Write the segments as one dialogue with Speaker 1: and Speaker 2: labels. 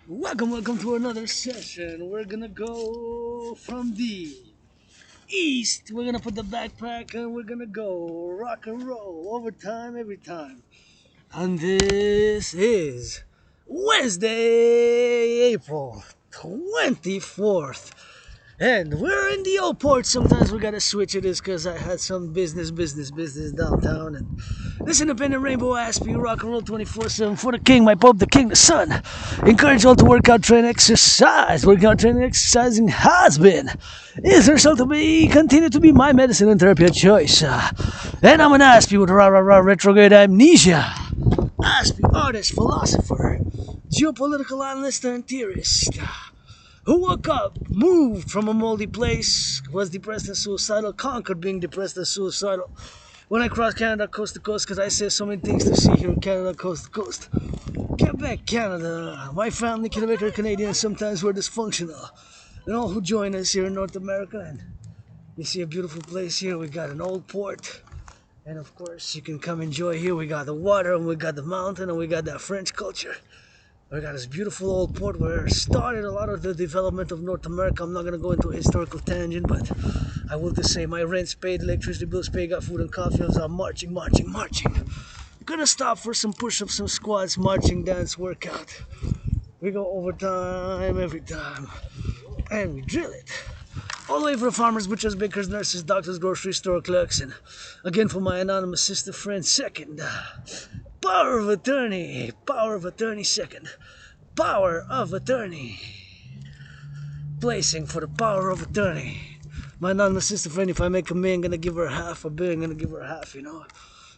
Speaker 1: Welcome to another session. We're gonna go from the east. We're gonna put the backpack and we're gonna go rock and roll overtime every time. And this is Wednesday, April 24th. And we're in the old port. Sometimes we gotta switch it, is because I had some business downtown. And this independent rainbow asked me rock and roll 24/7 for the king, my pope, the king, the sun. Encourage all to work out, train, exercise. Working out, training, exercising has been, is herself to be, continue to be my medicine and therapy of choice. And I'm gonna ask you with rah rah rah retrograde amnesia. Ask me artist, philosopher, geopolitical analyst, and theorist who woke up, moved from a moldy place, was depressed and suicidal, conquered being depressed and suicidal. When I crossed Canada coast to coast, because I say so many things to see here in Canada coast to coast. Quebec, Canada, my family, Quebec, are Canadian, sometimes we're dysfunctional. And all who join us here in North America, and you see a beautiful place here, we got an old port. And of course, you can come enjoy here. We got the water, and we got the mountain, and we got that French culture. We got this beautiful old port where started a lot of the development of North America. I'm not going to go into a historical tangent, but I will just say my rent's paid, electricity bills paid, got food and coffee. I was out marching. Gonna stop for some push-ups, some squats, marching, dance, workout. We go overtime every time, and we drill it. All the way for the farmers, butchers, bakers, nurses, doctors, grocery store clerks, and again for my anonymous sister friend, second. Power of attorney, second. Power of attorney. Placing for the power of attorney. My anonymous sister friend, if I make a million, gonna give her half. A billion, gonna give her half,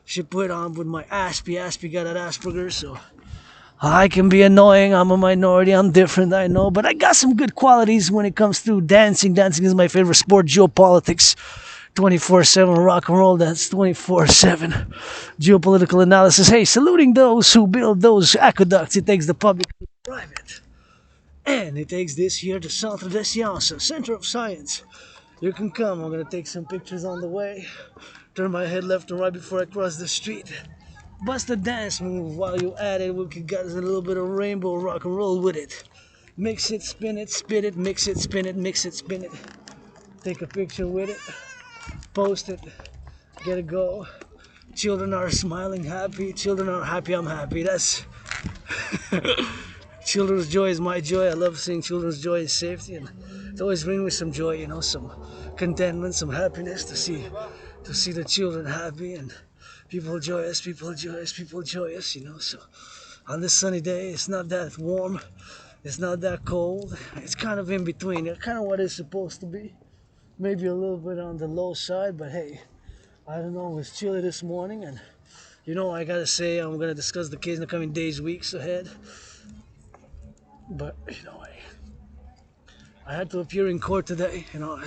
Speaker 1: She put on with my Aspie. Aspie got that Asperger, so I can be annoying. I'm a minority. I'm different, I know. But I got some good qualities when it comes to dancing. Dancing is my favorite sport. Geopolitics, 24/7 rock and roll, that's 24/7 geopolitical analysis. Hey, saluting those who build those aqueducts. It takes the public to the private, and it takes this here, the Centre des Sciences, Center of Science. You can come. I'm gonna take some pictures on the way, turn my head left and right before I cross the street. Bust a dance move while you at it. We could get a little bit of rainbow rock and roll with it. Mix it, spin it, spit it, mix it, spin it, mix it, spin it. Take a picture with it, post it, get it go. Children are smiling, happy. Children are happy, I'm happy. That's children's joy is my joy. I love seeing children's joy and safety, and it always brings me some joy, some contentment, some happiness to see the children happy and people joyous, So on this sunny day, it's not that warm, it's not that cold. It's kind of in between. It's kind of what it's supposed to be. Maybe a little bit on the low side, but hey, I don't know, it was chilly this morning, and I gotta say, I'm gonna discuss the case in the coming days, weeks ahead. But I had to appear in court today. I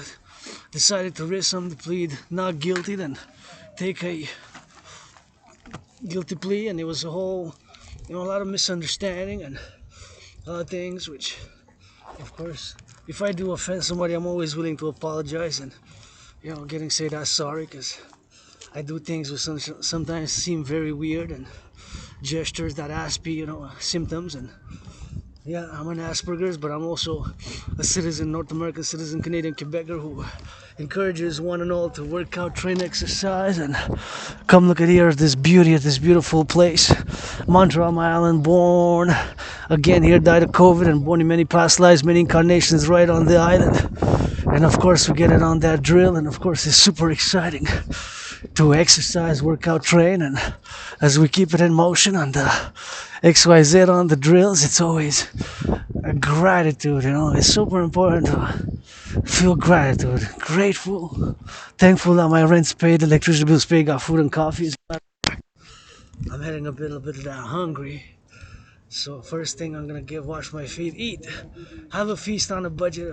Speaker 1: decided to risk something, to plead not guilty, then take a guilty plea, and it was a whole, a lot of misunderstanding and a lot of things, which, of course, if I do offend somebody, I'm always willing to apologize and, getting say that sorry, because I do things which sometimes seem very weird, and gestures that Aspie, symptoms, and yeah, I'm an Asperger's, but I'm also a citizen, North American citizen, Canadian Quebecer who encourages one and all to work out, train, exercise, and come look at here, this beauty of this beautiful place. Montreal, my island, born again here, died of COVID, and born in many past lives, many incarnations right on the island. And of course, we get it on that drill, and of course, it's super exciting to exercise, work out, train, and as we keep it in motion on the XYZ on the drills, it's always a gratitude, it's super important to feel gratitude, grateful, thankful that my rent's paid, electricity bills paid, got food and coffee. I'm heading a little bit hungry, so first thing I'm gonna wash my feet, eat, have a feast on a budget,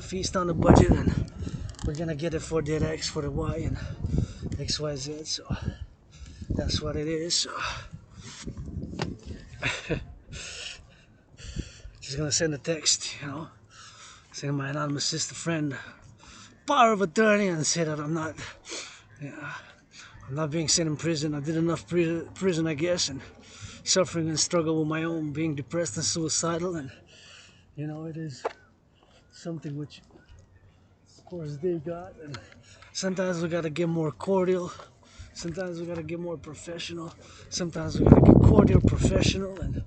Speaker 1: and we're gonna get it for the X, for the Y, and XYZ, so that's what it is. So just gonna send a text, saying my anonymous sister friend, power of attorney, and say that I'm not being sent in prison. I did enough prison, I guess, and suffering and struggle with my own being depressed and suicidal, and You know, it is something which, of course, they got. And sometimes we gotta get more cordial. Sometimes we gotta get more professional. Sometimes we gotta get cordial, professional, and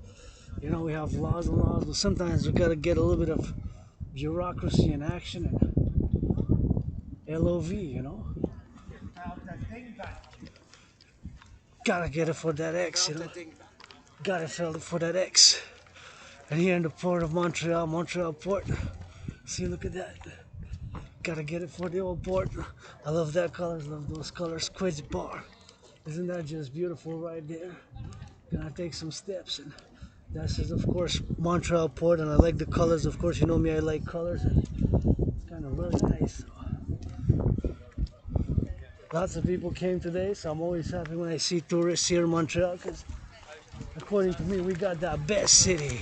Speaker 1: you know we have laws and laws. But sometimes we gotta get a little bit of bureaucracy in action and LOV. You know, gotta get it for that X. You know, gotta feel it for that X. And here in the port of Montreal, Montreal port. See, look at that. Gotta get it for the old port. I love that colors, love those colors. Quid's bar. Isn't that just beautiful right there? Gonna take some steps, and that's just, of course, Montreal port, and I like the colors. Of course, you know me, I like colors, and it's kind of really nice. Lots of people came today, so I'm always happy when I see tourists here in Montreal, because according to me, we got that best city.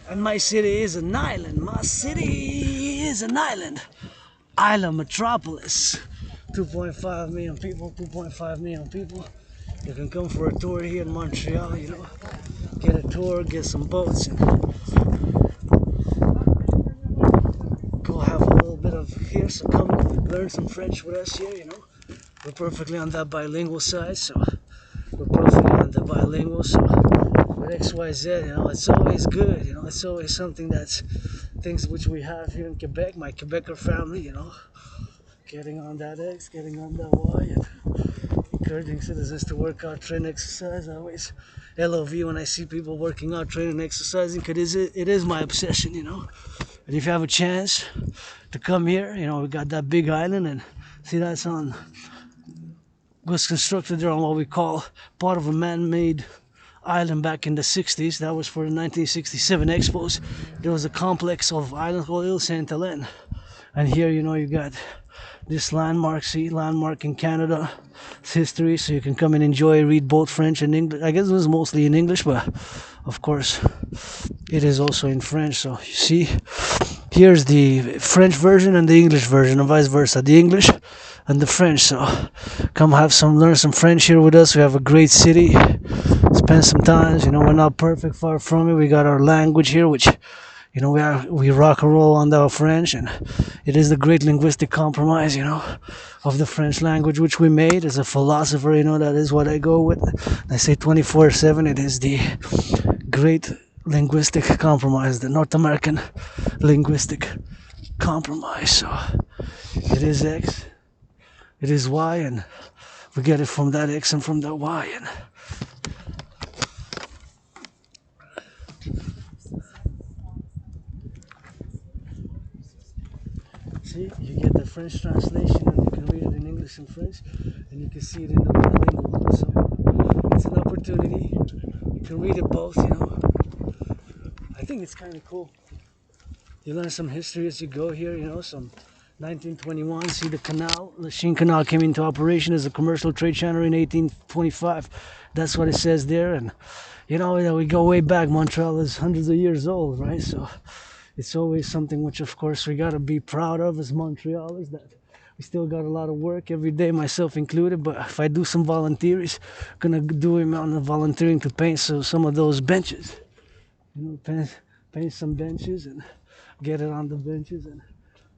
Speaker 1: And my city is an island. My city is an island. Island metropolis. 2.5 million people, 2.5 million people. You can come for a tour here in Montreal, you know. Get a tour, get some boats, and go have a little bit of here. So come learn some French with us here, you know. We're perfectly on that bilingual side, so we're perfectly on the bilingual, so with XYZ, you know, it's always good, you know, it's always something that's things which we have here in Quebec, my Quebecer family, you know, getting on that X, getting on that Y, and encouraging citizens to work out, train, exercise. I always LOV when I see people working out, training, exercising, because it is my obsession, you know. And if you have a chance to come here, you know, we got that big island, and see that's on, was constructed there on what we call part of a man-made island back in the 60s. That was for the 1967 Expos. There was a complex of islands called Ile Saint Helene. And here, you know, you got this landmark, see, landmark in Canada. It's history, so you can come and enjoy, read both French and English. I guess it was mostly in English, but of course, it is also in French. So you see, here's the French version and the English version, and vice versa. The English and the French. So come learn some French here with us. We have a great city. Spend some time. You know, we're not perfect, far from it. We got our language here, which, you know, we rock and roll on our French, and it is the great linguistic compromise, you know, of the French language which we made. As a philosopher, you know, that is what I go with. I say 24/7. It is the great linguistic compromise, the North American linguistic compromise. So it is X, it is Y, and we get it from that X and from that Y. And see, you get the French translation, and you can read it in English and French, and you can see it in the bilingual. So it's an opportunity. You can read it both, you know. I think it's kind of cool. You learn some history as you go here, you know, some 1921, see the canal, the Lachine Canal came into operation as a commercial trade channel in 1825. That's what it says there. And, you know, we go way back. Montreal is hundreds of years old, right? So it's always something which, of course, we got to be proud of as Montrealers, that we still got a lot of work every day, myself included. But if I do some volunteers, I'm going to do him on the volunteering to paint some of those benches. You know, paint some benches and get it on the benches and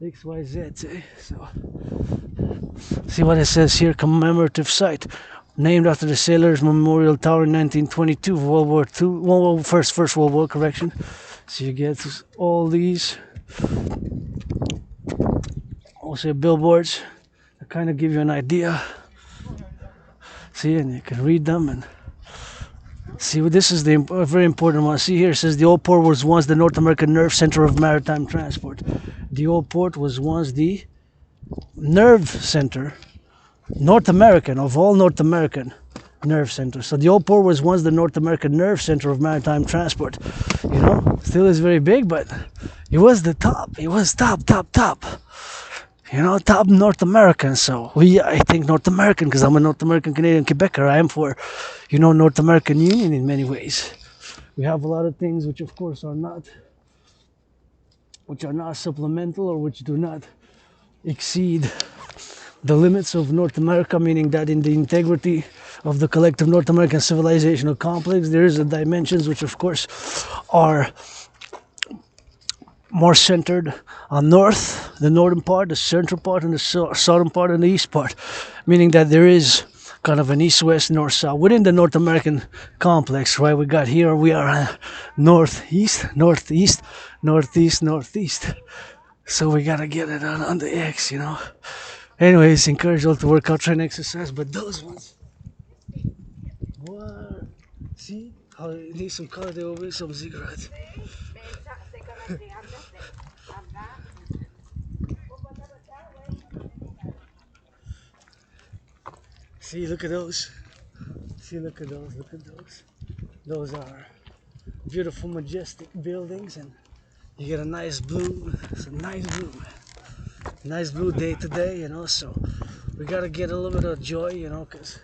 Speaker 1: XYZ, eh? So, see what it says here, commemorative site. Named after the Sailors Memorial Tower in 1922, World War II, First World War, correction. So you get all these, also billboards that kind of give you an idea. See, and you can read them and see. This is the very important one. See here, it says the old port was once the North American nerve center of maritime transport. The old port was once the nerve center, North American, of all North American nerve centers. So the old port was once the North American nerve center of maritime transport. You know, still is very big, but it was the top. It was top. You know, top North American. So I think North American, because I'm a North American Canadian Quebecer. I am for, you know, North American Union in many ways. We have a lot of things which, of course, are not supplemental, or which do not exceed the limits of North America, meaning that in the integrity of the collective North American civilizational complex, there is a dimensions which, of course, are more centered on north, the northern part, the central part, and the southern part, and the east part, meaning that there is kind of an east-west, north-south within the North American complex, right? We got here, we are northeast, northeast, northeast, northeast. So we gotta get it on the X, you know. Anyways, encourage you all to work out, try and exercise, but those ones, what? See how it needs some color there over some cigarettes. See, look at those. See, look at those, look at those. Those are beautiful, majestic buildings, and you get a nice blue. It's a nice blue day today, you know, so we gotta get a little bit of joy, you know, because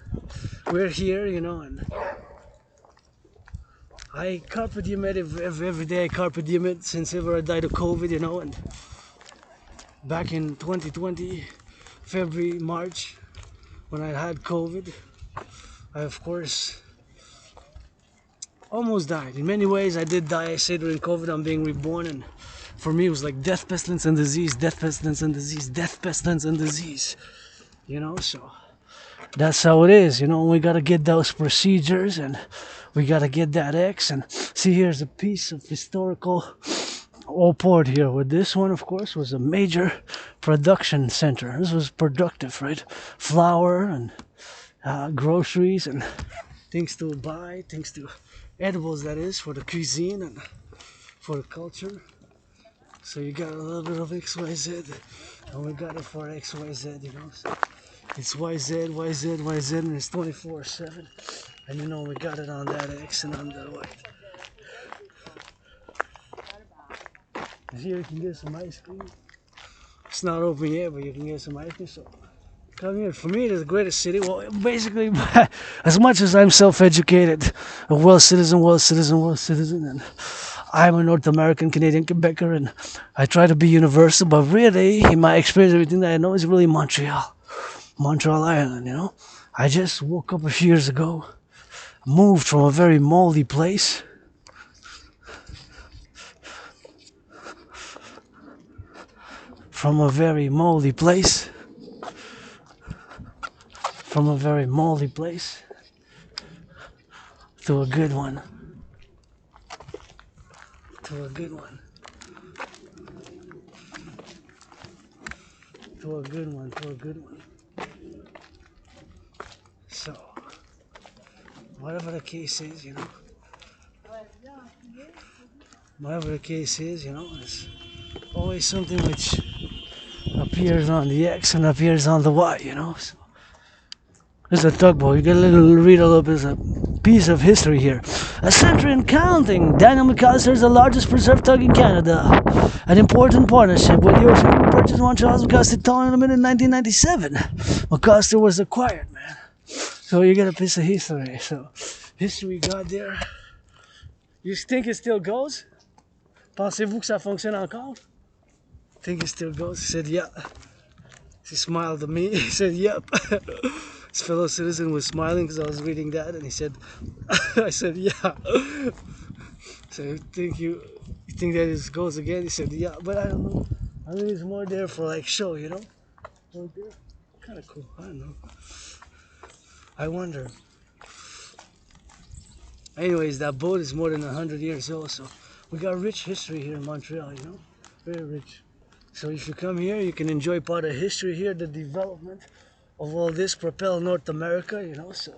Speaker 1: we're here, you know, and I carpe diem it every day. I carpe diem it since ever I died of COVID, you know, and back in 2020, February, March, when I had COVID, I of course almost died. In many ways I did die. I say during COVID I'm being reborn, and for me it was like death, pestilence and disease, death, pestilence and disease, death, pestilence and disease, you know, so that's how it is, you know. We gotta get those procedures and we gotta get that X. And see, here's a piece of historical old port here, where this one of course was a major production center. This was productive, right? Flour and groceries and things to buy, things to edibles, that is, for the cuisine and for the culture. So you got a little bit of XYZ, and we got it for XYZ, you know. So it's YZ, YZ, YZ, and it's 24/7. And you know we got it on that X and on the Y. Here you can get some ice cream. It's not open yet, but you can get some ice cream. So come here. For me, it is the greatest city. Well, basically, as much as I'm self-educated, a well citizen, and I'm a North American, Canadian, Quebecer, and I try to be universal, but really, in my experience, everything that I know is really Montreal, Ireland, you know. I just woke up a few years ago, moved from a very moldy place, from a very moldy place to a good one. To a good one. So, whatever the case is, you know. It's always something which appears on the X and appears on the Y, you know. So, there's a tugboat. You gotta read a little bit of a piece of history here. A century and counting. Daniel McAllister is the largest preserved tug in Canada. An important partnership with the Ocean Group purchased Montreal's Citoyen in 1997. McAllister was acquired, man. So you get a piece of history. So history got there. You think it still goes? Pensez-vous que ça fonctionne encore? Think it still goes? He said, yeah. He smiled at me. He said, yep. His fellow citizen was smiling because I was reading that, and he said, I said, yeah. So you think that it goes again? He said, yeah, but I don't know. I think it's more there for like show, you know? Kind of cool. I don't know. I wonder. Anyways, that boat is more than 100 years old, so we got rich history here in Montreal, you know? Very rich. So if you come here, you can enjoy part of history here, the development of all this propel North America, you know. So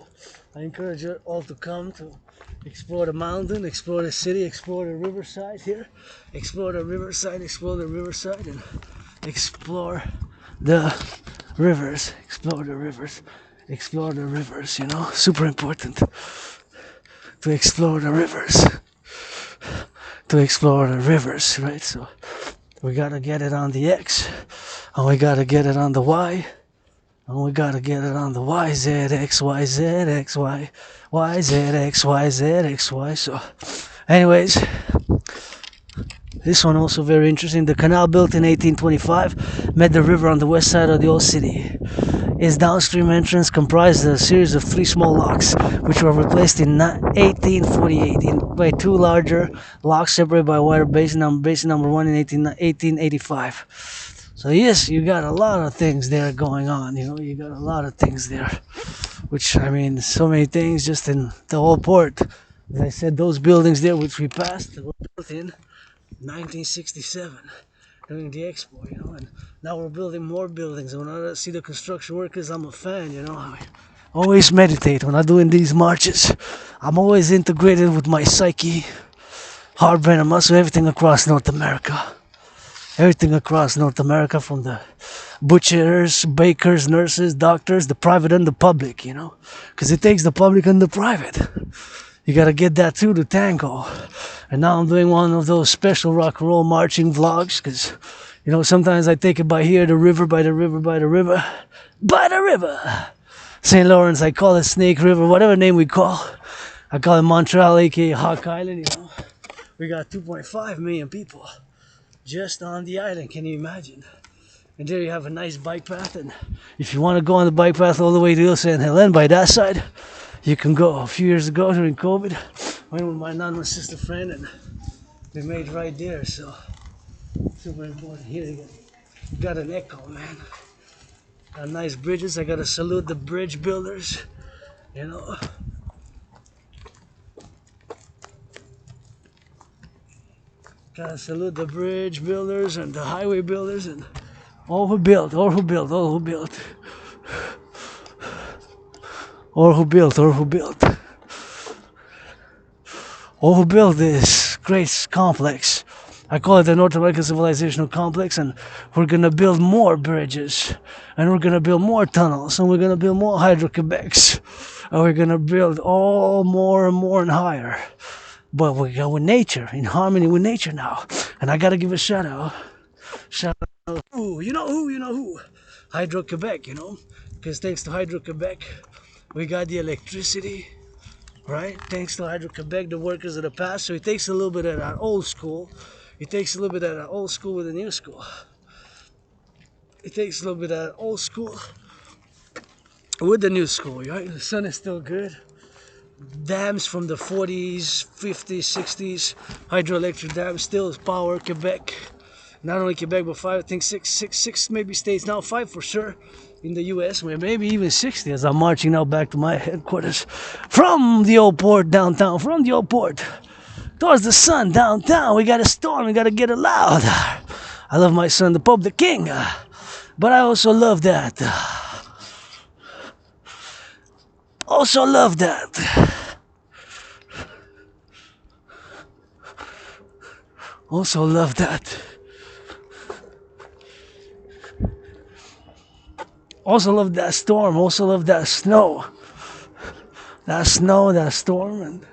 Speaker 1: I encourage you all to come to explore the mountain, explore the city, explore the riverside here, explore the riverside, and explore the rivers, you know. Super important to explore the rivers, right? So we gotta get it on the X, and we gotta get it on the Y, and we gotta get it on the YZ, XYZ, XY, YZ, XYZ, XY. So, anyways, this one also very interesting. The canal built in 1825 met the river on the west side of the old city. Its downstream entrance comprised a series of 3 small locks, which were replaced in 1848. In by two larger locks separated by a wider basin number one in 1885. So yes, you got a lot of things there going on. You got a lot of things there, which I mean, so many things just in the whole port. As I said, those buildings there, which we passed, were built in 1967 during the expo, and now we're building more buildings. And when I see the construction workers, I'm a fan. I always meditate when I'm doing these marches. I'm always integrated with my psyche, heart, brain, and muscle, everything across North America. Everything across North America, from the butchers, bakers, nurses, doctors, the private and the public, because it takes the public and the private. You gotta get that too, the tango. And now I'm doing one of those special rock and roll marching vlogs, because, sometimes I take it by here, the river, by the river, by the river, by the river. St. Lawrence, I call it Snake River, whatever name we call. I call it Montreal, aka Hawk Island, We got 2.5 million people just on the island, can you imagine? And there you have a nice bike path, and if you want to go on the bike path all the way to Ile Saint Helene by that side, you can go. A few years ago during COVID, I went with my non and sister friend, and we made right there, so super important. Here you got an echo, man. Got nice bridges. I gotta salute the bridge builders, Gotta salute the bridge builders and the highway builders and all who built. Or who built this great complex. I call it the North American Civilizational Complex, and we're gonna build more bridges, and we're gonna build more tunnels, and we're gonna build more Hydro-Quebecs, and we're gonna build all more and more and higher. But we go with nature, in harmony with nature now. And I gotta give a shout out. Who? You know who? Hydro-Quebec, Because thanks to Hydro-Quebec, we got the electricity, right? Thanks to Hydro-Quebec, the workers of the past. So it takes a little bit of that old school. It takes a little bit of that old school with the new school. It takes a little bit of that old school with the new school, right? The sun is still good. Dams from the 40s, 50s, 60s, hydroelectric dams still power Quebec. Not only Quebec, but five, I think six maybe states now, 5 for sure in the US, maybe even 60 as I'm marching now back to my headquarters from the old port downtown, from the old port towards the sun downtown. We got a storm, we got to get it loud. I love my son, the Pope, the King, but I also love that. Also love that. Also love that. Also love that storm. Also love that snow. That snow, that storm, and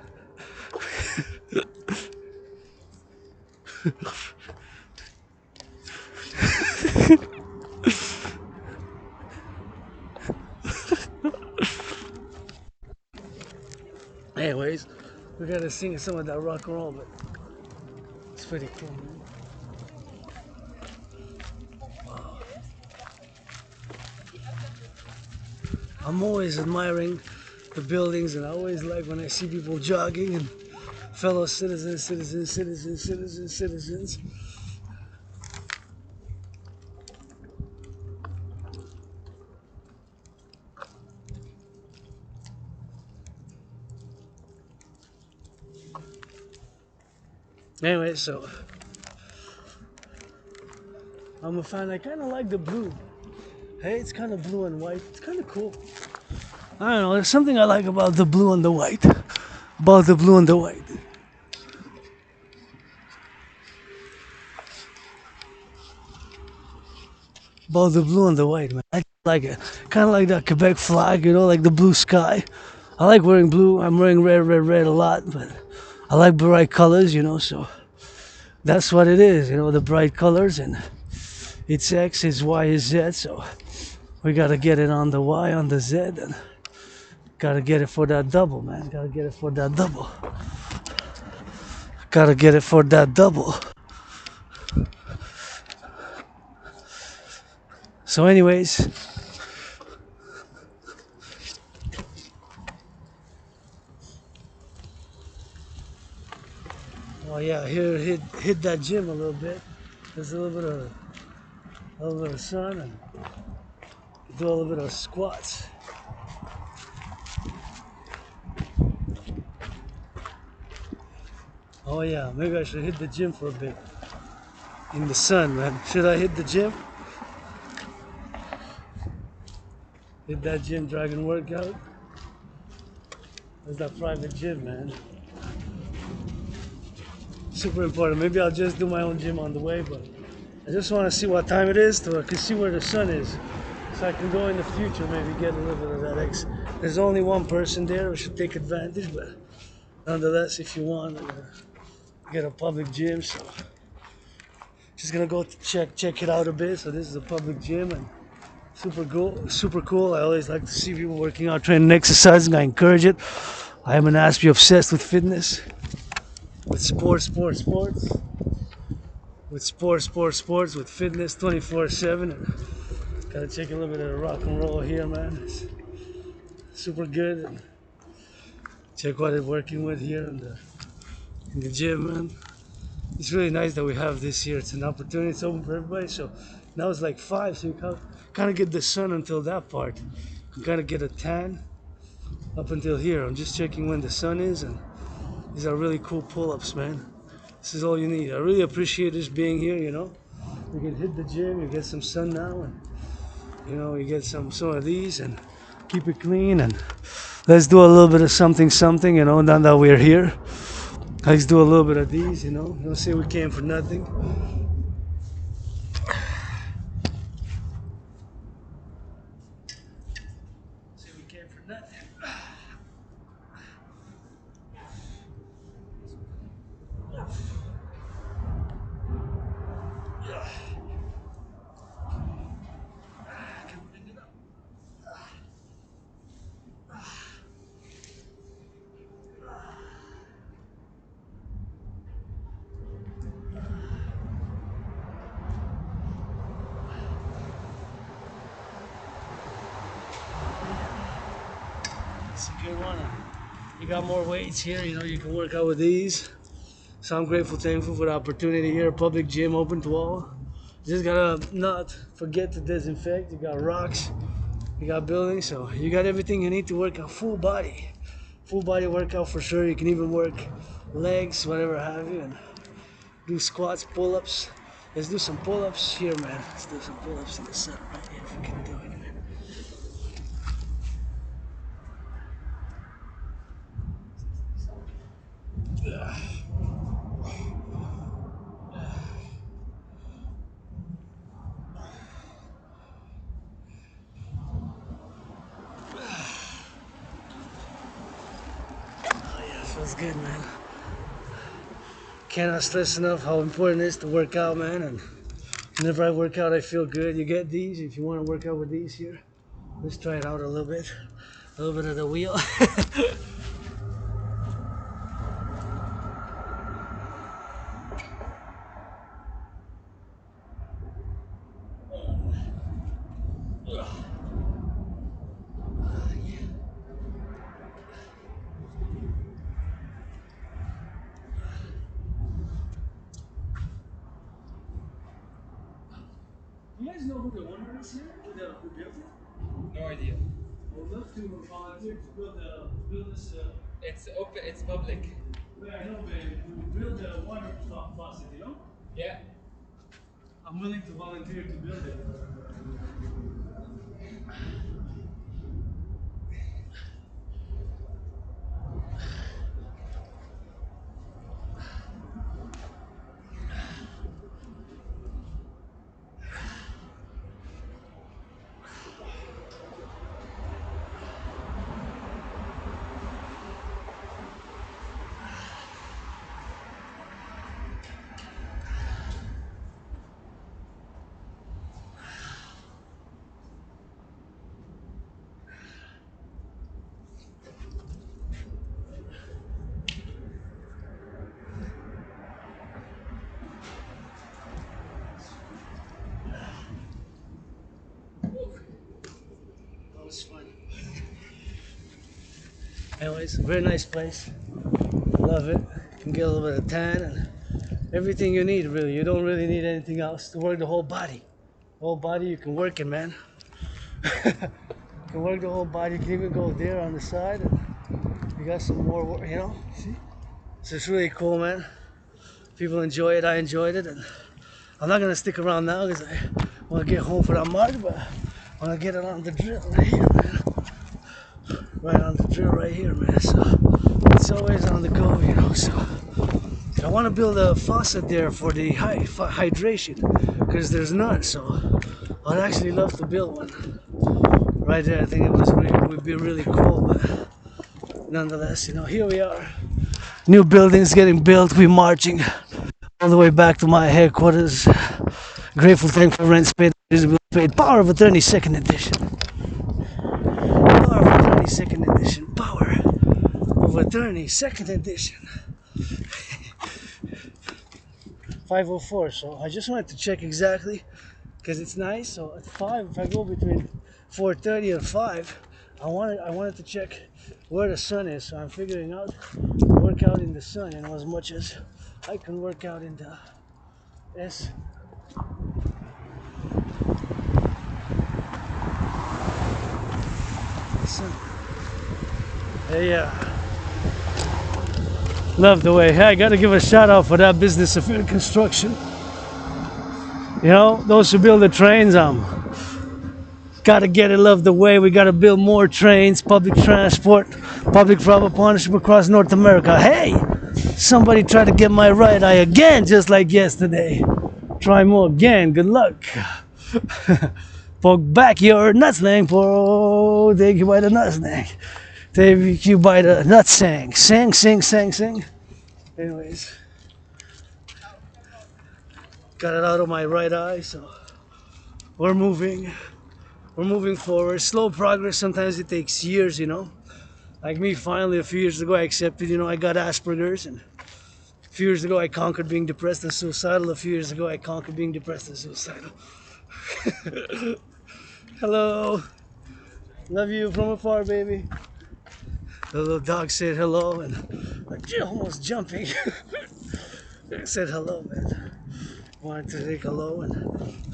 Speaker 1: anyways, we gotta sing some of that rock and roll, but it's pretty cool, man. Wow. I'm always admiring the buildings, and I always like when I see people jogging and fellow citizens. Anyway, so I'm a fan. I kind of like the blue. Hey, it's kind of blue and white. It's kind of cool. I don't know. There's something I like about the blue and the white. About the blue and the white. About the blue and the white, man. I like it. Kind of like that Quebec flag, like the blue sky. I like wearing blue. I'm wearing red a lot, but I like bright colors, so that's what it is, the bright colors, and it's X, it's Y, it's Z, so we gotta get it on the Y, on the Z, and gotta get it for that double, man. Gotta get it for that double. Gotta get it for that double. So anyways, yeah, here hit that gym a little bit. There's a little bit of sun and do a little bit of squats. Oh yeah, maybe I should hit the gym for a bit in the sun, man. Should I hit the gym? Hit that gym dragon workout? There's that private gym, man. Super important. Maybe I'll just do my own gym on the way, but I just want to see what time it is so I can see where the sun is. So I can go in the future, maybe get a little bit of that X. There's only one person there, we should take advantage, but nonetheless, if you want, get a public gym, so just gonna go check it out a bit. So this is a public gym and super cool. I always like to see people working out, training, exercising. I encourage it. I am an aspie obsessed with fitness, with sports, with fitness 24/7. And gotta check a little bit of the rock and roll here, man. It's super good. And check what I'm working with here in the gym, man. It's really nice that we have this here. It's an opportunity. It's open for everybody. So now it's like 5, so you kind of get the sun until that part. You kind of get a tan up until here. I'm just checking when the sun is, and these are really cool pull-ups, man. This is all you need. I really appreciate just being here, you know. You can hit the gym, you get some sun now, and you know, you get some of these and keep it clean, and let's do a little bit of something, you know, now that we're here. Let's do a little bit of these, you know. Don't say we came for nothing. Say we came for nothing. It's a good one. You got more weights here, you know, you can work out with these. So I'm grateful, thankful for the opportunity here. Public gym open to all. You just gotta not forget to disinfect. You got rocks, you got buildings, so you got everything you need to work out full body. Full body workout for sure. You can even work legs, whatever have you, and do squats, pull-ups. Let's do some pull-ups here, man. Let's do some pull-ups in the sun right here if we can do it, man. Oh yeah, feels good, man. Cannot stress enough how important it is to work out, man. And whenever I work out, I feel good. You get these if you want to work out with these here. Let's try it out a little bit. A little bit of the wheel. You guys know who the owner is here? Who built it?
Speaker 2: No idea.
Speaker 1: I would love to volunteer to build this.
Speaker 2: It's open. It's public.
Speaker 1: Yeah, I know, but build a water faucet, you know?
Speaker 2: Yeah.
Speaker 1: I'm willing to volunteer to build it. That was fun. Anyways, very nice place. Love it. Can get a little bit of tan and everything you need, really. You don't really need anything else to work the whole body. Whole body, you can work it, man. You can work the whole body. You can even go there on the side. And you got some more work, you know. See, so it's really cool, man. People enjoy it. I enjoyed it, and I'm not gonna stick around now because I want to get home for that march, but I want to get it on the drill right here, man. Right on the drill right here, man. So it's always on the go, you know. So I want to build a faucet there for the hydration because there's none. So I'd actually love to build one right there. I think it would be really cool, but nonetheless, you know, here we are. New buildings getting built. We're marching all the way back to my headquarters. Grateful, thankful, rent paid. Power of Attorney, second edition. Power of Attorney, second edition. Power of Attorney, second edition. 5:04. So I just wanted to check exactly because it's nice. So at 5, if I go between 4:30 and 5, I wanted to check where the sun is. So I'm figuring out work out in the sun, and as much as I can work out in the S. Sun. Yeah. Love the way. Hey, I gotta give a shout out for that business of construction. You know, those who build the trains, gotta get it, love the way. We gotta build more trains, public transport, public-private partnership across North America. Hey, somebody tried to get my right eye again, just like yesterday. Try more again. Good luck. Poke back your nutslang, take you by the nutslang. Take you by the nutsang. Sing, sing, sing, sing. Anyways, got it out of my right eye, so we're moving. We're moving forward. Slow progress. Sometimes it takes years, you know. Like me, finally, a few years ago, I accepted, you know, I got Asperger's, and a few years ago, I conquered being depressed and suicidal. A few years ago, I conquered being depressed and suicidal. Hello. Love you from afar, baby. The little dog said hello, and I'm almost jumping. I said hello, man. Wanted to say hello, and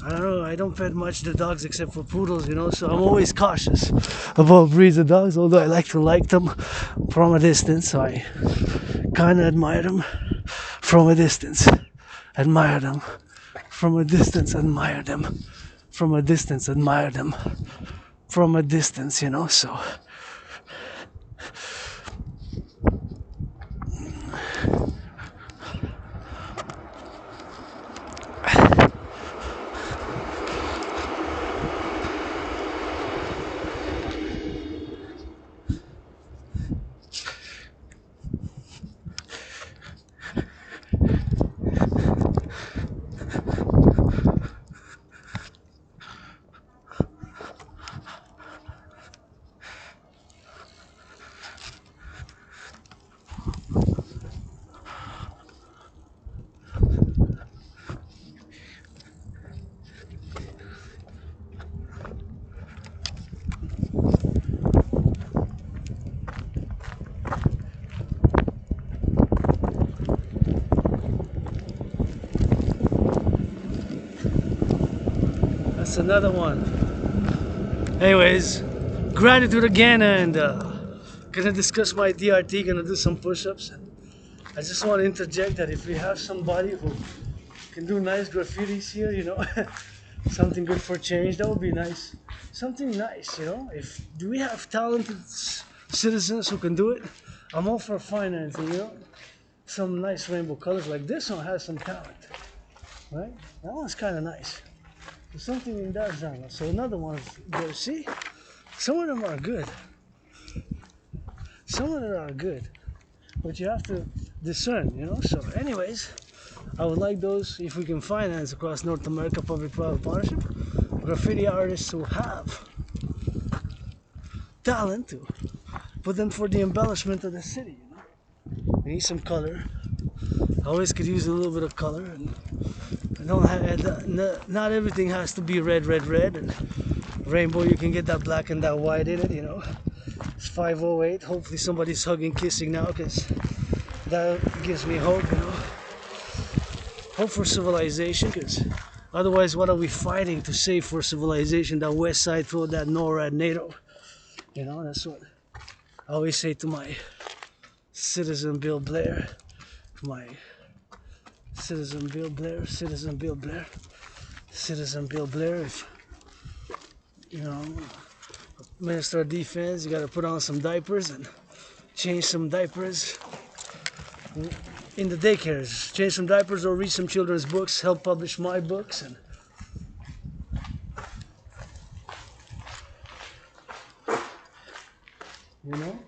Speaker 1: I don't know, I don't pet much the dogs except for poodles, you know, so I'm always cautious about breeds of dogs, although I like them from a distance, so I kind of admire them from a distance, admire them from a distance, admire them from a distance, admire them from a distance, you know, so that's another one. Anyways, gratitude again, and gonna discuss my DRT, gonna do some push-ups. I just want to interject that if we have somebody who can do nice graffitis here, you know, something good for change, that would be nice. Something nice, you know. If do we have talented citizens who can do it? I'm all for financing, you know. Some nice rainbow colors, like this one has some talent, right? That one's kind of nice. There's something in that genre. So another one there. See, some of them are good. Some of them are good, but you have to discern, you know. So, anyways, I would like those, if we can finance across North America, public-private partnership, graffiti artists who have talent to put them for the embellishment of the city. You know, we need some color. I always could use a little bit of color, and I don't have, not everything has to be red, red, red. And rainbow, you can get that black and that white in it. You know, it's 5:08. Hopefully, somebody's hugging, kissing now, because that gives me hope. You know. hope for civilization, because otherwise what are we fighting to save for civilization? That West Side Road, that NORAD NATO. You know, that's what I always say to my citizen Bill Blair. My citizen Bill Blair, citizen Bill Blair, citizen Bill Blair. If, you know, Minister of Defense, you got to put on some diapers and change some diapers in the daycares. Change some diapers or read some children's books, help publish my books. And you know,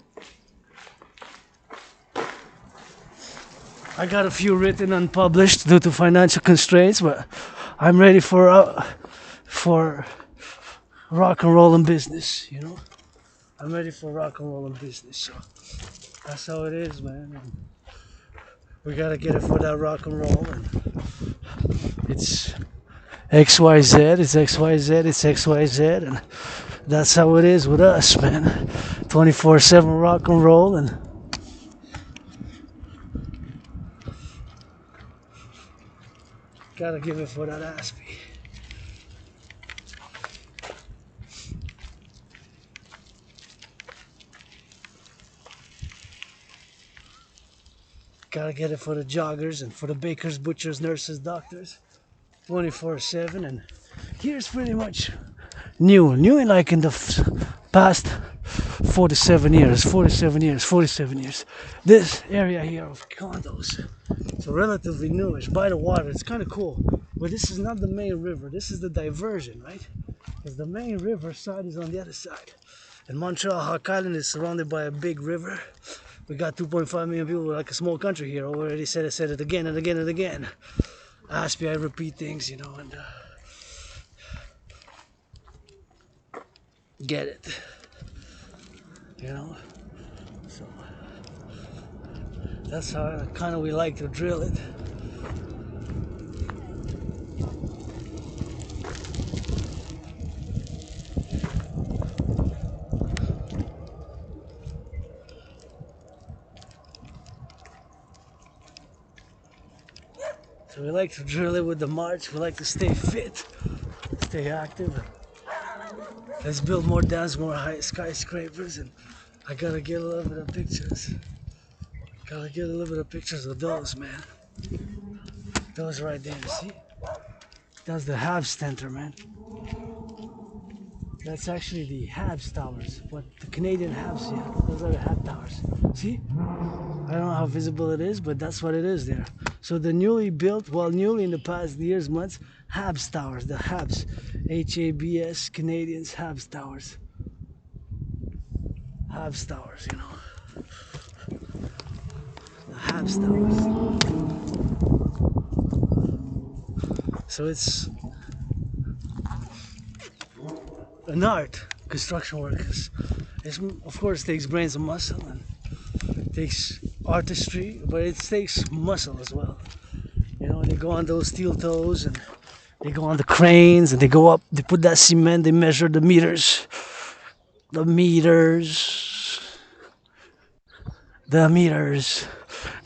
Speaker 1: I got a few written unpublished due to financial constraints, but I'm ready for rock and roll and business, you know. I'm ready for rock and roll and business, so that's how it is, man. And we gotta get it for that rock and roll, and it's XYZ, it's XYZ, it's XYZ, and that's how it is with us, man. 24/7 rock and roll, and gotta give it for that Aspie. Gotta get it for the joggers and for the bakers, butchers, nurses, doctors. 24/7, and here's pretty much new in like in the past 47 years. This area here of condos, it's relatively newish by the water. It's kind of cool, but this is not the main river. This is the diversion, right? Because the main river side is on the other side, and Montreal Hawk Island is surrounded by a big river. We got 2.5 million people. We're like a small country here. I already said it again and again and again. Aspie, I repeat things, you know, and get it, you know. So that's how kind of we like to drill it. So we like to drill it with the march. We like to stay fit, stay active. Let's build more dams, more high skyscrapers, and I gotta get a little bit of pictures. Gotta get a little bit of pictures of those, man. Those right there, see? That's the Habs Center, man. That's actually the Habs Towers, what the Canadian Habs, yeah. Those are the Habs Towers. See? I don't know how visible it is, but that's what it is there. So the newly built, well, newly in the past years, months, Habs Towers, the Habs, Habs, Canadians, Habs Towers. Habs Towers, you know. The Habs Towers. So it's an art, construction work. It's, of course, takes brains and muscle, and it takes artistry, but it takes muscle as well. You know, they go on those steel toes, and they go on the cranes, and they go up, they put that cement, they measure the meters, the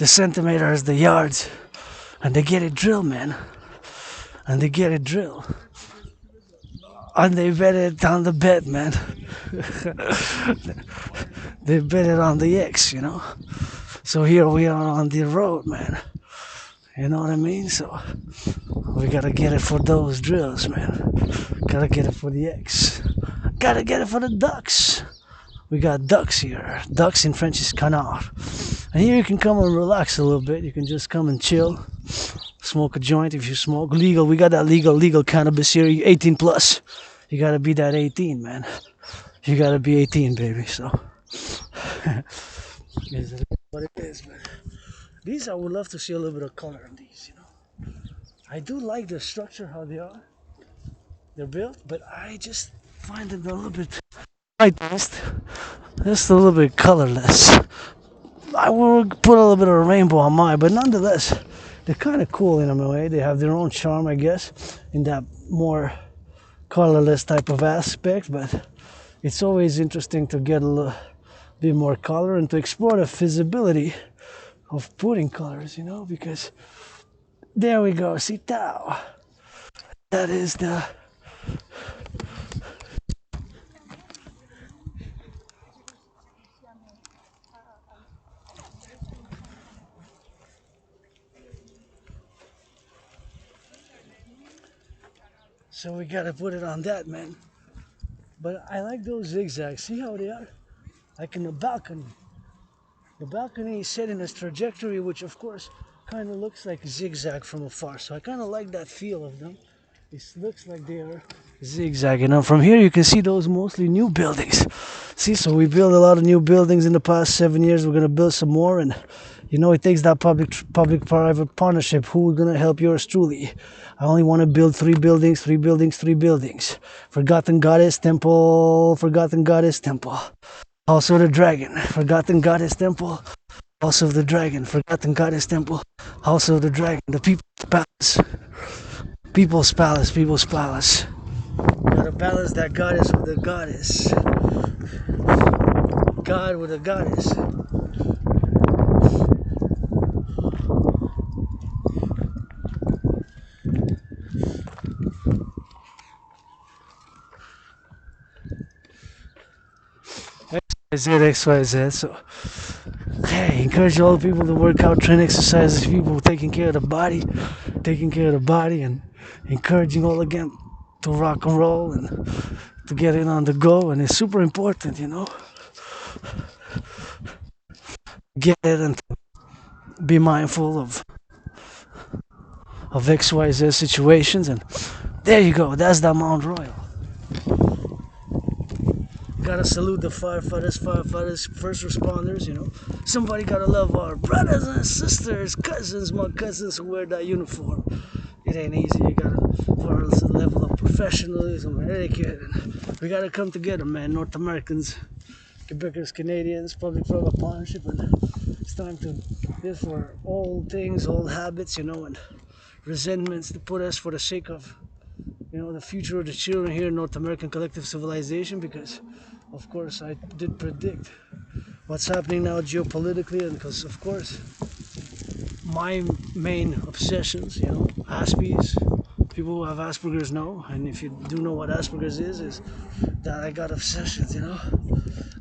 Speaker 1: centimeters, the yards, and they get it drilled, man. And they get it drilled. And they bet it on the bed, man. They bet it on the X, you know. So here we are on the road, man. You know what I mean? So we gotta get it for those drills, man. Gotta get it for the X. Gotta get it for the ducks. We got ducks here. Ducks in French is canard. And here you can come and relax a little bit. You can just come and chill. Smoke a joint if you smoke. Legal. We got that legal cannabis here. 18 plus. You gotta be that 18, man. You gotta be 18, baby. So is it what it is, man. These, I would love to see a little bit of color in these, you know. I do like the structure, how they are. They're built, but I just find them a little bit light, just a little bit colorless. I will put a little bit of a rainbow on mine, but nonetheless, they're kind of cool in a way. They have their own charm, I guess, in that more colorless type of aspect, but it's always interesting to get a little bit more color and to explore the feasibility of putting colors, you know, because There we go. Sitao. That is the. So we gotta put it on that, man. But I like those zigzags. See how they are? Like in the balcony. The balcony is set in a trajectory, which of course kind of looks like a zigzag from afar. So I kind of like that feel of them. It looks like they are zigzagging. Now from here you can see those mostly new buildings. See, so we built a lot of new buildings in the past 7 years. We're gonna build some more, and you know it takes that public-private partnership. Who's gonna help yours truly? I only want to build three buildings, three buildings, three buildings. Forgotten Goddess Temple, Forgotten Goddess Temple. House of the Dragon, Forgotten Goddess Temple, House of the Dragon, Forgotten Goddess Temple, House of the Dragon, the People's Palace, People's Palace, People's Palace. Gotta balance that goddess with the goddess. God with a goddess. XYZ. So, hey, encourage all the people to work out, train exercises, people taking care of the body, and encouraging all again to rock and roll and to get in on the go. And it's super important, you know, get it and be mindful of XYZ situations. And there you go, that's the Mount Royal. Gotta salute the firefighters, first responders, you know. Somebody gotta love our brothers and sisters, cousins, my cousins who wear that uniform. It ain't easy, you gotta, for a level of professionalism and etiquette. And we gotta come together, man, North Americans, Quebecers, Canadians, public-private partnership, and it's time to live for old things, old habits, you know, and resentments to put us for the sake of, you know, the future of the children here in North American collective civilization, because of course I did predict what's happening now geopolitically, and because of course my main obsessions, you know, Aspies, people who have Asperger's know, and if you do know what Asperger's is that I got obsessions, you know.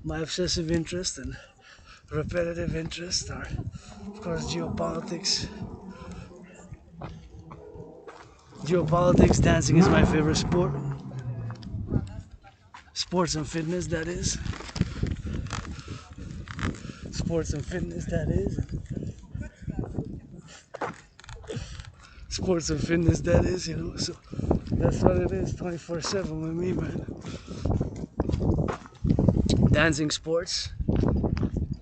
Speaker 1: My obsessive interest and repetitive interest are of course geopolitics. Dancing is my favorite sport. Sports and fitness, that is. Sports and fitness, that is. Sports and fitness, that is, you know. So that's what it is, 24/7 with me, man. Dancing, sports,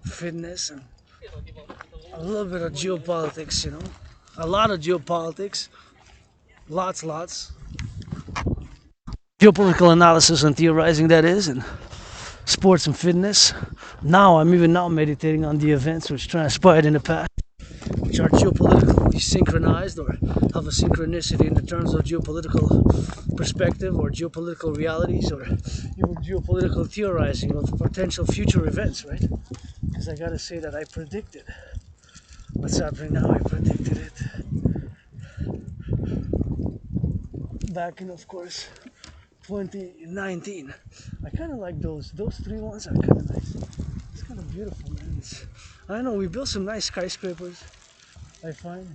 Speaker 1: fitness, and a little bit of geopolitics, you know. A lot of geopolitics. Lots. Geopolitical analysis and theorizing, that is, and sports and fitness. Now, I'm even now meditating on the events which transpired in the past, which are geopolitically synchronized or have a synchronicity in the terms of geopolitical perspective or geopolitical realities or even geopolitical theorizing of potential future events, right? Because I gotta say that I predicted what's happening now. I predicted it back in, of course, 2019. I kind of like those three ones are kind of nice. It's kind of beautiful, man. I don't know, we built some nice skyscrapers. I find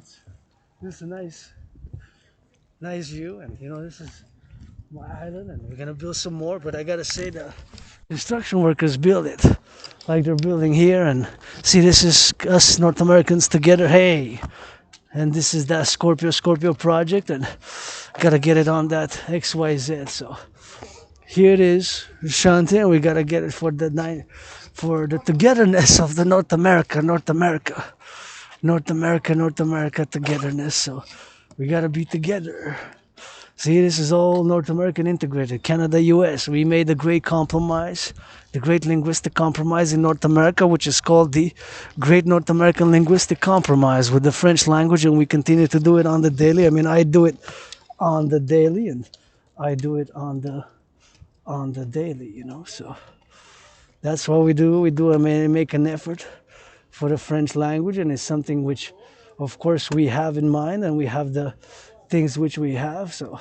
Speaker 1: it's a nice view, and you know, this is my island, and we're gonna build some more. But I gotta say, the construction workers build it like they're building here, and see, this is us North Americans together. Hey, and this is that Scorpio project, and gotta get it on that XYZ. So here it is, Shanti, and we gotta get it for the togetherness of the North America togetherness. So we gotta be together. See, this is all North American integrated, Canada, US. We made the great compromise, the great linguistic compromise in North America, which is called the Great North American Linguistic Compromise with the French language, and we continue to do it on the daily. I mean, I do it on the daily, and I do it on the daily, you know. So that's what we do. I mean, make an effort for the French language, and it's something which of course we have in mind, and we have the things which we have. So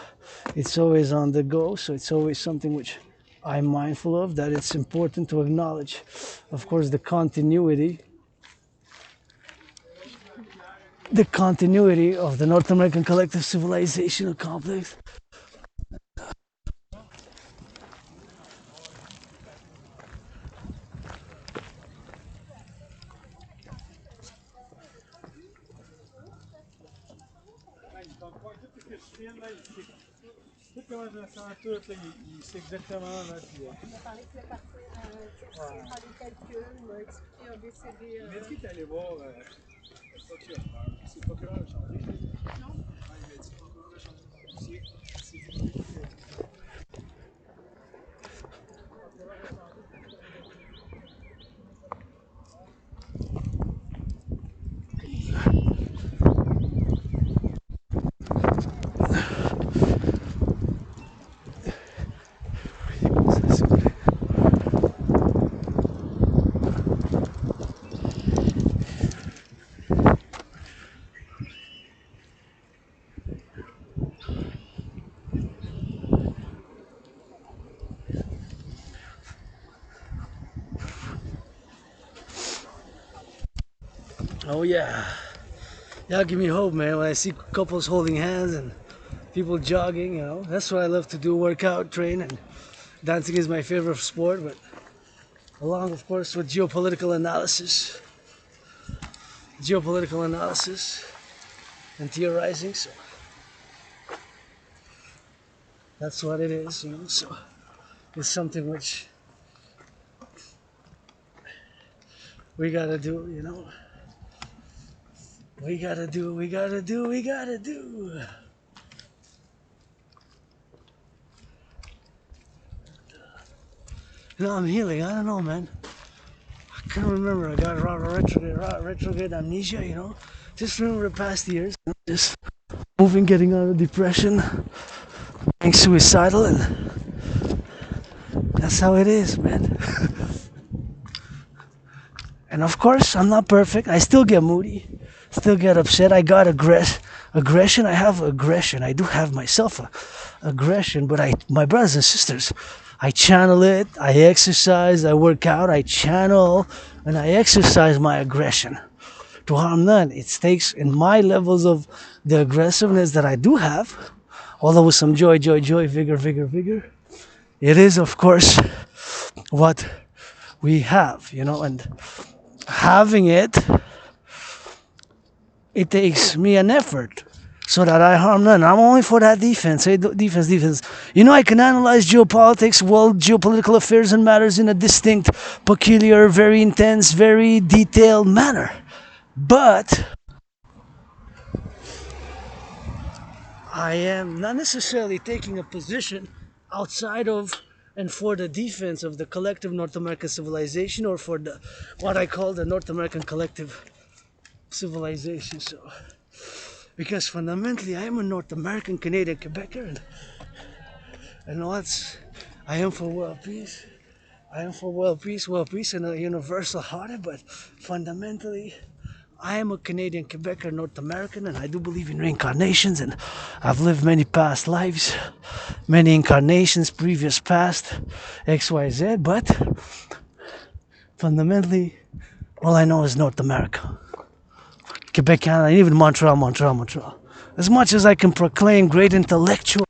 Speaker 1: it's always on the go. So it's always something which I'm mindful of, that it's important to acknowledge, of course, the continuity of the North American collective civilizational complex. Il sait exactement là. Il m'a parlé que c'est parti, faire des calculs, il m'a expliqué ABCD. Mais est-ce qu'il est allé voir le procureur? C'est le procureur a changé. Non. Il m'a dit que le procureur a changé son dossier. C'est dit que oh yeah. Y'all give me hope, man, when I see couples holding hands and people jogging, you know. That's what I love to do, work out, train, and dancing is my favorite sport, but along, of course, with geopolitical analysis and theorizing, so that's what it is, you know. So it's something which we gotta do, you know. We gotta do. You know, I'm healing. I don't know, man. I can't remember. I got retrograde amnesia, you know. Just remember the past years. You know, just moving, getting out of depression, being suicidal, and that's how it is, man. And of course, I'm not perfect. I still get moody, still get upset. I got aggression. I have aggression. I do have myself aggression, but my brothers and sisters, I channel it. I exercise. I work out. I channel and I exercise my aggression to harm none. It takes in my levels of the aggressiveness that I do have, although with some joy, vigor. It is, of course, what we have, you know, and having it takes me an effort so that I harm none. I'm only for that defense. Hey, defense. You know, I can analyze geopolitics, world geopolitical affairs and matters in a distinct, peculiar, very intense, very detailed manner. But I am not necessarily taking a position outside of and for the defense of the collective North American civilization, or for the what I call the North American collective civilization. So, because fundamentally I am a North American Canadian Quebecer, and what's I am for world peace. I am for world peace and a universal hearted, but fundamentally I am a Canadian Quebecer, North American, and I do believe in reincarnations, and I've lived many past lives, many incarnations, previous past, XYZ, but fundamentally all I know is North America. Quebec, Canada, and even Montreal. As much as I can proclaim great intellectual,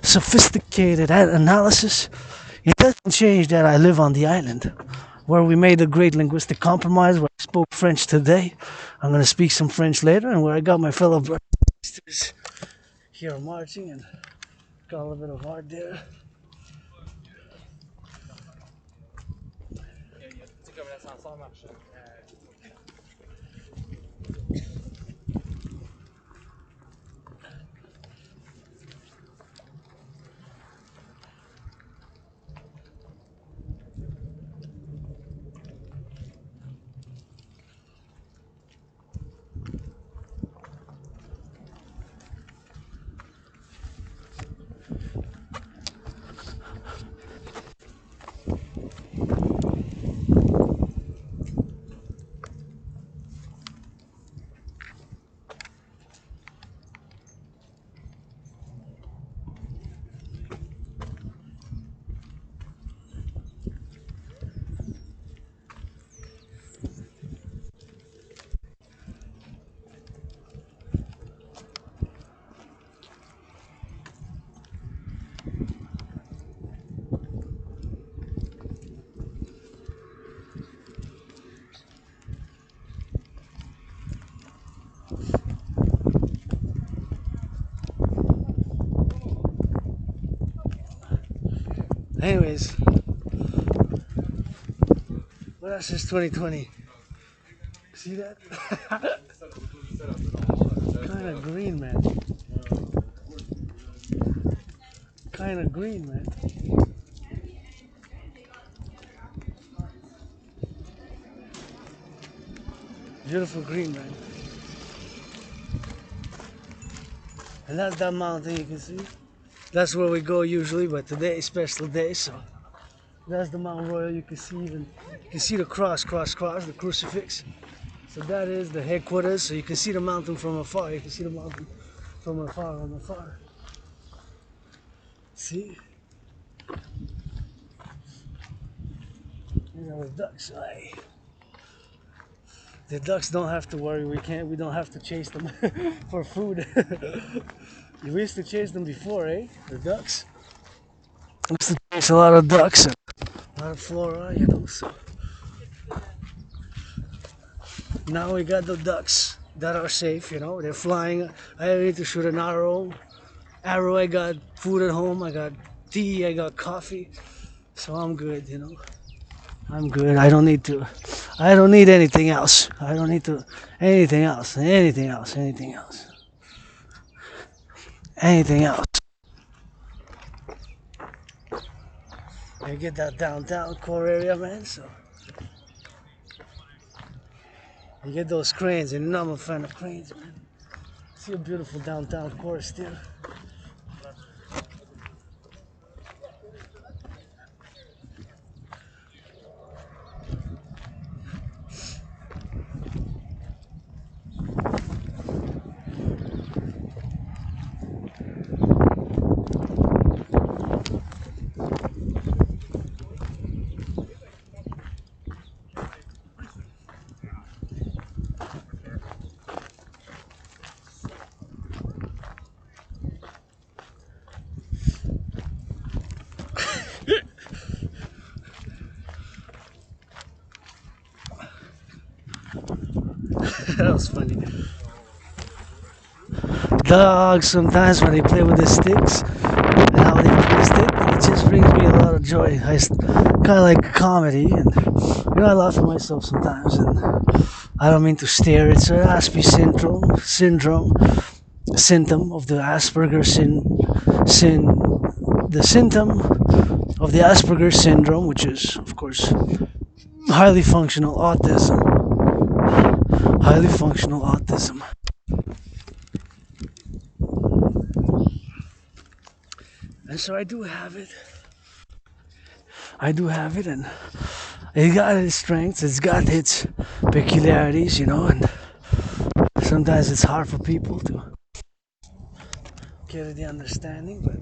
Speaker 1: sophisticated analysis, it doesn't change that I live on the island, where we made a great linguistic compromise, where I spoke French today. I'm going to speak some French later, and where I got my fellow brothers and sisters here marching, and got a little bit of art there.
Speaker 2: C'est comme l'ascenseur marche.
Speaker 1: Anyways, what else is 2020? See that? Kind of green, man. Kind of green, man. Beautiful green, man. And that's that mountain you can see. That's where we go usually, but today is special day, so that's the Mount Royal. You can see the cross, the crucifix. So that is the headquarters. So you can see the mountain from afar. You can see the mountain from afar. See? These are the ducks. Aye. The ducks don't have to worry. We don't have to chase them for food. We used to chase them before, eh? The ducks. We used to chase a lot of ducks and a lot of flora, you know. So now we got the ducks that are safe, you know. They're flying. I don't need to shoot an arrow. I got food at home. I got tea. I got coffee. So I'm good, you know. I'm good. I don't need anything else. I don't need to anything else. Anything else. I get that downtown core area, man. So you get those cranes, and I'm a fan of cranes, man. See a beautiful downtown core still. That was funny. Dogs sometimes when they play with the sticks and how they twist it just brings me a lot of joy. I kind of like comedy, and you know I laugh at myself sometimes, and I don't mean to stare. It's an Asperger symptom of the Asperger the symptom of the Asperger syndrome, which is of course highly functional autism. And so I do have it, and it got its strengths, it's got its peculiarities, you know, and sometimes it's hard for people to get the understanding, but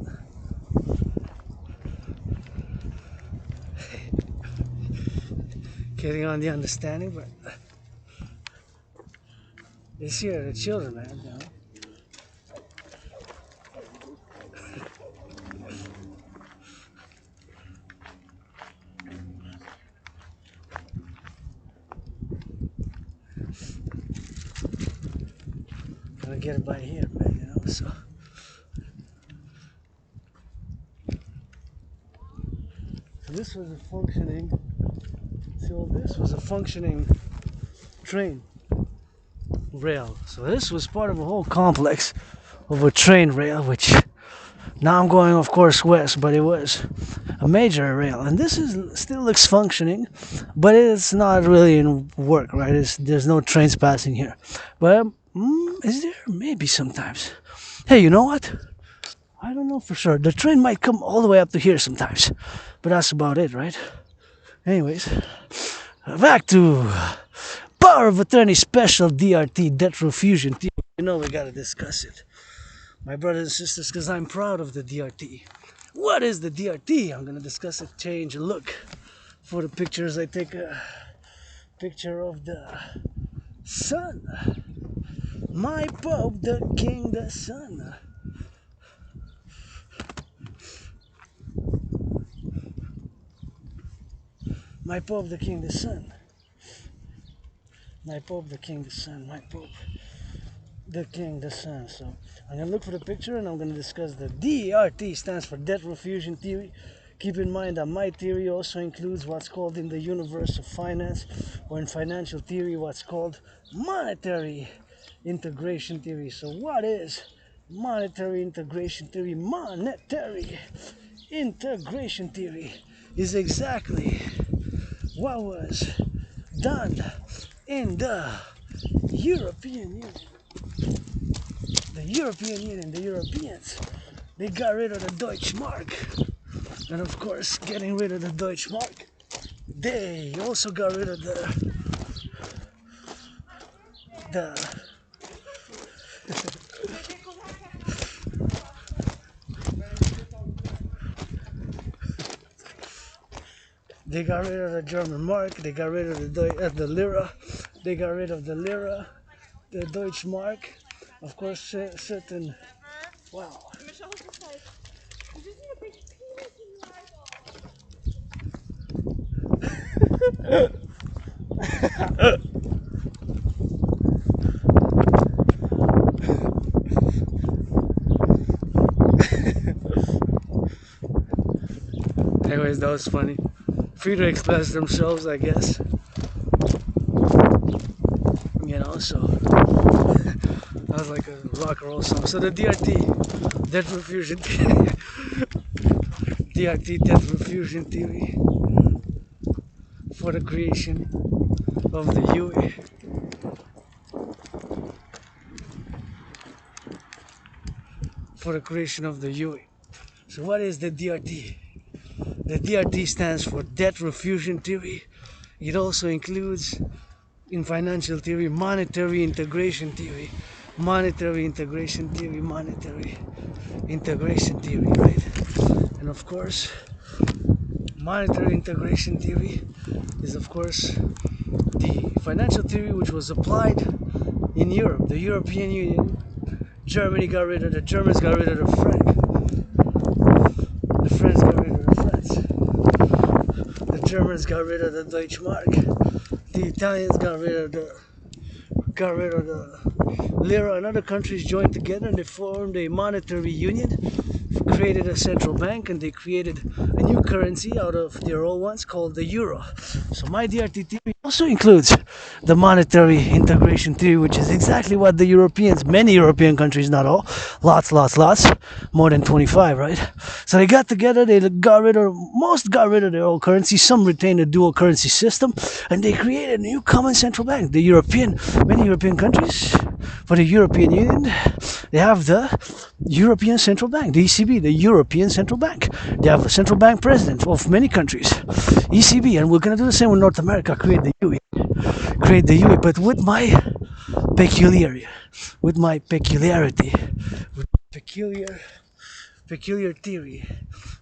Speaker 1: getting on the understanding, but it's here, the children, man, you know. Gonna get it by here, man, you know, so this was a functioning train rail. So this was part of a whole complex of a train rail, which now I'm going of course west, but it was a major rail, and this is still looks functioning, but it's not really in work, right? There's no trains passing here, but is there? Maybe sometimes. Hey, you know what? I don't know for sure. The train might come all the way up to here sometimes, but that's about it, right? Anyways, back to Power of Attorney Special DRT, Debt Fusion Theory. You know we gotta discuss it, my brothers and sisters, because I'm proud of the DRT. What is the DRT? I'm gonna discuss it, change a look. For the pictures, I take a picture of the sun. My Pope, the King, the Sun. My Pope, the King, the Sun. My Pope, the King, the Sun. My Pope, the King, the Sun. So I'm gonna look for the picture and I'm gonna discuss the DRT, stands for Debt Fusion Theory. Keep in mind that my theory also includes what's called in the universe of finance, or in financial theory, what's called monetary integration theory. So what is monetary integration theory? Monetary integration theory is exactly what was done in the European Union. The European Union, the Europeans, they got rid of the Deutschmark. And of course, getting rid of the Deutschmark, they also got rid of the they got rid of the German mark, they got rid of the lira, they got rid of the lira, the Deutschmark, of course, certain, wow. Anyways, that was funny. Free to express themselves, I guess. You know, so that was like a rock and roll song. So the DRT, death refusion theory, DRT death refusion theory for the creation of the UE. For the creation of the UE. So what is the DRT? The DRT stands for debt refusion theory. It also includes, in financial theory, monetary integration theory. Monetary integration theory, monetary integration theory, right? And of course, monetary integration theory is, of course, the financial theory which was applied in Europe, the European Union. Germany got rid of the Germans, got rid of the franc. The French got rid of the francs. The Germans got rid of the Deutschmark. The Italians got rid of the lira, and other countries joined together and they formed a monetary union, created a central bank, and they created a new currency out of their old ones called the euro. So my DRT theory also includes the monetary integration theory, which is exactly what the Europeans, many European countries, not all, lots, more than 25, right? So they got together, most got rid of their old currency, some retained a dual currency system, and they created a new common central bank. Many European countries, for the European Union, they have the European Central Bank, the ECB, the European Central Bank. They have a central bank president of many countries, ECB, and we're going to do the same with North America, create the UE, but with my peculiarity, with my peculiar theory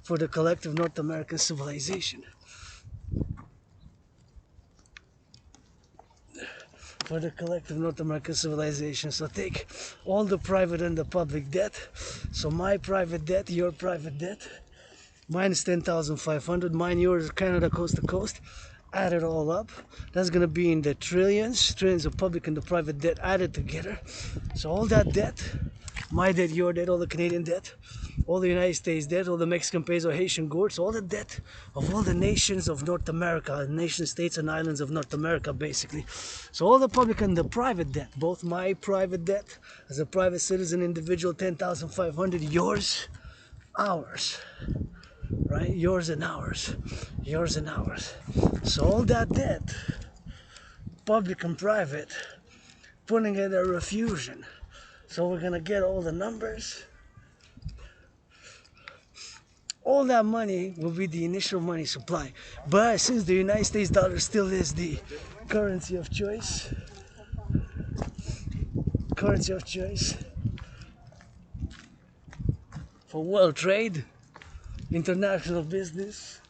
Speaker 1: for the collective North American civilization. For the collective North American civilization. So take all the private and the public debt. So my private debt, your private debt, mine is 10,500, mine, yours, Canada, coast to coast. Add it all up. That's gonna be in the trillions of public and the private debt added together. So all that debt, my debt, your debt, all the Canadian debt, all the United States debt, all the Mexican peso, Haitian gourds, all the debt of all the nations of North America, nation states and islands of North America, basically. So all the public and the private debt, both my private debt as a private citizen individual, 10,500, yours, ours, right? Yours and ours. So all that debt, public and private, putting in a refusion. So we're gonna get all the numbers. All that money will be the initial money supply. But since the United States dollar still is the currency of choice, for world trade, international business,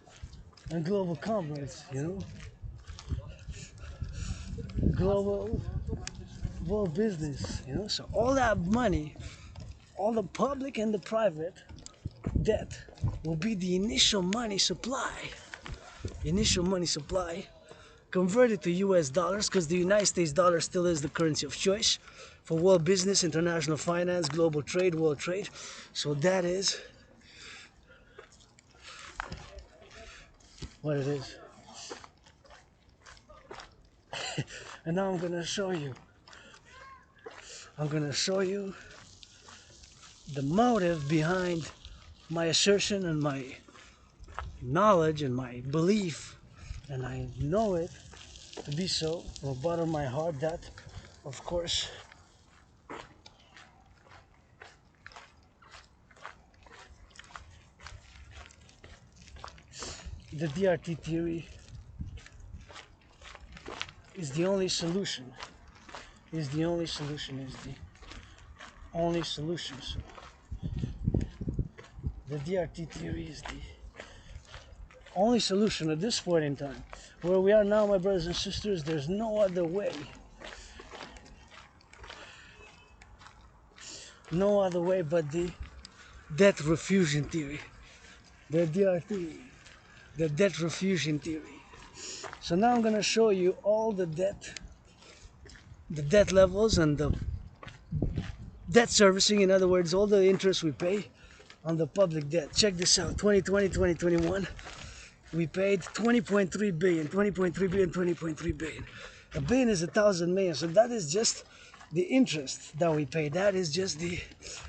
Speaker 1: and global commerce, global world business, So all that money, all the public and the private debt will be the initial money supply. Converted to US dollars, because the United States dollar still is the currency of choice for world business, international finance, global trade, world trade. So that is what it is. And now I'm gonna show you. I'm gonna show you the motive behind my assertion and my knowledge and my belief, and I know it to be so from the bottom of my heart that, of course, the DRT theory is the only solution. Is the only solution. Is the only solution. So the DRT theory is the only solution at this point in time. Where we are now, my brothers and sisters, there's no other way. No other way but the debt refusion theory. The DRT, the debt refusion theory. So now I'm gonna show you all the debt levels and the debt servicing, in other words, all the interest we pay on the public debt. Check this out, 2020, 2021, we paid 20.3 billion, 20.3 billion, 20.3 billion. A billion is 1,000 million, so that is just the interest that we pay. That is just the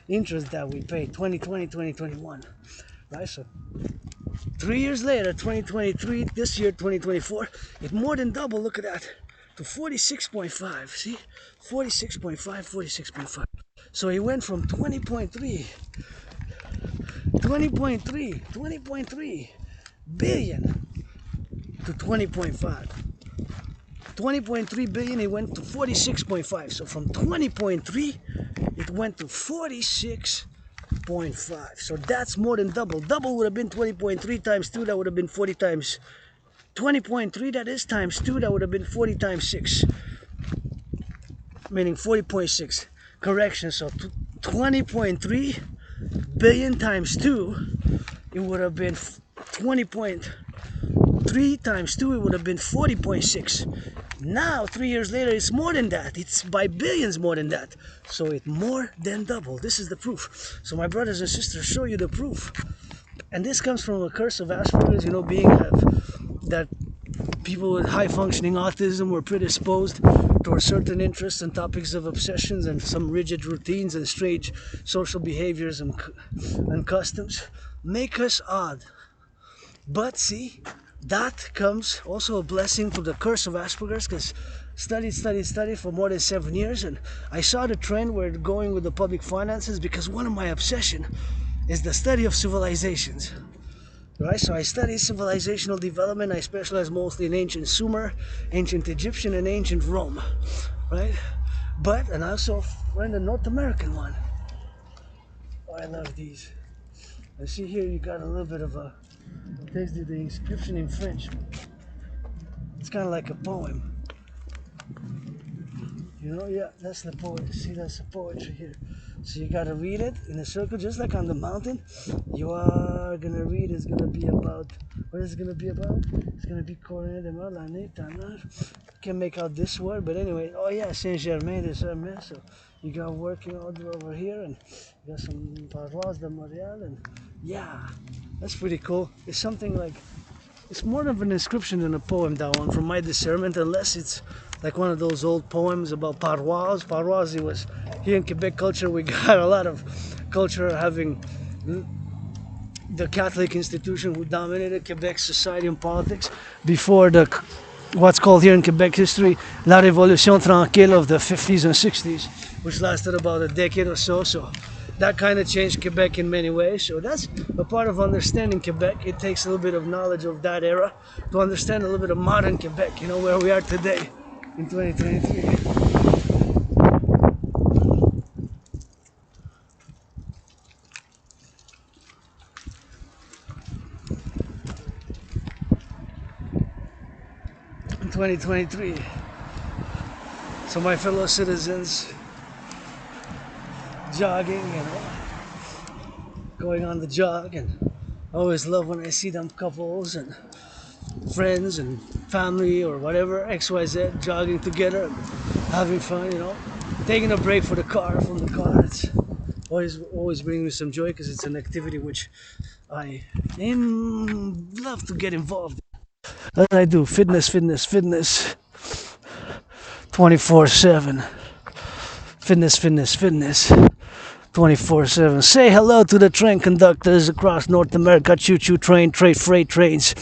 Speaker 1: interest that we pay, 2020, 2021, right? So 3 years later, 2023, this year, 2024, it more than doubled, look at that, to 46.5, see? 46.5, 46.5. So he went from 20.3 billion to 20.5. 20.3 billion, it went to 46.5. So from 20.3, it went to 46.5. So that's more than double. Double would have been 20.3 times 2, that would have been 40 times 20.3, that is times 2, that would have been 40 times 6. Meaning 40.6. Correction, so 20.3 billion times 2, it would have been 20.3 times 2, it would have been 40.6. Now, 3 years later, it's more than that. It's by billions more than that. So it more than double. This is the proof. So my brothers and sisters, show you the proof. And this comes from a curse of Asperger's, being that people with high functioning autism were predisposed towards certain interests and topics of obsessions and some rigid routines and strange social behaviors and customs make us odd. But see, that comes also a blessing to the curse of Asperger's, because studied for more than 7 years, and I saw the trend where going with the public finances, because one of my obsession is the study of civilizations. Right, so I study civilizational development. I specialize mostly in ancient Sumer, ancient Egyptian, and ancient Rome, right? And I also learned the North American one. Oh, I love these. I see here you got a little bit of a, it takes the inscription in French. It's kind of like a poem. Yeah, that's the poet. See, that's the poetry here. So you gotta read it in a circle, just like on the mountain. You are gonna read. It's gonna be about. What is it gonna be about? It's gonna be Corinne de l'année Tanar. Can't make out this word, but anyway. Oh yeah, Saint Germain des Hermes. So you got working order over here, and you got some paroisse de Montréal, and yeah, that's pretty cool. It's something like. It's more of an inscription than a poem, that one, from my discernment, unless it's like one of those old poems about paroisse. Paroisse, it was here in Quebec culture, we got a lot of culture having the Catholic institution who dominated Quebec society and politics before the what's called here in Quebec history La Révolution Tranquille of the 50s and 60s, which lasted about a decade or so. So that kind of changed Quebec in many ways. So that's a part of understanding Quebec. It takes a little bit of knowledge of that era to understand a little bit of modern Quebec, where we are today in 2023. In 2023. So my fellow citizens, jogging, going on the jog, and I always love when I see them couples and friends and family or whatever, XYZ, jogging together, having fun, taking a break from the car. It's always brings me some joy, because it's an activity which I love to get involved in. What did I do? Fitness, fitness, fitness. 24/7. Fitness, fitness, fitness. 24/7. Say hello to the train conductors across North America. Choo-choo train, freight trains.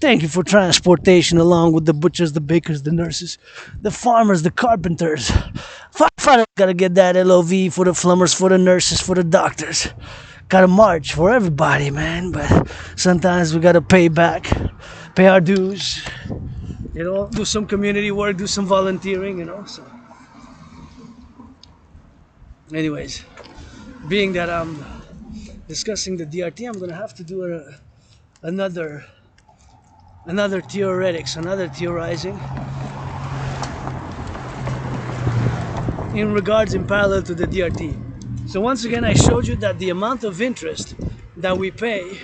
Speaker 1: Thank you for transportation, along with the butchers, the bakers, the nurses, the farmers, the carpenters. Firefighters gotta get that LOV for the plumbers, for the nurses, for the doctors. Gotta march for everybody, man. But sometimes we gotta pay back, pay our dues. You know, do some community work, do some volunteering. You know. So, anyways, being that I'm discussing the DRT, I'm gonna have to do another theoretics, another theorizing in regards in parallel to the DRT. So once again, I showed you that the amount of interest that we pay,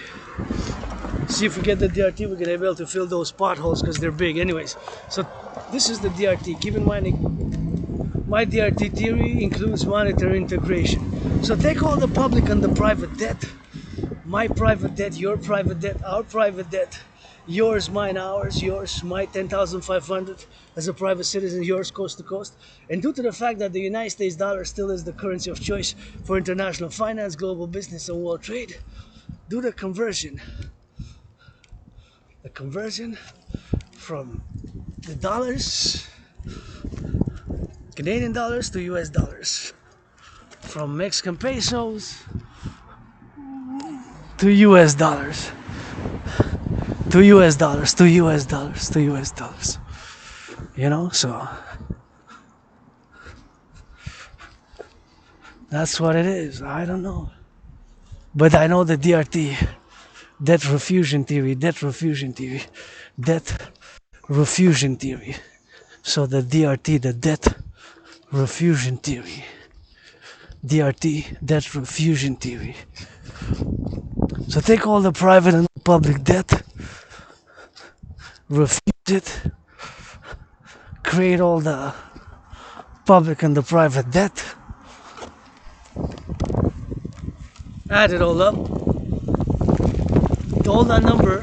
Speaker 1: see if we get the DRT, we're gonna be able to fill those potholes because they're big. Anyways, so this is the DRT. Keep in mind, my DRT theory includes monetary integration. So take all the public and the private debt, my private debt, your private debt, our private debt, yours, mine, ours, yours, my 10,500 as a private citizen, yours coast to coast. And due to the fact that the United States dollar still is the currency of choice for international finance, global business, and world trade, do the conversion from the dollars, Canadian dollars to US dollars, from Mexican pesos to US dollars. To US dollars, to US dollars, to US dollars. You know, so that's what it is. I don't know. But I know the DRT, debt refusion theory. So the DRT, the debt refusion theory. DRT, debt refusion theory. So take all the private and public debt, refuse it, create all the public and the private debt, add it all up, all that number,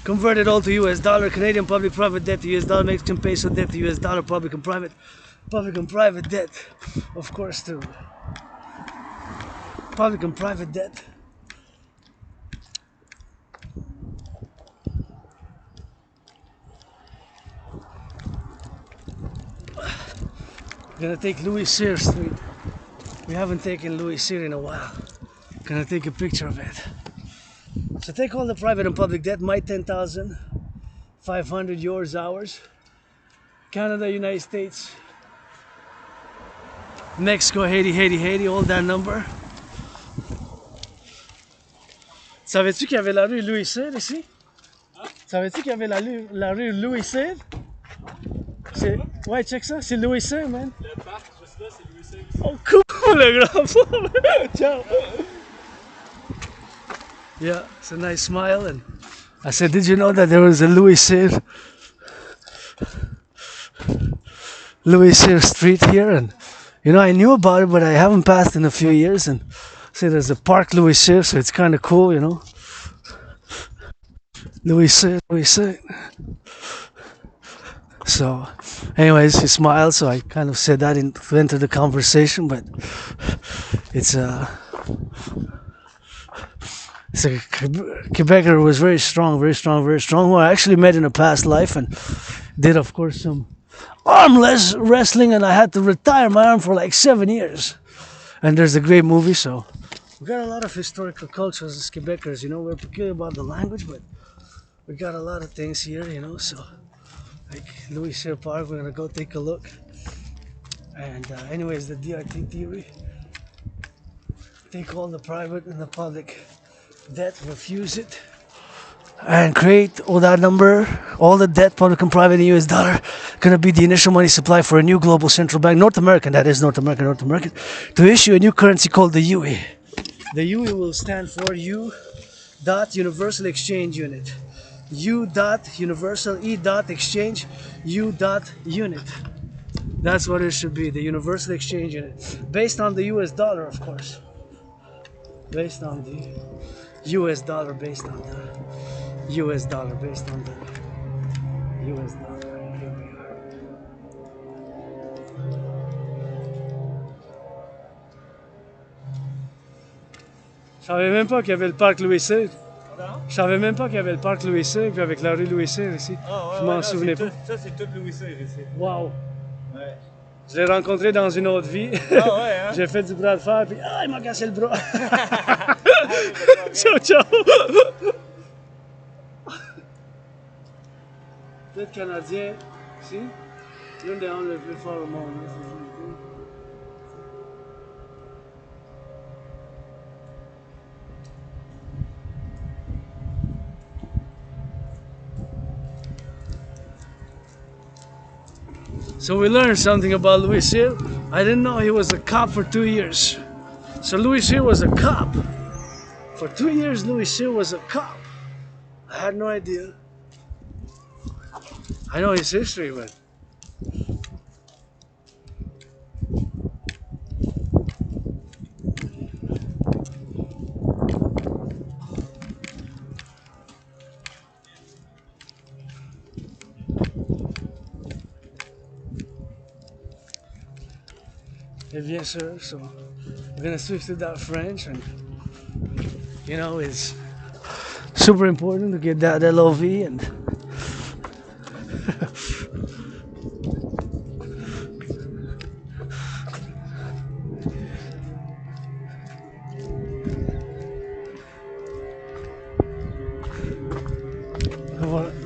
Speaker 1: convert it all to US dollar, Canadian public private debt to US dollar, Mexican peso debt to US dollar, public and private debt, of course, to public and private debt. Gonna take Louis Cyr Street. We haven't taken Louis Cyr in a while. Gonna take a picture of it. So take all the private and public debt, my 10,500, yours, ours. Canada, United States, Mexico, Haiti, all that number. Savais-tu qu'il y avait la rue Louis Cyr ici? Savais-tu qu'il y avait la rue Louis Cyr? Ouais, check ça, c'est Louis Cyr, man.
Speaker 2: Le parc, juste là, c'est Louis Cyr.
Speaker 1: Oh, cool, le grand fond. Ciao. Yeah, it's a nice smile. And I said, did you know that there was a Louis Cyr Street here? And you know, I knew about it, but I haven't passed in a few years. And see, there's a park Louis Cyr, so it's kind of cool, you know. Louis Cyr. So, anyways, he smiled, so I kind of said that to enter the conversation, but it's a Quebecer who was very strong, who I actually met in a past life and did, of course, some arm wrestling, and I had to retire my arm for like 7 years. And there's a great movie, so we got a lot of historical cultures as Quebecers, you know. We're peculiar about the language, but we got a lot of things here, you know, so like Louis Cyr Park, we're gonna go take a look. And anyways, the DRT theory, take all the private and the public debt, refuse it, and create all that number, all the debt, public and private in US dollar, gonna be the initial money supply for a new global central bank, North American, to issue a new currency called the UE. The UE will stand for U dot Universal Exchange Unit. U dot Universal, E dot Exchange, U dot Unit. That's what it should be, the Universal Exchange Unit. Based on the US dollar, of course. Based on the US dollar, based on the he was not. Here we are. Je savais même pas qu'il y avait le parc Louis-Cyr. Je savais même pas qu'il y avait le parc Louis-Cyr, puis avec la rue Louis-Cyr ici.
Speaker 2: Ah, ouais,
Speaker 1: Je m'en souvenais pas.
Speaker 2: Ça, c'est tout Louis-Cyr ici.
Speaker 1: Wow!
Speaker 2: Ouais.
Speaker 1: Je l'ai rencontré dans une autre vie.
Speaker 2: Ah, ouais, hein?
Speaker 1: J'ai fait du bras de fer, puis il m'a cassé le bras. Ciao, ciao! Peut-être canadien, si? L'un des hommes les plus forts au monde. So we learned something about Louis Cyr. I didn't know he was a cop for 2 years. So Louis Cyr was a cop. For 2 years, Louis Cyr was a cop. I had no idea. I know his history, but eh bien sûr, so we're gonna switch to that French, and you know it's super important to get that LOV and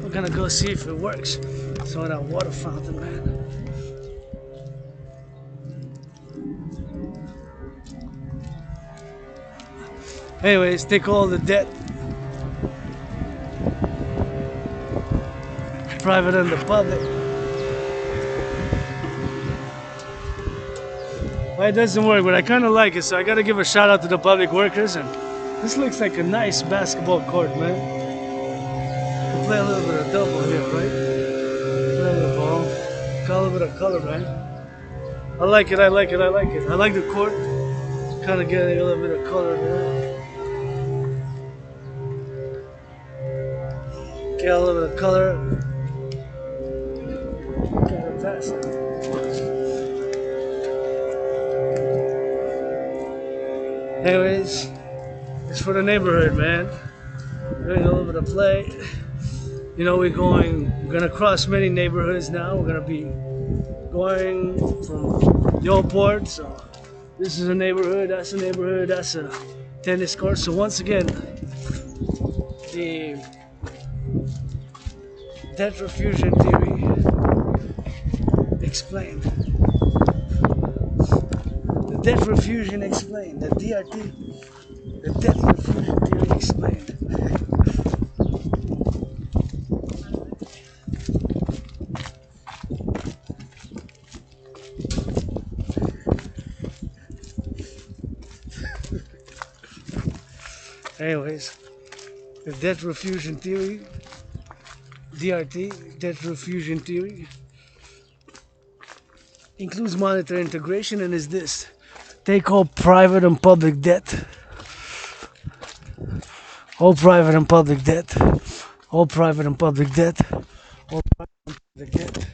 Speaker 1: we're gonna go see if it works. So that water fountain, man. Anyways, take all the debt. Private and the public. Well, it doesn't work, but I kind of like it, so I gotta give a shout out to the public workers. And this looks like a nice basketball court, man. We'll play a little bit of double here, right? Play a little ball. Got a little bit of color, right? I like it, I like it, I like it. I like the court. Kind of getting a little bit of color there. Get a little bit of color. Kind of fast. Anyways, it's for the neighborhood, man. We're doing a little bit of play. You know, we're gonna cross many neighborhoods now. We're gonna be going from the old port. So this is a neighborhood, that's a neighborhood, that's a tennis court. So once again, the debt refusion theory explained. The debt refusion explained. The DRT, the debt refusion theory explained. Anyways, the debt refusion theory, DRT, debt refusion theory, includes monetary integration and is this: take all private and public debt, all private and public debt, all private and public debt, all private and public debt.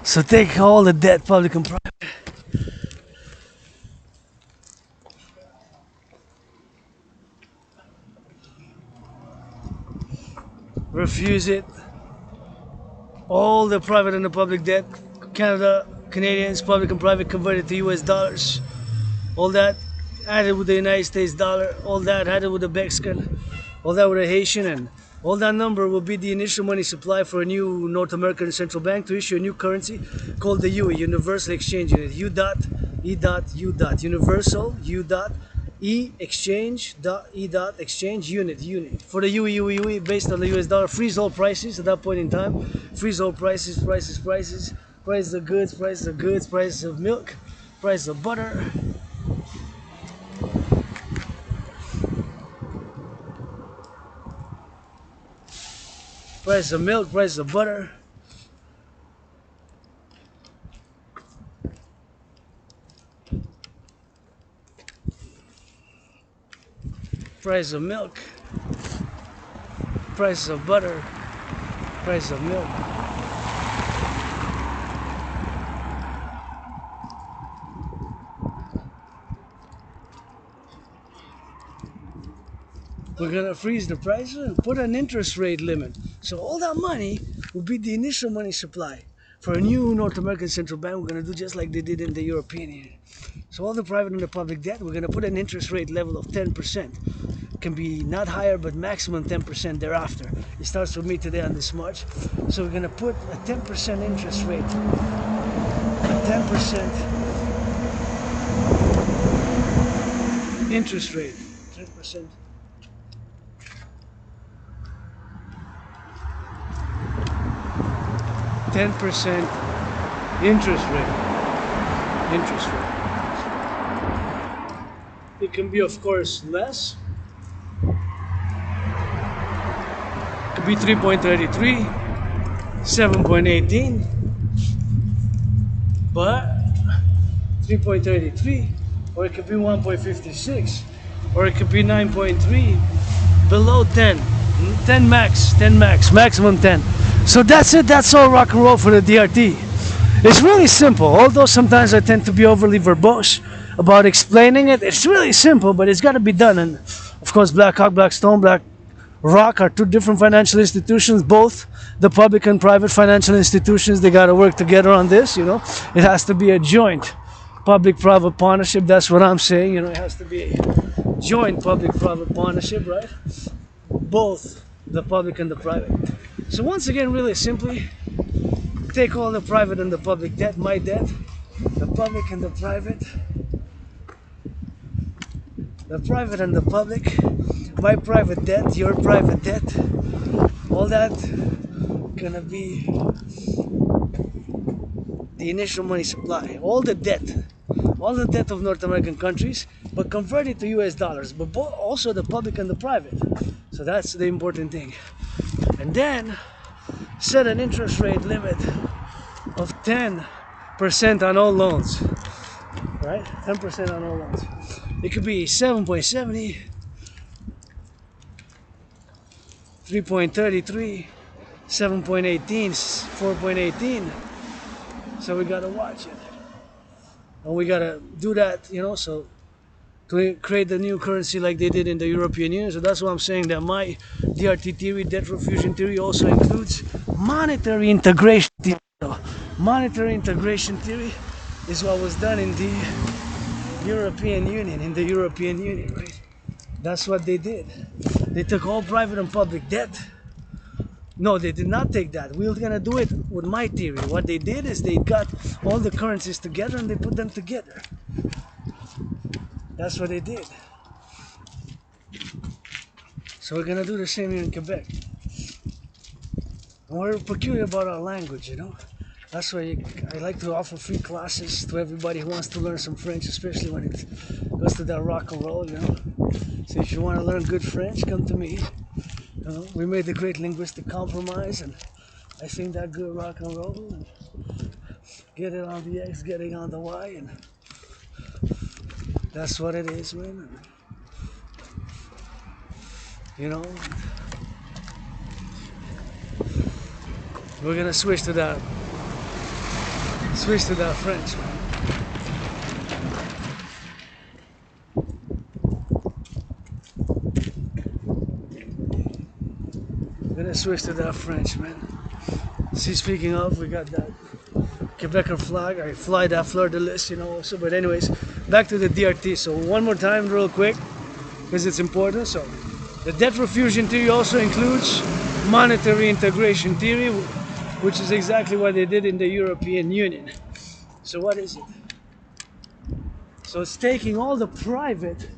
Speaker 1: So take all the debt, public and private. Refuse it all the private and the public debt, Canada, Canadians, public and private converted to US dollars, all that added with the United States dollar, all that added with the Mexican, all that with the Haitian, and all that number will be the initial money supply for a new North American central bank to issue a new currency called the UE, Universal Exchange Unit, U dot E dot U dot, Universal U dot E exchange dot E dot exchange unit for the UE based on the US dollar. Freeze all prices at that point in time. Freeze all prices, prices of goods, prices of milk, prices of butter. Price of milk, price of butter. Price of milk. Price of butter. Price of milk. We're gonna freeze the price and put an interest rate limit. So all that money will be the initial money supply. For a new North American central bank, we're gonna do just like they did in the European Union. So all the private and the public debt, we're gonna put an interest rate level of 10%. Can be not higher, but maximum 10% thereafter. It starts with me today on this March. So we're gonna put a 10% interest rate. A 10% interest rate. 10%. 10% interest rate. It can be, of course, less. It could be 3.33, 7.18, but 3.33, or it could be 1.56, or it could be 9.3, below 10. 10 max, maximum 10. So that's it, that's all rock and roll for the DRT. It's really simple, although sometimes I tend to be overly verbose about explaining it. It's really simple, but it's got to be done. And of course, Black Hawk, Blackstone, Black Rock are two different financial institutions, both the public and private financial institutions. They got to work together on this, you know. It has to be a joint public-private partnership. That's what I'm saying, you know. It has to be a joint public-private partnership, right? Both the public and the private. So once again, really simply, take all the private and the public debt, my debt, the public and the private and the public, my private debt, your private debt, all that gonna be the initial money supply, all the debt of North American countries, but converted to US dollars, but also the public and the private. So that's the important thing. And then set an interest rate limit of 10% on all loans, right? 10% on all loans. It could be 7.70, 3.33, 7.18, 4.18. So we gotta watch it. And we gotta do that, you know, so to create the new currency like they did in the European Union. So that's why I'm saying that my DRT theory, debt refusion theory, also includes monetary integration theory. So monetary integration theory is what was done in the European Union, right? That's what they did. They took all private and public debt. No, they did not take that. We were gonna do it with my theory. What they did is they got all the currencies together and they put them together. That's what they did. So we're gonna do the same here in Quebec. And we're peculiar about our language, you know. That's why I like to offer free classes to everybody who wants to learn some French, especially when it goes to that rock and roll, you know. So if you want to learn good French, come to me. You know, we made the great linguistic compromise, and I sing that good rock and roll, and get it on the X, getting on the Y, and that's what it is, man. And, you know, we're gonna switch to that French, man. We're gonna switch to that French, man. See, speaking of, we got that Quebecer flag. I fly that fleur de lis, you know, also. But anyways, back to the DRT. So one more time, real quick, because it's important. So the debt refusion theory also includes monetary integration theory, which is exactly what they did in the European Union. So what is it? So it's taking all the private,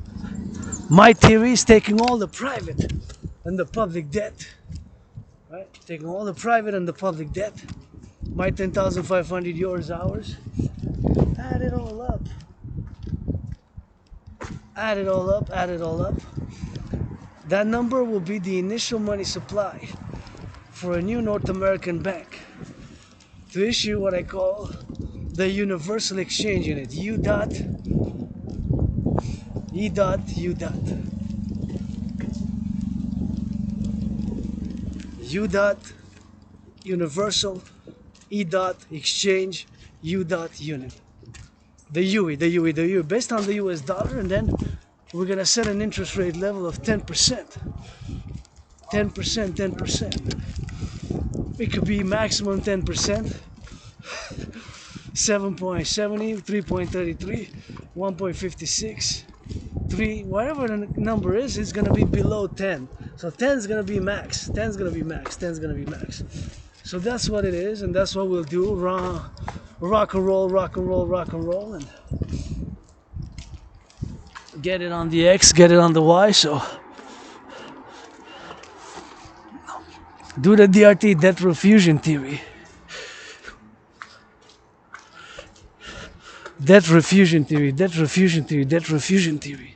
Speaker 1: my theory is taking all the private and the public debt, right? Taking all the private and the public debt, my 10,500, yours, ours, add it all up. Add it all up, add it all up. That number will be the initial money supply for a new North American bank to issue what I call the Universal Exchange Unit, U dot, E dot, U dot. U dot, Universal, E dot, Exchange, U dot, Unit. The UE, based on the US dollar, and then we're gonna set an interest rate level of 10%. 10%, 10%. It could be maximum 10%. 7.70, 3.33, 1.56, 3, whatever the number is, it's gonna be below 10. So 10 is gonna be max. 10 is gonna be max. 10 is gonna be max. So that's what it is, and that's what we'll do. Rock and roll, rock and roll, rock and roll, and get it on the X, get it on the Y. So do the DRT, debt refusion theory. Debt refusion theory, debt refusion theory, debt refusion theory.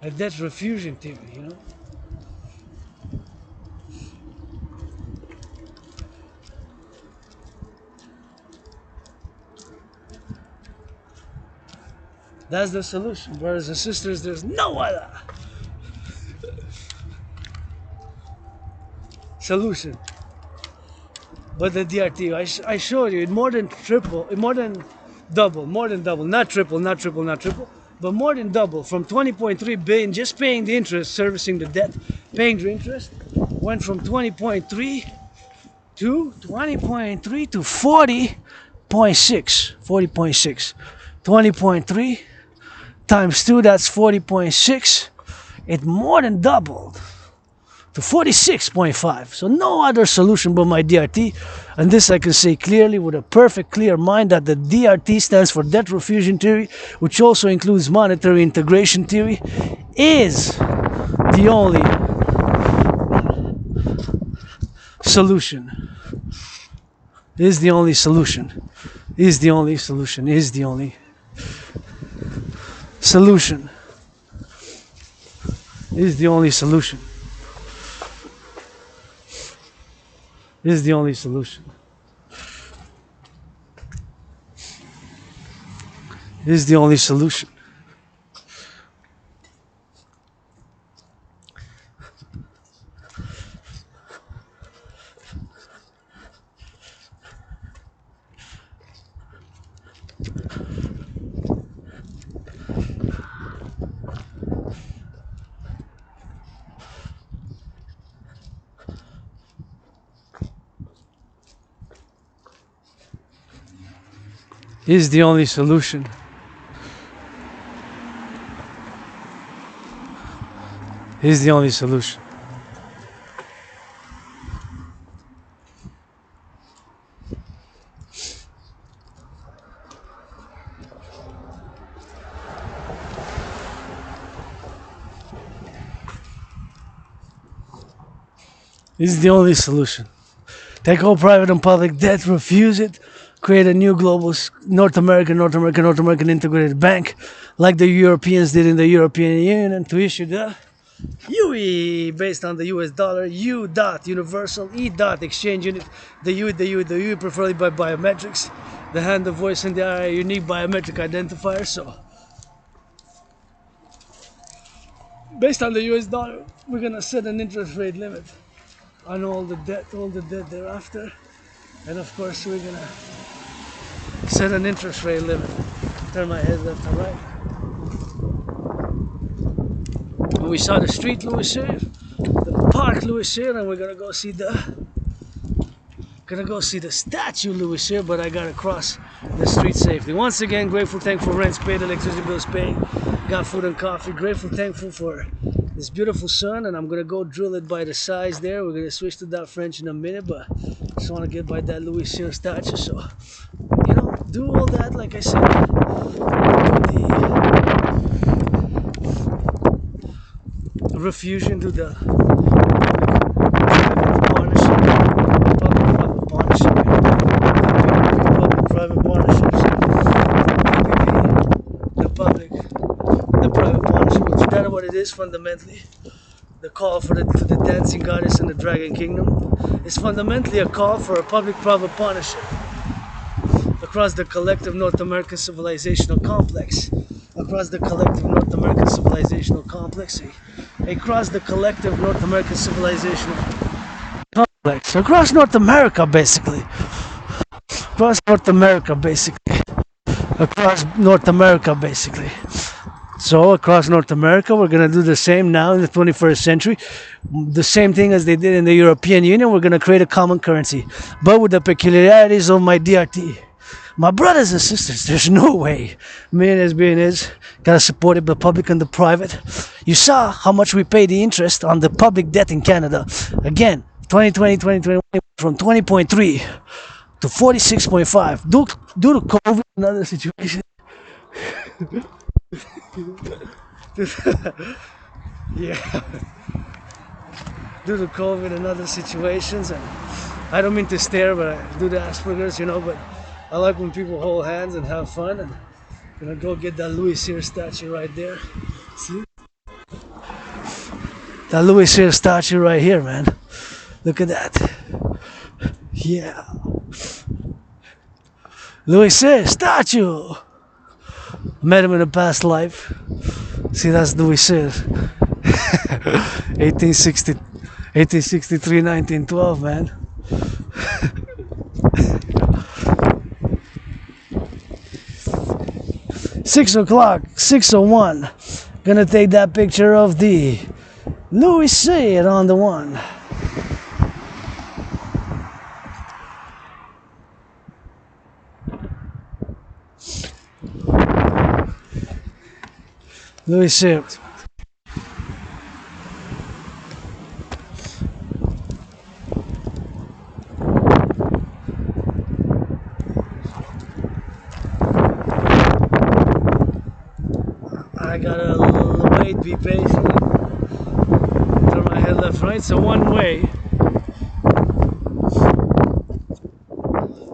Speaker 1: A debt refusion theory, you know? That's the solution, brothers and sisters. There's no other solution but the DRT. I showed you it more than triple, more than double, not triple, but more than double, from 20.3 billion just paying the interest, servicing the debt, paying the interest, went from 20.3 to 40.6, 20.3 times 2, that's 40.6. It more than doubled to 46.5. So no other solution but my DRT. And this I can say clearly with a perfect clear mind that the DRT stands for debt refusion theory, which also includes monetary integration theory, is the only solution. Is the only solution. Is the only solution. Is the only solution. Is the only solution. Is the only solution. Is the only solution. Is the only solution. Is the only solution. Is the only solution. Take all private and public debt, refuse it, create a new global North American integrated bank like the Europeans did in the European Union, and to issue the UE based on the US dollar, U dot universal, E dot exchange unit, the UE preferably by biometrics, the hand, the voice, and the eye are unique biometric identifiers. So based on the US dollar, we're gonna set an interest rate limit on all the debt thereafter, and of course we're gonna set an interest rate limit. Turn my head left and right. And we saw the street Louis Cyr, the park Louis Cyr, and we're gonna go see the statue Louis Cyr, but I gotta cross the street safely. Once again, grateful, thankful, rents paid, electricity bills paid, got food and coffee. Grateful, thankful for this beautiful sun, and I'm gonna go drill it by the size there. We're gonna switch to that French in a minute, but just wanna get by that Louis Cyr statue. So, you know, do all that, like I said, do the refusion, do the private partnerships, the private partnership, which that's what it is fundamentally. The call for the dancing goddess and the dragon kingdom is fundamentally a call for a public-private partnership across the collective North American civilizational complex, across the collective North American civilizational complex, across the collective North American civilizational complex, across North America basically. Across North America basically. Across North America basically. So across North America, we're going to do the same now in the 21st century. The same thing as they did in the European Union. We're going to create a common currency, but with the peculiarities of my DRT. My brothers and sisters, there's no way millionaires, billionaires gotta support it, the public and the private. You saw how much we pay the interest on the public debt in Canada. Again, 2020, 2021, from 20.3 to 46.5. Due to COVID and other situations. Yeah. Due to COVID and other situations, and I don't mean to stare, but I do the Asperger's, you know, but I like when people hold hands and have fun, and I'm gonna go get that Louis Cyr statue right there. See? That Louis Cyr statue right here, man. Look at that. Yeah. Louis Cyr statue. Met him in a past life. See, that's Louis Cyr. 1863, 1912, man. Six o'clock, 6:01. Gonna take that picture of the Louis Cyr on the one. Louis Cyr. I gotta wait, be patient. Turn my head left, right. So one way.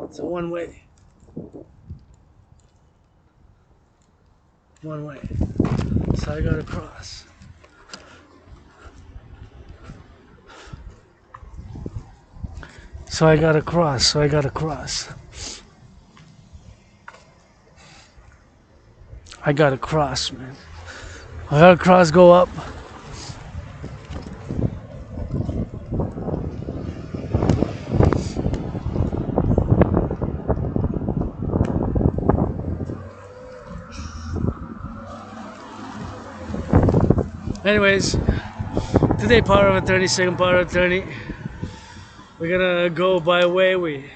Speaker 1: It's a one way. One way. So I gotta cross. So I gotta cross. I gotta cross, man. I gotta cross, go up. Anyways, today power of attorney, second power of attorney. We're gonna go by way. We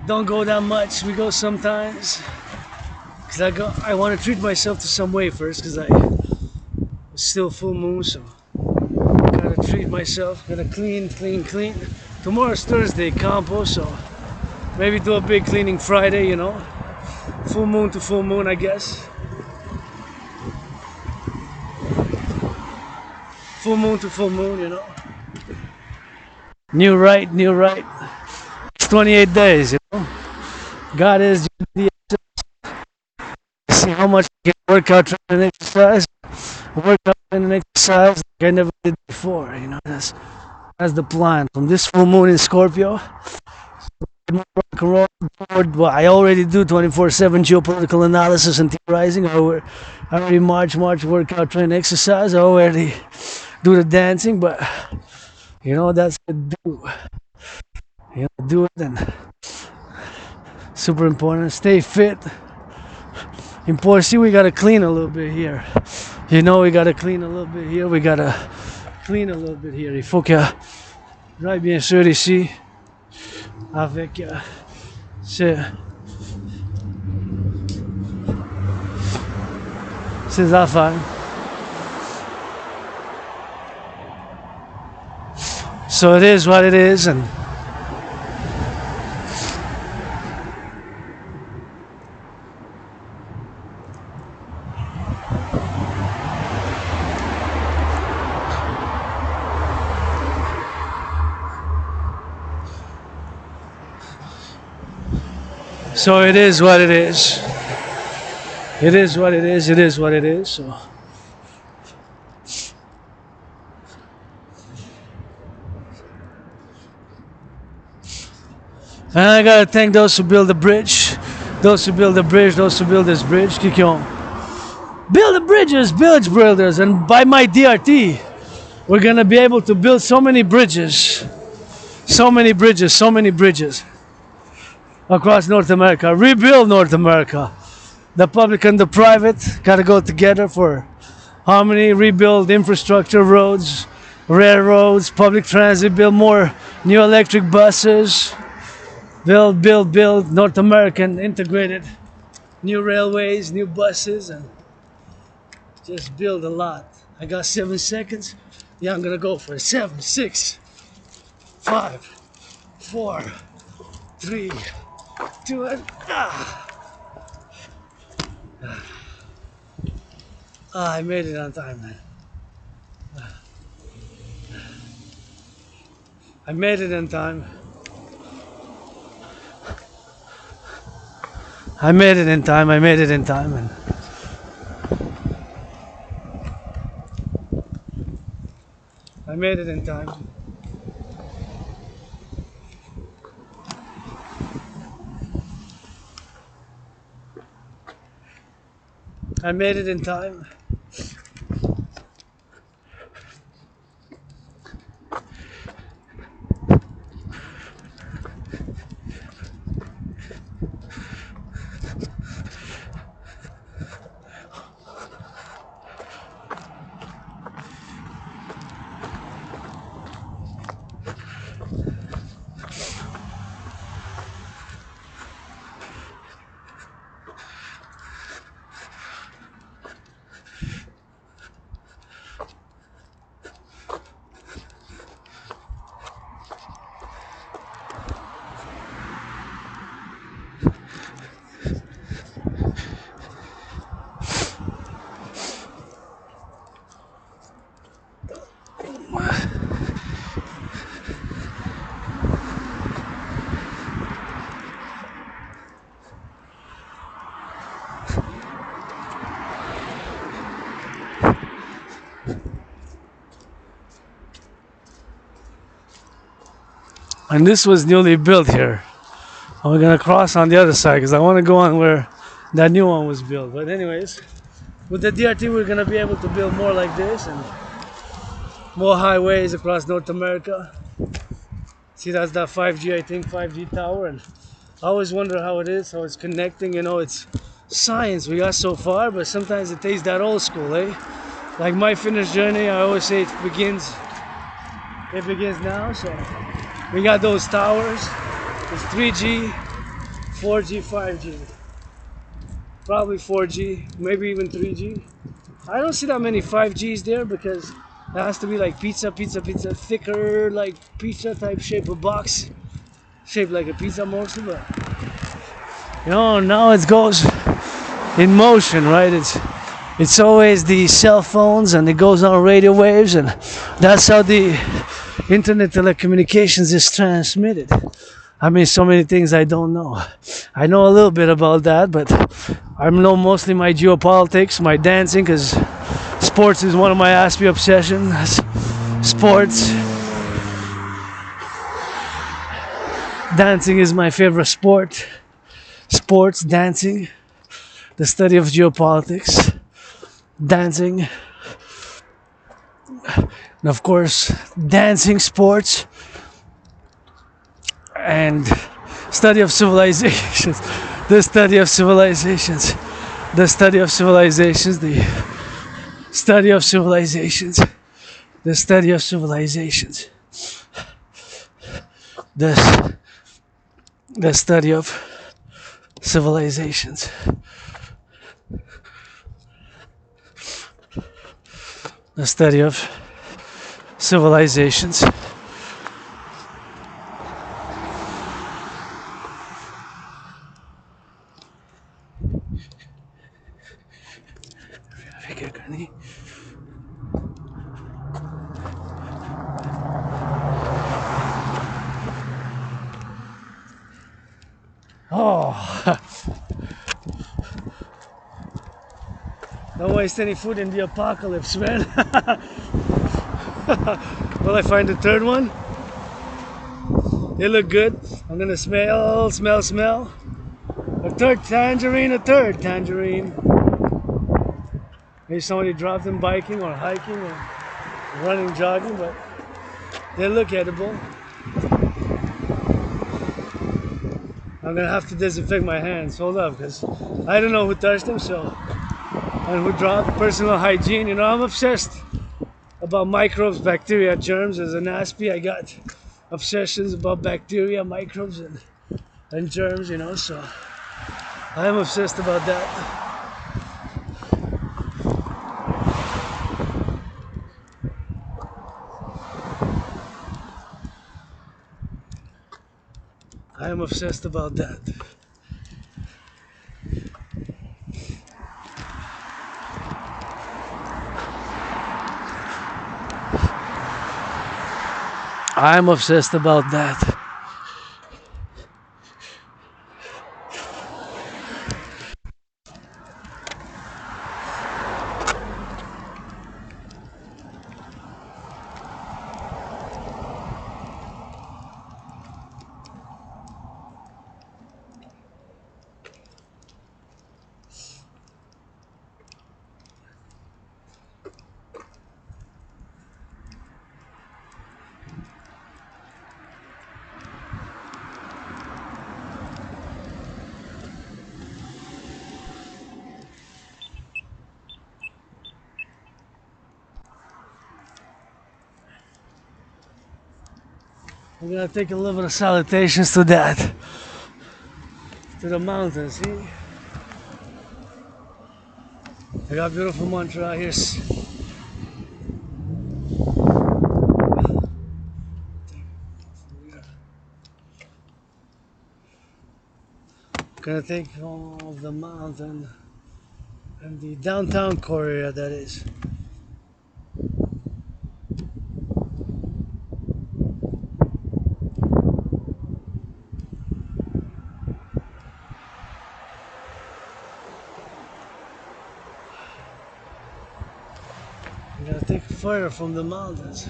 Speaker 1: don't go that much. We go sometimes. Cause I want to treat myself to some way first, cause it's still full moon, so gotta treat myself. Gotta clean. Tomorrow's Thursday, compo, so maybe do a big cleaning Friday, you know. Full moon to full moon, I guess. Full moon to full moon, you know. New right. It's 28 days, you know. God is see how much I can work out and exercise. Work out and exercise like I never did before, you know. That's the plan. From this full moon in Scorpio, Rock&Roll board. Well, I already do 24/7 geopolitical analysis and theorizing. I already march, work out, train, exercise. I already do the dancing, but you know, that's the do. You know, do it, and super important. Stay fit. Important. See, we gotta clean a little bit here. You know, we gotta clean a little bit here. We gotta clean a little bit here. Il faut que j'aille bien sûr ici avec ces affaires. So it is what it is, and so it is what it is. It is what it is. It is what it is. So. And I gotta thank those who build the bridge, those who build the bridge, those who build this bridge. Qui ont build the bridges, village builders, and by my DRT, we're gonna be able to build so many bridges, so many bridges, so many bridges across North America. Rebuild North America. The public and the private gotta go together for harmony. Rebuild infrastructure, roads, railroads, public transit. Build more new electric buses. Build North American integrated new railways, new buses, and just build a lot. I got 7 seconds. Yeah, I'm gonna go for it. 7, 6, 5, 4, 3, 2, and I made it on time, man. I made it in time. I made it in time. I made it in time, and I made it in time. I made it in time. And this was newly built here. And we're gonna cross on the other side because I want to go on where that new one was built. But anyways, with the DRT we're gonna be able to build more like this and more highways across North America. See, that's that 5G, I think, 5G tower. And I always wonder how it is, how it's connecting. You know, it's science we got so far, but sometimes it tastes that old school, eh? Like my fitness journey, I always say it begins now. So we got those towers. It's 3G, 4G, 5G. Probably 4G, maybe even 3G. I don't see that many 5Gs there because it has to be like pizza, thicker, like pizza type shape of box. Shaped like a pizza mostly, but you know, now it goes in motion, right? It's always the cell phones and it goes on radio waves, and that's how the internet telecommunications is transmitted. I mean, so many things I don't know. I know a little bit about that, but I know mostly my geopolitics, my dancing, because sports is one of my Aspie obsessions. Sports. Dancing is my favorite sport. Sports, dancing, the study of geopolitics, dancing, and of course, dancing, sports, and study of civilizations. The study of civilizations. The study of civilizations. Study of civilizations. The study of civilizations. The, the study of civilizations. The study of civilizations. Oh, don't waste any food in the apocalypse, man. Will I find the third one? They look good. I'm gonna smell. A third tangerine. Maybe somebody dropped them biking or hiking or running, jogging, but they look edible. I'm gonna have to disinfect my hands. Hold up, because I don't know who touched them, so and who dropped. Personal hygiene. You know, I'm obsessed about microbes, bacteria, germs. As an aspie, I got obsessions about bacteria, microbes, and germs. You know, so I am obsessed about that. I am obsessed about that. I'm obsessed about that. I'm gonna take a little bit of salutations to that. To the mountains, see? I got beautiful mantra here. Gonna take all of the mountain and the downtown core area, that is. I'm gonna take fire from the mountains.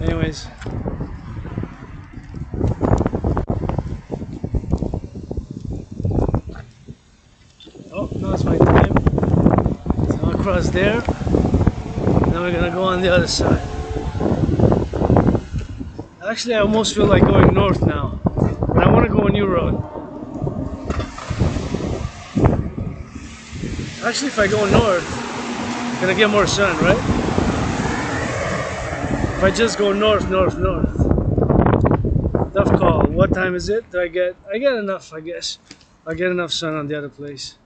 Speaker 1: Anyways. Oh, now it's my time. So I'll cross there. Then we're gonna go on the other side. Actually, I almost feel like going north now. But I wanna go a new road. Actually, if I go north, I'm gonna get more sun, right? If I just go north. Tough call. What time is it? I get enough, I guess. I get enough sun on the other place.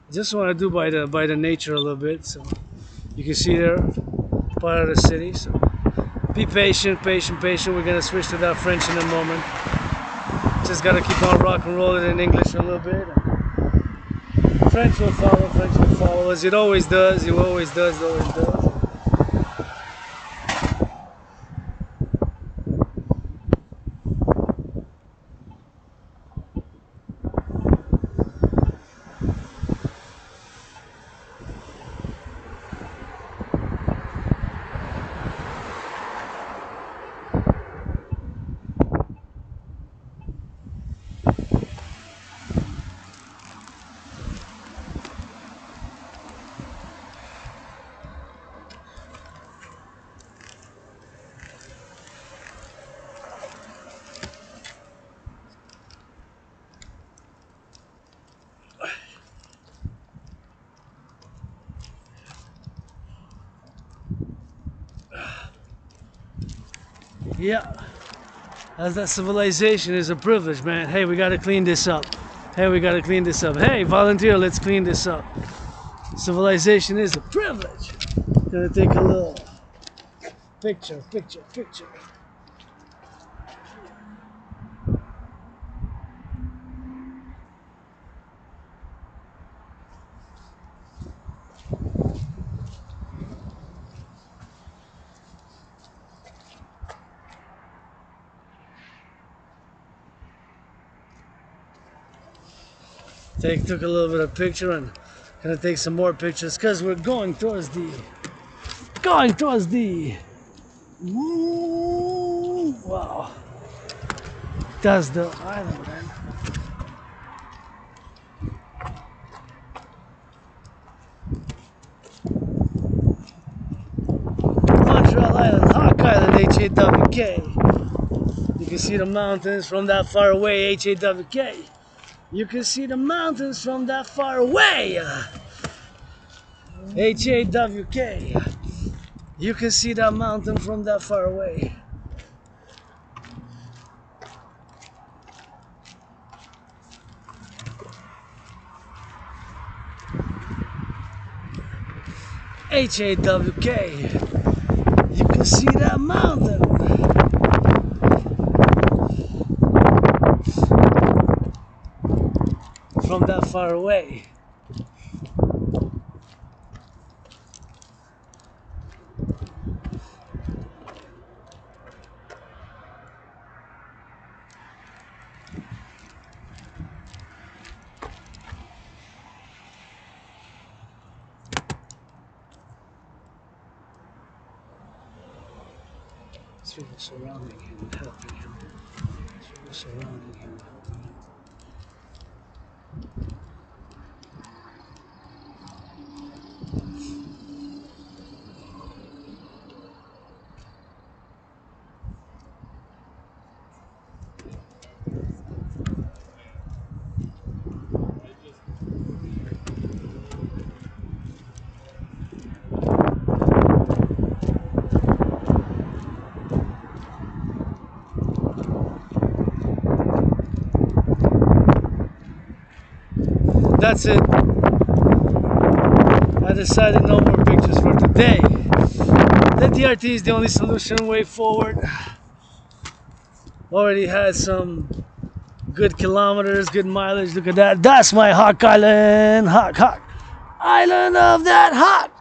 Speaker 1: I just want to do by the nature a little bit, so you can see there part of the city. So be patient. We're gonna switch to that French in a moment. Just gotta keep on rock and rolling in English a little bit. French will follow as it always does. It always does. Yeah. As that civilization is a privilege, man. Hey, we gotta clean this up. Hey, we gotta clean this up. Hey, volunteer, let's clean this up. Civilization is a privilege. Gonna take a little picture. Took a little bit of picture and gonna take some more pictures because we're going towards the wow. That's the island, man. Montreal Island, Hawk Island, HAWK. You can see the mountains from that far away, HAWK. You can see the mountains from that far away, HAWK. You can see that mountain from that far away. HAWK. You can see that mountain. From that far away. It's really surrounding him, helping him. It's really surrounding him, helping him. That's it. I decided no more pictures for today. The DRT is the only solution, way forward. Already had some good kilometers, good mileage. Look at that. That's my Hawk Island. Hawk. Island of that Hawk.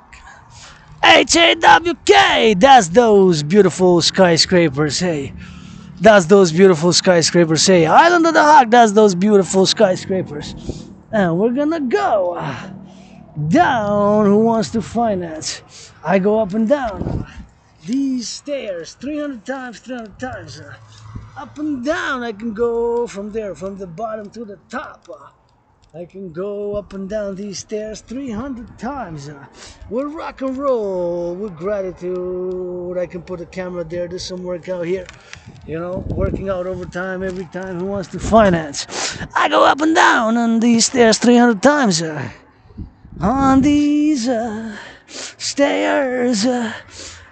Speaker 1: HAWK. That's those beautiful skyscrapers. Hey. That's those beautiful skyscrapers. Hey. Island of the Hawk. That's those beautiful skyscrapers. And we're gonna go down. Who wants to finance? I go up and down these stairs 300 times. Up and down. I can go from there, from the bottom to the top. I can go up and down these stairs 300 times. With rock and roll, with gratitude. I can put a camera there, do some workout here. You know, working out overtime every time. Who wants to finance? I go up and down on these stairs 300 times. On these stairs.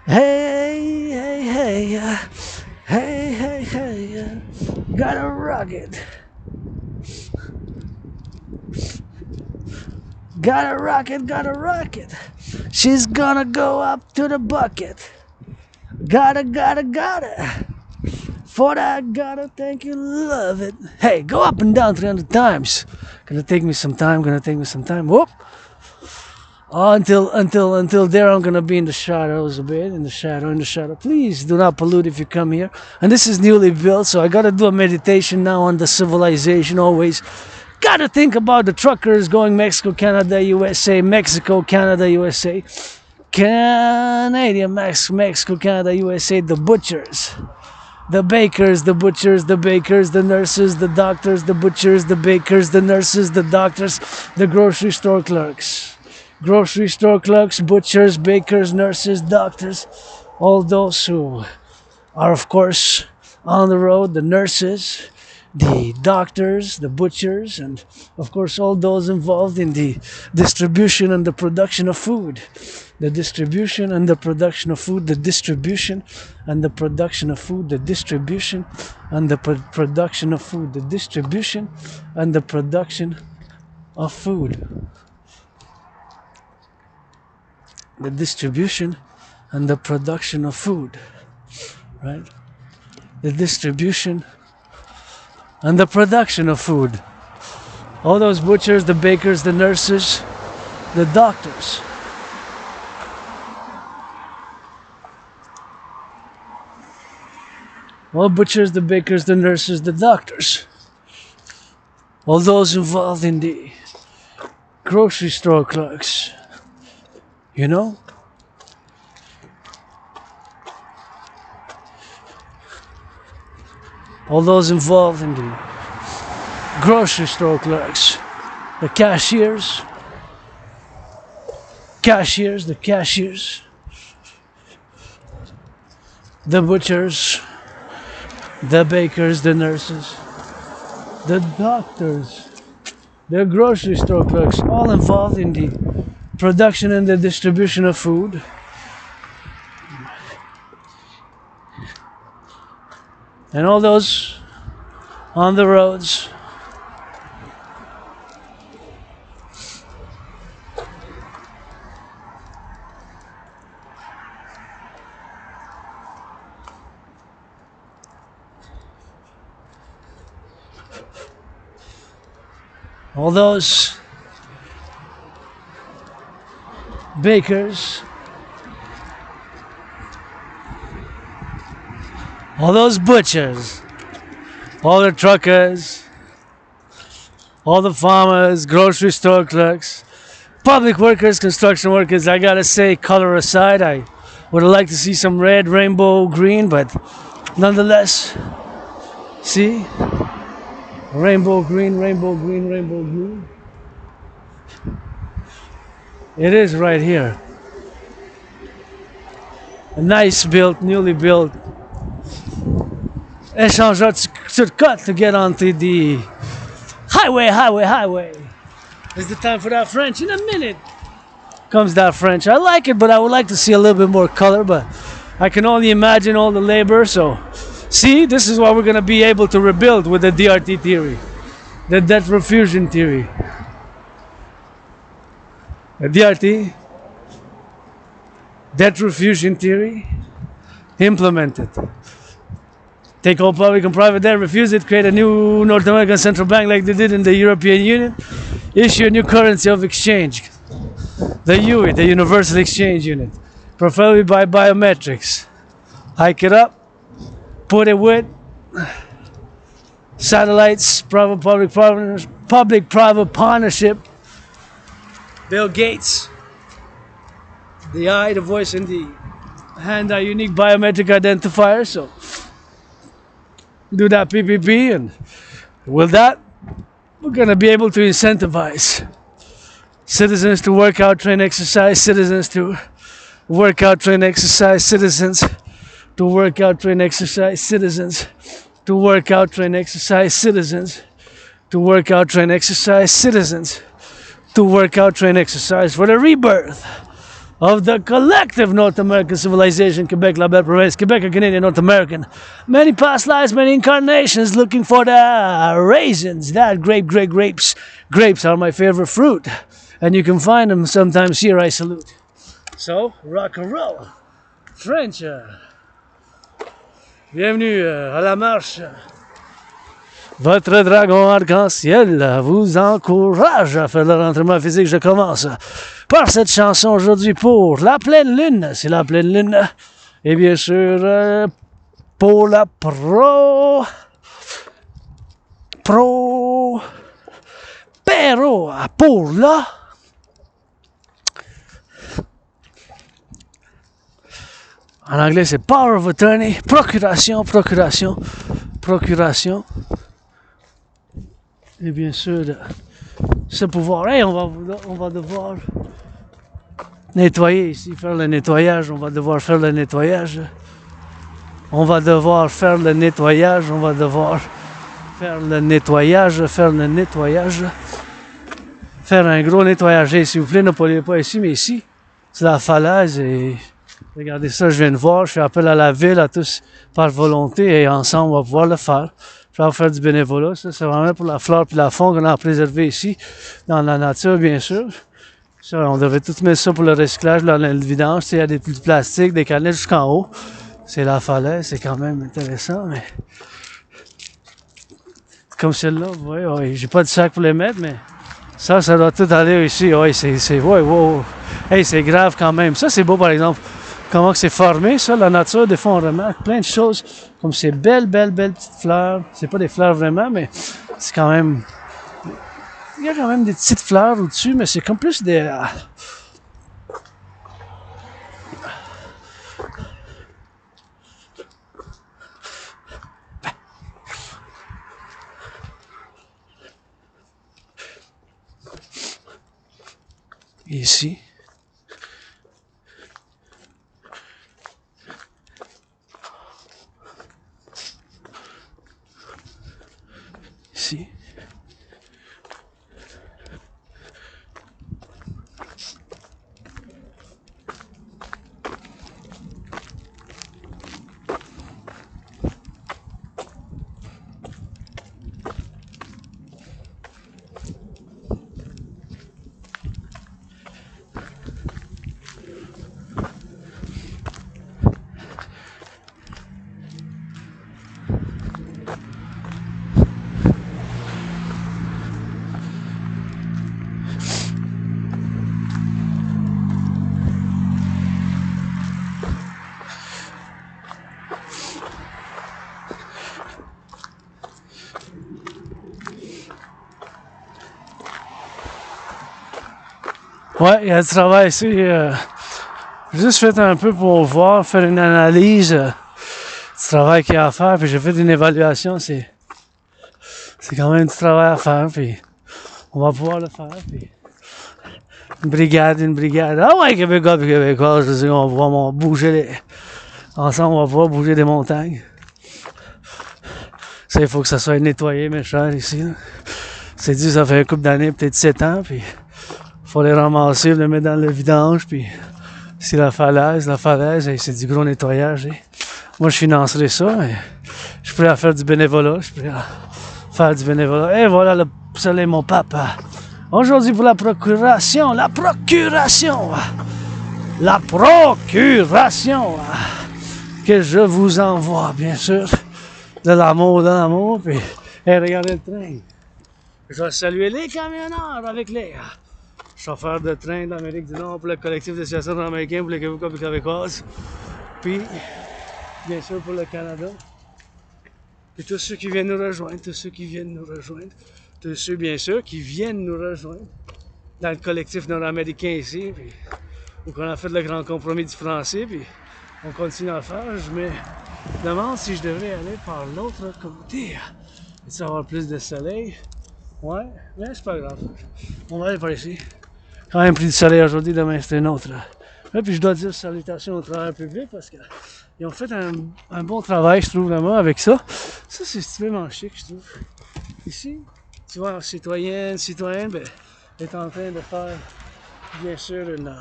Speaker 1: Hey. Hey. Gotta rock it. Gotta rock it. She's gonna go up to the bucket. Gotta. For that, gotta thank you, love it. Hey, go up and down 300 times. Gonna take me some time. Whoop. Until there, I'm gonna be in the shadows a bit. In the shadow. Please do not pollute if you come here. And this is newly built, so I gotta do a meditation now on the civilization always. Gotta think about the truckers going Mexico, Canada, USA, Mexico, Canada, USA. Canadian, Mexico, Canada, USA, the butchers. The bakers, the butchers, the bakers, the nurses, the doctors, the butchers, the bakers, the nurses, the doctors, the grocery store clerks. Grocery store clerks, butchers, bakers, nurses, doctors, all those who are, of course, on the road, the nurses, the doctors, the butchers, and of course all those involved in the distribution and the production of food. The distribution and the production of food, the distribution and the production of food, the distribution and the production of food, the distribution and the production of food. The distribution and the production of food, right? The distribution and the production of food. All those butchers, the bakers, the nurses, the doctors. All butchers, the bakers, the nurses, the doctors. All those involved in the grocery store clerks. You know? All those involved in the grocery store clerks. The cashiers. The cashiers. The butchers. The bakers, the nurses, the doctors, the grocery store clerks, all involved in the production and the distribution of food. And all those on the roads. All those bakers, all those butchers, all the truckers, all the farmers, grocery store clerks, public workers, construction workers. I gotta say, color aside, I would have liked to see some red, rainbow, green, but nonetheless, see? Rainbow green, rainbow green, rainbow green. It is right here. A nice built, newly built échangeur sur cut to get onto the highway. Is the time for that French? In a minute comes that French. I like it, but I would like to see a little bit more color, but I can only imagine all the labor, so see, this is what we're going to be able to rebuild with the DRT theory, the debt refusion theory. The DRT, debt refusion theory, implemented. Take all public and private debt, refuse it, create a new North American central bank like they did in the European Union, issue a new currency of exchange, the UE, the Universal Exchange Unit, preferably by biometrics. Hike it up. Put it with satellites, public-private partnership. Bill Gates, the eye, the voice, and the hand are unique biometric identifiers. So do that PPP, and with that, we're gonna be able to incentivize citizens to work out, train, exercise. Citizens to work out, train, exercise. Citizens to work out, train, exercise, citizens. To work out, train, exercise, citizens. To work out, train, exercise, citizens. To work out, train, exercise for the rebirth of the collective North American civilization, Quebec, la belle province, Quebec, a Canadian, North American. Many past lives, many incarnations, looking for the raisins, that grapes. Grapes are my favorite fruit, and you can find them sometimes here, I salute. So, rock and roll. French. Bienvenue à la marche. Votre dragon arc-en-ciel vous encourage à faire le rentraînement physique. Je commence par cette chanson aujourd'hui pour la pleine lune. C'est la pleine lune. Et bien sûr, pour la pero, pour la en anglais, c'est power of attorney, procuration. Et bien sûr, ce pouvoir. Hey, on va devoir nettoyer ici, faire le nettoyage. On va devoir faire le nettoyage. faire le nettoyage, faire un gros nettoyage. Et s'il vous plaît, ne polluez pas ici, mais ici, c'est la falaise et regardez ça, je viens de voir, je fais appel à la ville, à tous par volonté et ensemble, on va pouvoir le faire. Je vais faire du bénévolat, ça c'est vraiment pour la flore et la faune qu'on a préservé ici, dans la nature, bien sûr. Ça, on devrait tout mettre ça pour le recyclage, le vidange, il y a des petits plastiques, des canettes jusqu'en haut. C'est la falaise, c'est quand même intéressant, mais... Comme celle-là, vous voyez, ouais, j'ai pas de sac pour les mettre, mais ça doit tout aller ici. Ouais, ouais, wow. Hey, c'est grave quand même. Ça, c'est beau, par exemple. Comment c'est formé, ça, la nature, des fois, on remarque plein de choses, comme ces belles petites fleurs. C'est pas des fleurs vraiment, mais c'est quand même... Il y a quand même des petites fleurs au-dessus, mais c'est comme plus des... Ici. Ici. Ouais, il y a du travail ici. J'ai juste fait un peu pour voir, faire une analyse du travail qu'il y a à faire, puis j'ai fait une évaluation. C'est quand même du travail à faire, puis on va pouvoir le faire. Puis une brigade. Ah ouais, Québécois, puis Québécois, je dis, on va bouger ensemble, on va pouvoir bouger des montagnes. Ça, il faut que ça soit nettoyé, mes chers, ici. Là. C'est dit, ça fait un couple d'années, peut-être 7 ans, puis faut les ramasser, les mettre dans le vidange, puis c'est la falaise, c'est du gros nettoyage. Et moi, je financerai ça, mais je suis prêt à faire du bénévolat, Et voilà, le soleil, mon papa. Aujourd'hui, pour la procuration, que je vous envoie, bien sûr, de l'amour, puis, regardez le train. Je vais saluer les camionneurs avec les chauffeurs de train d'Amérique du Nord pour le collectif de Civilisation Americain, pour les Québécois et Québécoises. Puis, bien sûr, pour le Canada. Puis tous ceux qui viennent nous rejoindre, tous ceux, bien sûr, qui viennent nous rejoindre dans le collectif nord-américain ici, puis, où on a fait le grand compromis du français, puis on continue à faire. Je me demande si je devrais aller par l'autre côté. Et avoir plus de soleil. Ouais, mais c'est pas grave. On va aller par ici. Quand même pris du soleil aujourd'hui, demain c'est un autre. Et puis je dois dire salutations au travail public parce qu'ils ont fait un bon travail, je trouve, vraiment, avec ça. Ça, c'est extrêmement chic, je trouve. Ici, tu vois, Citoyen, ben, est en train de faire, bien sûr, une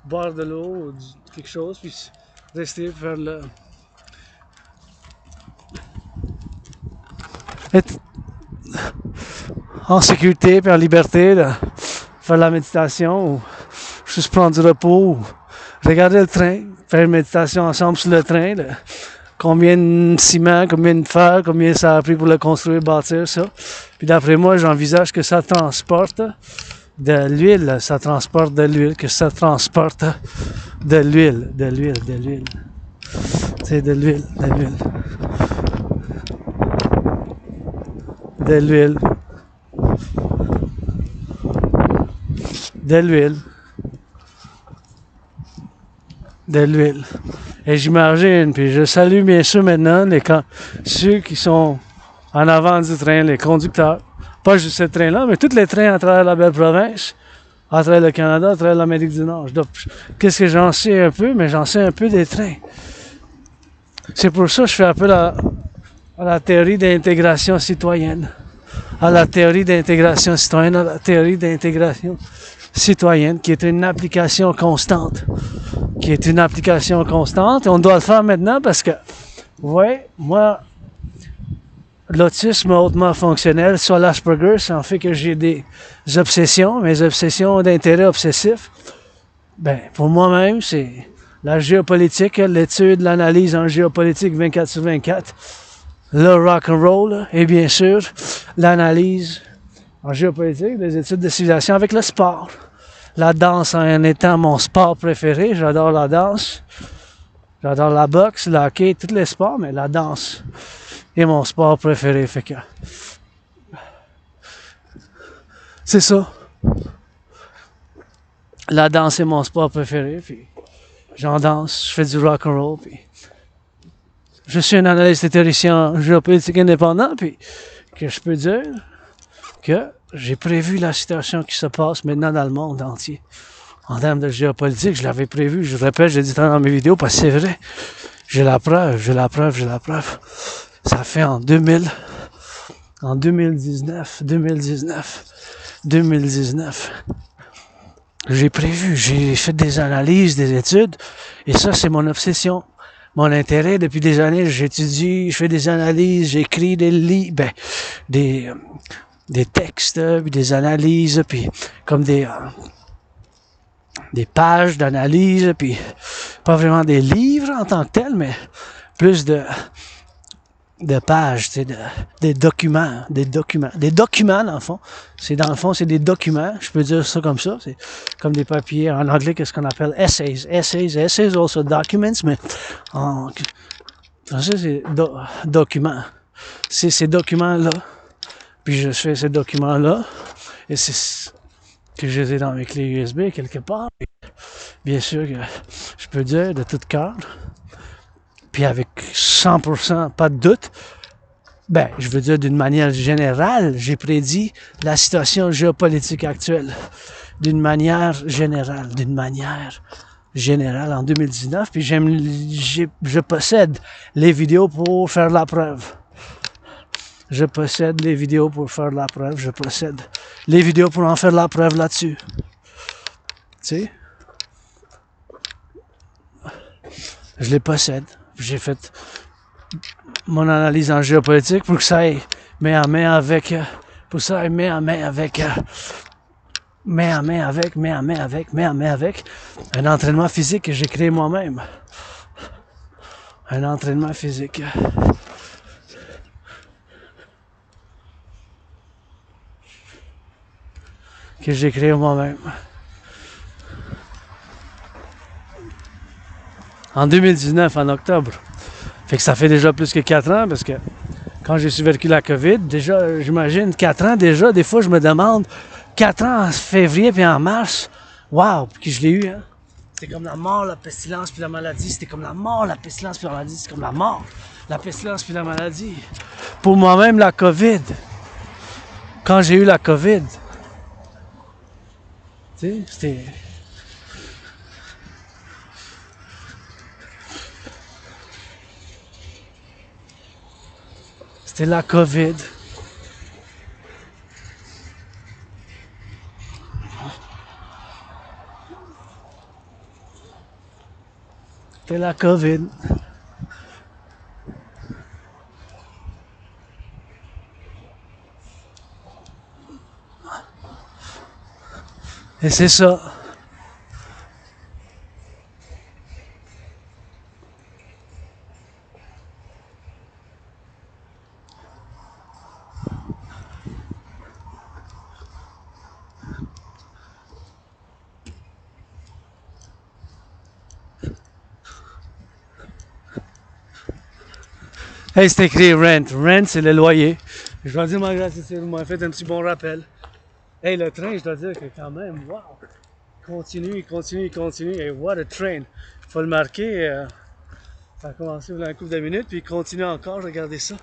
Speaker 1: boire de l'eau ou quelque chose, puis rester faire le... être en sécurité et en liberté, de faire la méditation ou juste prendre du repos ou regarder le train, faire une méditation ensemble sur le train, de combien de ciment, combien de fer, combien ça a pris pour le construire, bâtir ça. Puis d'après moi, j'envisage que ça transporte de l'huile, que ça transporte de l'huile. C'est de l'huile. Et j'imagine, puis je salue bien sûr maintenant ceux qui sont en avant du train, les conducteurs. Pas juste ce train-là, mais tous les trains à travers la belle province, à travers le Canada, à travers l'Amérique du Nord. Qu'est-ce que j'en sais un peu? Mais j'en sais un peu des trains. C'est pour ça que je fais appel à la théorie d'intégration citoyenne, à la théorie d'intégration citoyenne, à la théorie d'intégration citoyenne, qui est une application constante, qui est une application constante, et on doit le faire maintenant parce que, ouais, moi, l'autisme hautement fonctionnel, soit l'Asperger, ça en fait que j'ai des obsessions, mes obsessions d'intérêt obsessif. Ben, pour moi-même, c'est la géopolitique, l'étude, l'analyse en géopolitique 24 sur 24, le rock-and-roll, et bien sûr, l'analyse en géopolitique, des études de civilisation avec le sport. La danse en étant mon sport préféré, j'adore la danse, j'adore la boxe, le hockey, tous les sports, mais la danse est mon sport préféré, fait que c'est ça. La danse est mon sport préféré, puis j'en danse, je fais du rock and roll, puis je suis un analyste théoricien géopolitique indépendant, puis que je peux dire que j'ai prévu la situation qui se passe maintenant dans le monde entier. En termes de géopolitique, je l'avais prévu, je répète, j'ai dit dans mes vidéos, parce que c'est vrai. J'ai la preuve. Ça fait en 2019, j'ai prévu, j'ai fait des analyses, des études, et ça, c'est mon obsession. Mon intérêt depuis des années, j'étudie, je fais des analyses, j'écris des livres, des textes, puis des analyses, puis comme des pages d'analyse, puis pas vraiment des livres en tant que tels, mais plus de pages, tu sais, des documents dans le fond. C'est des documents, je peux dire ça comme ça, c'est comme des papiers, en anglais, qu'est-ce qu'on appelle essays, also documents, mais en français, c'est documents. C'est ces documents-là, puis je fais ces documents-là, et c'est que je les ai dans mes clés USB quelque part, et bien sûr que je peux dire de tout cœur, puis avec 100%, pas de doute, ben, je veux dire d'une manière générale, j'ai prédit la situation géopolitique actuelle. D'une manière générale en 2019, puis je possède les vidéos pour faire la preuve. Je possède les vidéos pour faire la preuve, je possède les vidéos pour en faire la preuve là-dessus. Tu sais? Je les possède. J'ai fait mon analyse en géopolitique pour que ça aille main à main avec un entraînement physique que j'ai créé moi-même. Un entraînement physique. Que j'ai créé moi-même. En 2019, en octobre. Fait que ça fait déjà plus que 4 ans, parce que quand j'ai survécu la COVID, déjà, j'imagine, 4 ans déjà, des fois, je me demande, 4 ans en février puis en mars, waouh, puis je l'ai eu, hein. C'était comme la mort, la pestilence puis la maladie. C'était comme la mort, la pestilence puis la maladie. C'est comme la mort, la pestilence puis la maladie. Pour moi-même, la COVID. Quand j'ai eu la COVID, tu sais, c'était la COVID. C'était la COVID. Et c'est ça. Hey, c'est écrit rent. Rent, c'est le loyer. Je dois dire ma gratitude, vous m'avez fait un petit bon rappel. Hey, le train, je dois dire que quand même, wow! Continue. Et what a train! Faut le marquer. Ça a commencé il y a un couple de minutes, puis il continue encore. Regardez ça.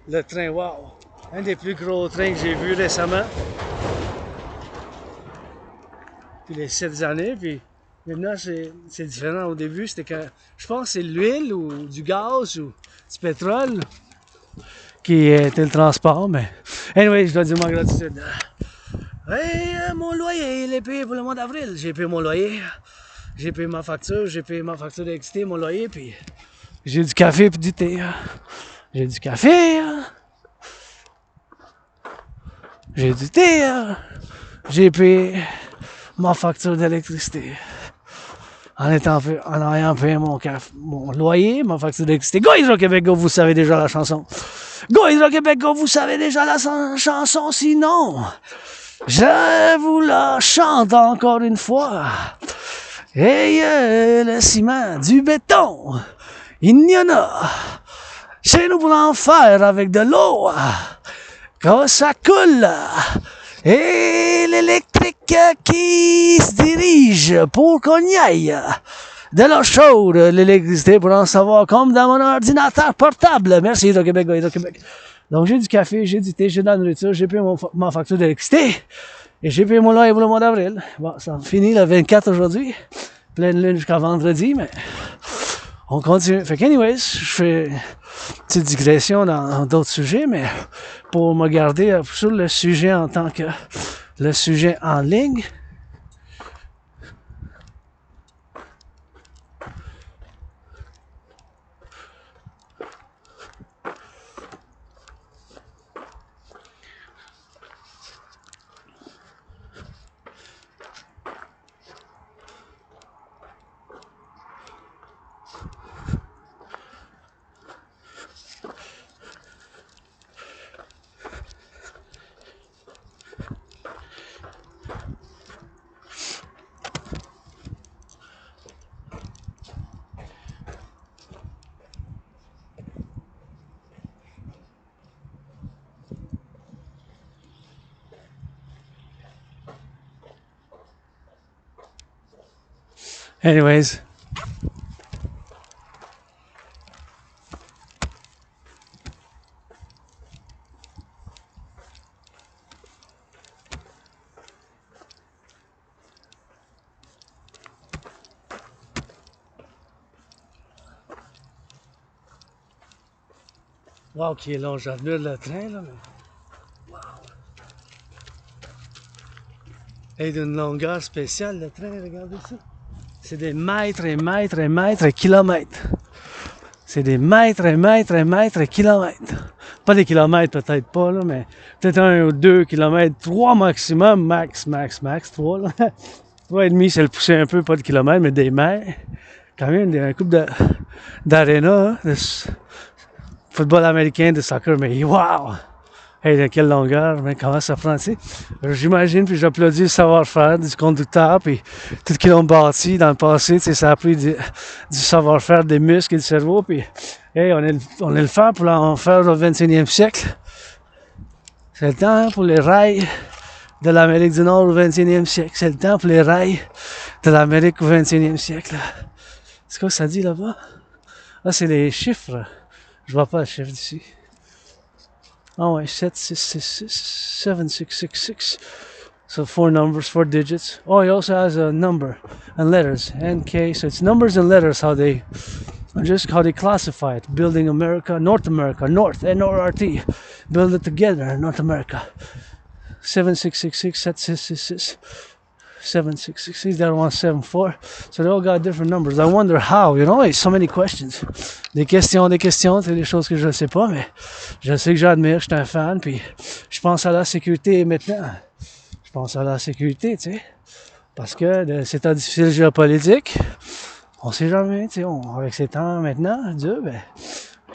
Speaker 1: Le train, wow! Un des plus gros trains que j'ai vu récemment. Puis les 7 années, puis maintenant c'est différent. Au début, c'était que je pense que c'est l'huile ou du gaz ou du pétrole. qui était le transport, mais anyway, je dois dire ma gratitude. Hey, mon loyer, il est payé pour le mois d'avril. J'ai payé mon loyer, j'ai payé ma facture d'électricité, mon loyer, puis j'ai du café puis du thé. J'ai du café, j'ai du thé, j'ai payé ma facture d'électricité. En ayant payé mon loyer, ma facture d'électricité. Go Hydro-Québec, go, vous savez déjà la chanson. Go Hydro-Québec, go, vous savez déjà la chanson, sinon je vous la chante encore une fois. Hey, le ciment, du béton, il y en a chez nous pour en faire avec de l'eau. Quand ça coule, et l'électrique qui se dirige pour qu'on y aille. De l'eau chaude, l'électricité pour en savoir comme dans mon ordinateur portable. Merci Hydro-Québec, Hydro-Québec. Donc j'ai du café, j'ai du thé, j'ai de la nourriture, j'ai payé ma facture d'électricité et j'ai payé mon loyer pour le mois d'avril. Bon, ça finit le 24 aujourd'hui, pleine lune jusqu'à vendredi, mais on continue. Fait qu'anyways, je fais une petite digression dans d'autres sujets, mais pour me garder sur le sujet en tant que le sujet en ligne. Anyways. Wow, qui est long, j'admire le train, là, mais... Wow! Et d'une longueur spéciale, le train, regardez ça. C'est des mètres et mètres et mètres et kilomètres. C'est des mètres et mètres et mètres et kilomètres. Pas des kilomètres, peut-être pas, là, mais peut-être 1 ou 2 kilomètres, 3 maximum, max, 3, là. 3,5, c'est le pousser un peu, pas de kilomètres, mais des mètres. Quand même, un couple d'aréna, hein, de football américain, de soccer, mais wow! Hey, de quelle longueur, mais comment ça prend, tu sais? J'imagine, puis j'applaudis le savoir-faire du conducteur, puis tout ce qu'ils ont bâti dans le passé, tu sais, ça a pris du savoir-faire des muscles et du cerveau, puis hey, on est le faire pour en faire au 21e siècle. C'est le temps pour les rails de l'Amérique du Nord au 21e siècle. C'est le temps pour les rails de l'Amérique au 21e siècle. C'est quoi que ça dit là-bas? Ah, c'est les chiffres. Je vois pas le chiffre d'ici. Oh, ouais, 7, 6, 6, 6, 7, 6, 6, 6. So 4 numbers, 4 digits. Oh, he also has a number and letters. NK, so it's numbers and letters how they classify it. Building America, North, N-O-R-T. Build it together, North America. 7666, 7666. 7666, that one 74. So they all got different numbers. I wonder how, you know, so many questions. Des questions, c'est des choses que je ne sais pas, mais je sais que j'admire, je suis un fan, puis je pense à la sécurité maintenant. Je pense à la sécurité, tu sais, parce que de ces temps difficiles géopolitiques, on sait jamais, tu sais, avec ces temps maintenant, Dieu, ben,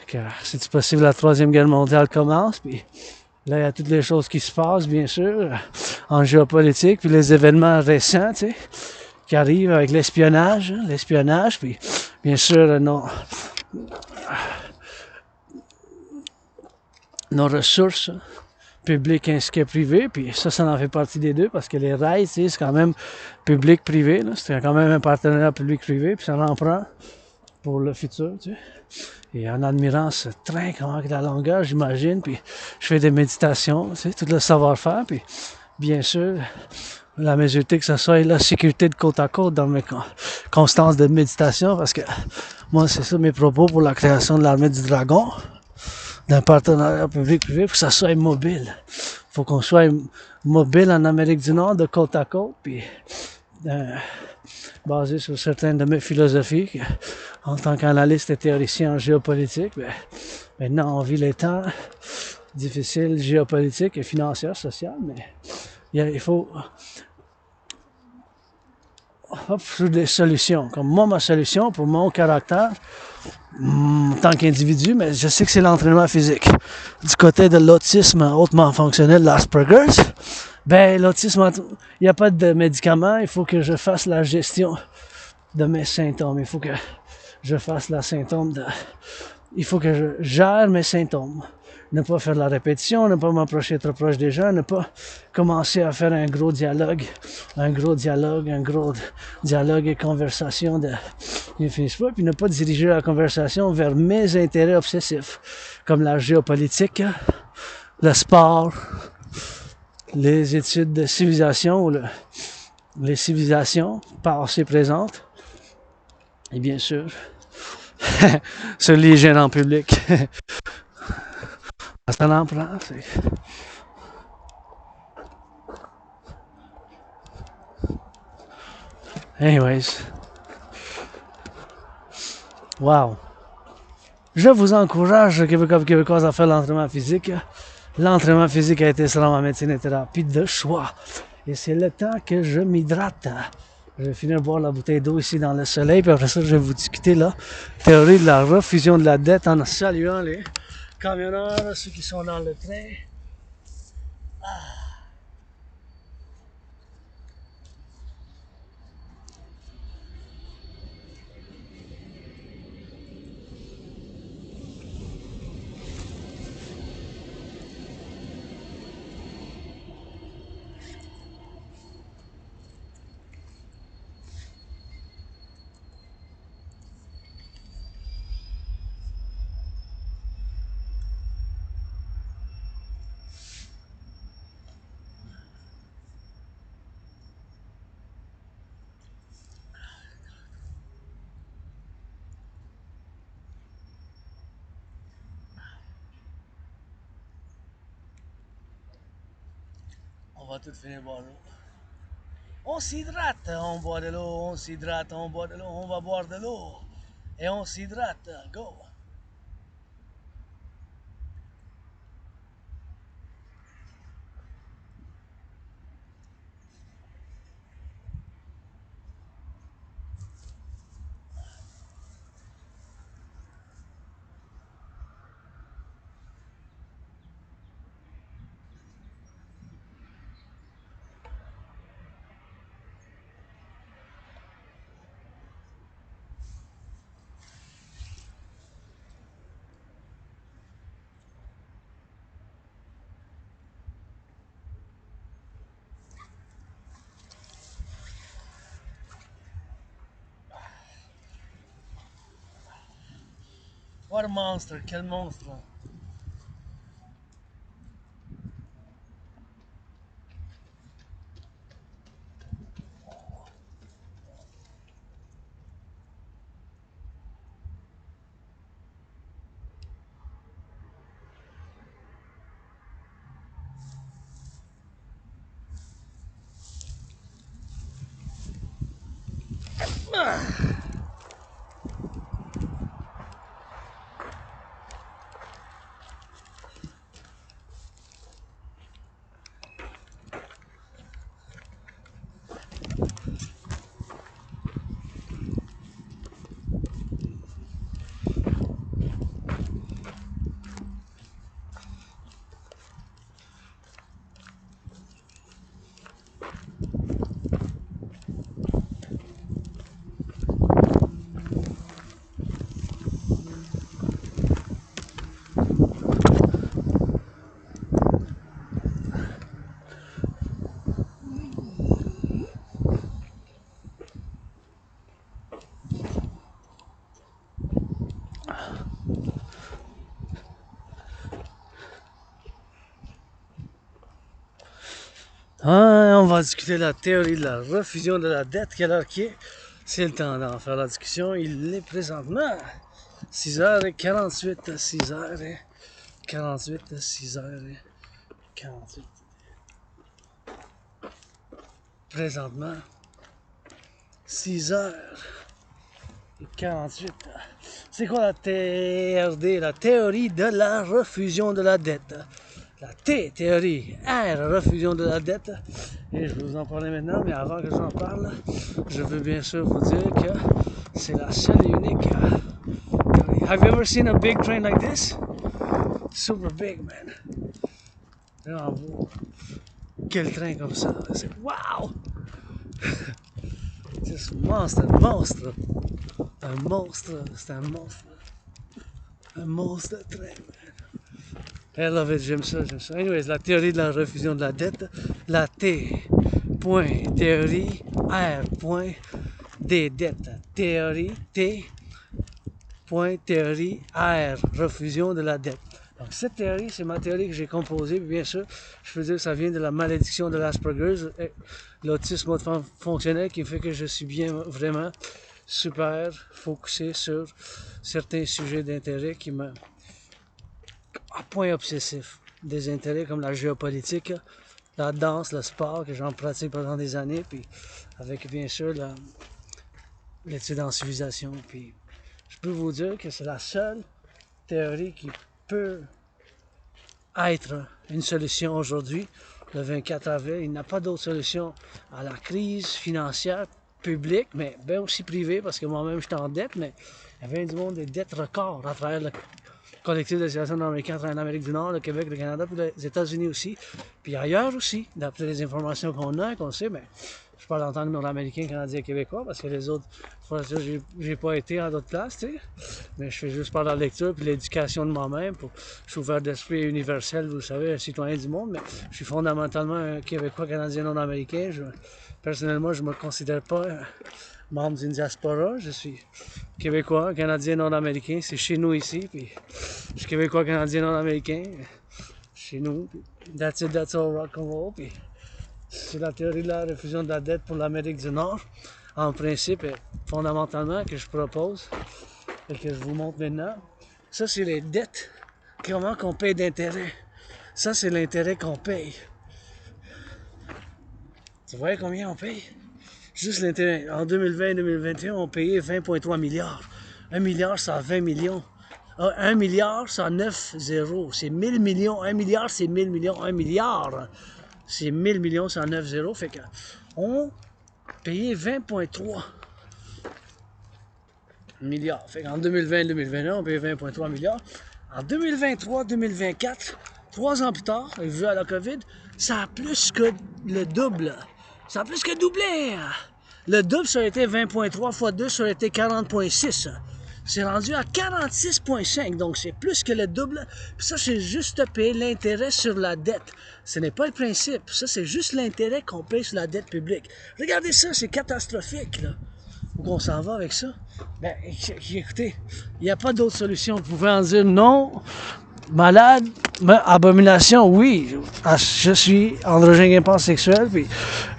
Speaker 1: que c'est possible la Troisième Guerre mondiale commence, puis là, il y a toutes les choses qui se passent, bien sûr, en géopolitique, puis les événements récents, tu sais, qui arrivent avec l'espionnage, puis bien sûr, nos ressources publiques ainsi que privées, puis ça en fait partie des deux, parce que les rails, tu sais, c'est quand même public-privé, là, c'est quand même un partenariat public-privé, puis ça en prend pour le futur, tu sais. Et en admirant ce train, comment la longueur, j'imagine, puis je fais des méditations, tu sais, tout le savoir-faire, puis bien sûr, la majorité que ce soit la sécurité de côte à côte dans mes constances de méditation, parce que moi, c'est ça mes propos pour la création de l'armée du dragon. d'un partenariat public-privé pour que ça soit mobile. Il faut qu'on soit mobile en Amérique du Nord, de côte à côte, puis basé sur certaines de mes philosophies, en tant qu'analyste et théoricien en géopolitique. Ben, maintenant, on vit les temps difficiles géopolitiques et financiers, sociaux, mais il faut trouver des solutions. Comme moi, ma solution pour mon caractère, en tant qu'individu, mais je sais que c'est l'entraînement physique. Du côté de l'autisme hautement fonctionnel, l'Asperger's, ben l'autisme, il n'y a pas de médicaments, il faut que je fasse la gestion de mes symptômes. Il faut que je fasse la symptôme de... Il faut que je gère mes symptômes. Ne pas faire de la répétition, ne pas m'approcher trop proche des gens, ne pas commencer à faire un gros dialogue et conversation de n'infinisse pas, puis ne pas diriger la conversation vers mes intérêts obsessifs, comme la géopolitique, le sport, les études de civilisation ou les civilisations passées, présentes, et bien sûr, sur l'hygiène en public. Ça en prend, c'est... Anyways. Wow. Je vous encourage, Québécois, à faire l'entraînement physique. L'entraînement physique a été selon ma médecine et thérapie de choix. Et c'est le temps que je m'hydrate. Je vais finir de boire la bouteille d'eau ici dans le soleil, puis après ça, je vais vous discuter la théorie de la refusion de la dette en saluant les camionneurs, ceux qui sont dans le train. On va tout finir boire l'eau. On s'hydrate, on boit de l'eau, on s'hydrate, on boit de l'eau, on va boire de l'eau. Et on s'hydrate, go! What a monster, quel monstre! On va discuter de la théorie de la refusion de la dette. Quelle heure qui est? C'est le temps d'en faire la discussion. Il est présentement 6h48, 6h48. 48, 6 heures, 48. Présentement, 6 heures et 48. C'est quoi la TRD? La théorie de la refusion de la dette. La T, théorie. R, refusion de la dette. Et je vais vous en parler maintenant, mais avant que j'en parle, je veux bien sûr vous dire que c'est la seule et unique théorie. Have you ever seen a big train like this? Super big, man. Vraiment beau. Quel train comme ça. C'est wow! C'est un monstre, un monstre. Un monstre, c'est un monstre. Un monstre de train, man. I love it, j'aime ça, j'aime ça. Anyways, la théorie de la refusion de la dette, la T, point, théorie, R, point, des dettes. Théorie, T, point, théorie, R, refusion de la dette. Donc cette théorie, c'est ma théorie que j'ai composée, puis bien sûr, je peux dire que ça vient de la malédiction de l'Asperger's, l'autisme fonctionnel qui fait que je suis bien, vraiment, super focusé sur certains sujets d'intérêt qui me... à point obsessif. Des intérêts comme la géopolitique, la danse, le sport, que j'en pratique pendant des années, puis avec bien sûr l'étude en civilisation. Puis je peux vous dire que c'est la seule théorie qui peut être une solution aujourd'hui, le 24 avril. Il n'y a pas d'autre solution à la crise financière publique, mais bien aussi privée, parce que moi-même j'étais en dette, mais il y avait du monde des dettes records à travers le Collectif de Civilisation Americain en Amérique du Nord, le Québec, le Canada, puis les États-Unis aussi, puis ailleurs aussi, d'après les informations qu'on a, qu'on sait, mais je parle en tant que nord-américain, canadien, québécois, parce que les autres fois, j'ai pas été en d'autres places, tu sais, mais je fais juste par la lecture puis l'éducation de moi-même. Je suis ouvert d'esprit universel, vous le savez, un citoyen du monde, mais je suis fondamentalement un Québécois, canadien, nord-américain. Personnellement, je me considère pas membre d'une diaspora. Je suis Québécois, Canadien, Nord-Américain. C'est chez nous ici. Puis je suis Québécois, Canadien, Nord-Américain. Chez nous. That's it, that's all, Rock&Roll. Puis c'est la théorie de la refusion de la dette pour l'Amérique du Nord. En principe, et fondamentalement, que je propose et que je vous montre maintenant. Ça, c'est les dettes. Comment qu'on paye d'intérêt. Ça, c'est l'intérêt qu'on paye. Tu vois combien on paye? Juste l'intérêt. En 2020 et 2021, on payait 20,3 milliards. 1 milliard, c'est 20 millions. 1 milliard, c'est 9 zéros. C'est 1000 millions. 1 milliard, c'est 1000 millions. 1 milliard, c'est 1000 millions, c'est 9 zéros. Fait que on payait 20,3 milliards. Fait qu'en 2020 et 2021, on payait 20,3 milliards. En 2023-2024, 3 ans plus tard, vu à la COVID, ça a plus que le double. Ça a plus que doublé. Le double, ça aurait été 20,3 fois 2, ça aurait été 40,6. C'est rendu à 46,5. Donc, c'est plus que le double. Puis ça, c'est juste payer l'intérêt sur la dette. Ce n'est pas le principe. Ça, c'est juste l'intérêt qu'on paye sur la dette publique. Regardez ça, c'est catastrophique, là. Où on s'en va avec ça? Ben, écoutez, il n'y a pas d'autre solution. Vous pouvez en dire non, malade, mais abomination, oui. Je suis androgyne pansexuel, puis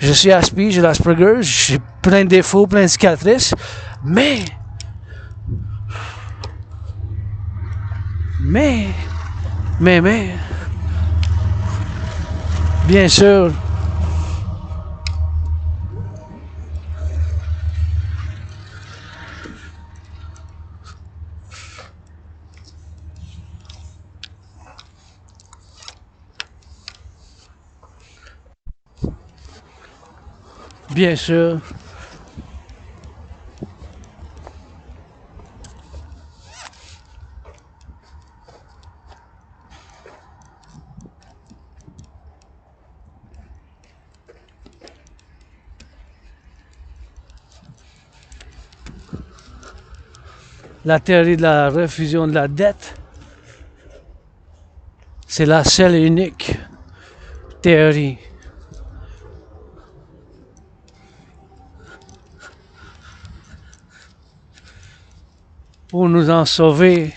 Speaker 1: je suis aspi, j'ai l'Asperger, j'ai plein de défauts, plein de cicatrices, mais, bien sûr, bien sûr, la théorie de la refusion de la dette, c'est la seule et unique théorie pour nous en sauver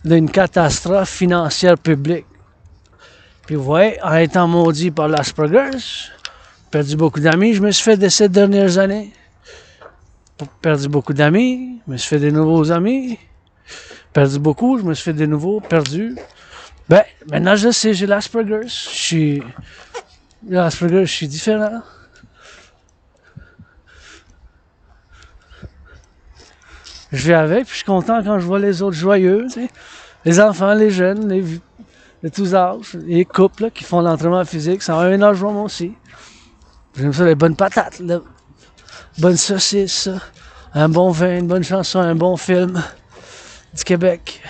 Speaker 1: d'une catastrophe financière publique. Puis vous voyez, en étant maudit par l'Asperger's, perdu beaucoup d'amis, je me suis fait de ces dernières années. Perdu beaucoup d'amis, je me suis fait des nouveaux amis. Perdu beaucoup, je me suis fait des nouveaux, perdu. Ben, maintenant je sais, j'ai l'Asperger. L'Asperger, je suis différent. Je vis avec, puis je suis content quand je vois les autres joyeux, tu sais. Les enfants, les jeunes, de tous âges, les couples là, qui font l'entraînement physique, ça va bien dans le jour, moi aussi. J'aime ça, les bonnes patates, là. Bonne saucisse, un bon vin, une bonne chanson, un bon film du Québec.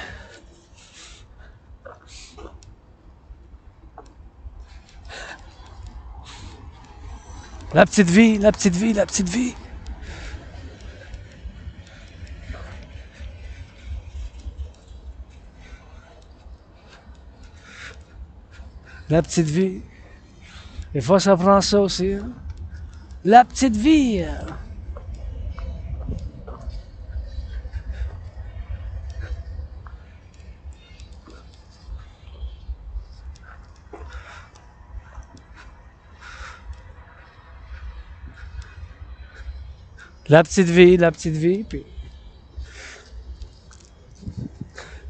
Speaker 1: La petite vie, la petite vie, la petite vie. La petite vie. Des fois, ça prend ça aussi. Hein? La petite vie. La petite vie, la petite vie. Puis...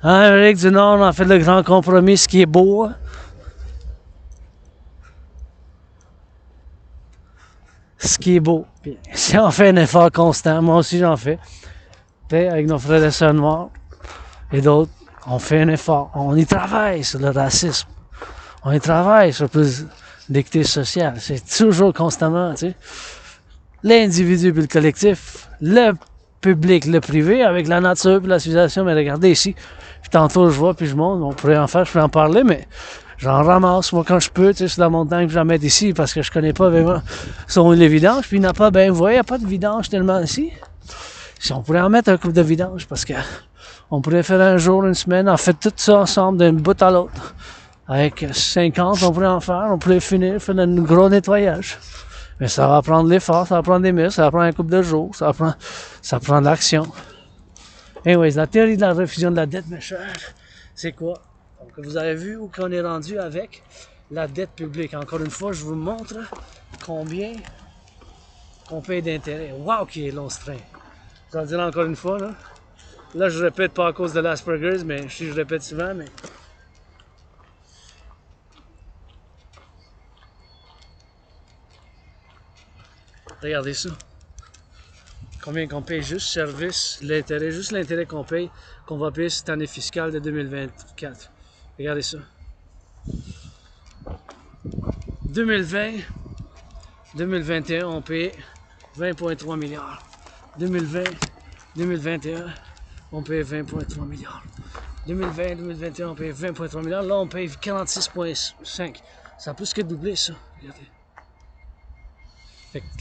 Speaker 1: En Amérique du Nord, on a fait le grand compromis, ce qui est beau. Hein? Ce qui est beau. Puis, si on fait un effort constant, moi aussi j'en fais. Puis, avec nos frères et sœurs noirs et d'autres, on fait un effort. On y travaille sur le racisme. On y travaille sur plus d'équité sociale. C'est toujours constamment, tu sais. L'individu puis le collectif, le public, le privé, avec la nature puis la civilisation. Mais regardez ici, puis tantôt je vois puis je monte, on pourrait en faire, je pourrais en parler, mais j'en ramasse moi quand je peux, tu sais, sur la montagne, puis j'en mets ici parce que je connais pas vraiment les vidanges, puis il n'y a pas, ben vous voyez, il n'y a pas de vidange tellement ici. Si on pourrait en mettre un couple de vidange, parce que on pourrait faire un jour, une semaine, en fait tout ça ensemble d'un bout à l'autre. Avec 50, on pourrait en faire, on pourrait finir, faire un gros nettoyage. Mais ça va prendre l'effort, ça va prendre des muscles, ça va prendre un couple de jours, ça prend de l'action. Anyways, la théorie de la refusion de la dette, mes chers, c'est quoi? Donc, vous avez vu où qu'on est rendu avec la dette publique. Encore une fois, je vous montre combien qu'on paye d'intérêt. Wow, qui est long ce train. Je vais le dire encore une fois, là. Là, je répète pas à cause de l'Asperger's, mais je répète souvent, mais... Regardez ça. Combien qu'on paye juste service, l'intérêt, juste l'intérêt qu'on paye, qu'on va payer cette année fiscale de 2024. Regardez ça. 2020, 2021, on paye 20,3 milliards. 2020, 2021, on paye 20,3 milliards. 2020, 2021, on paye 20,3 milliards. Là, on paye 46,5. Ça a plus que doublé, ça. Regardez.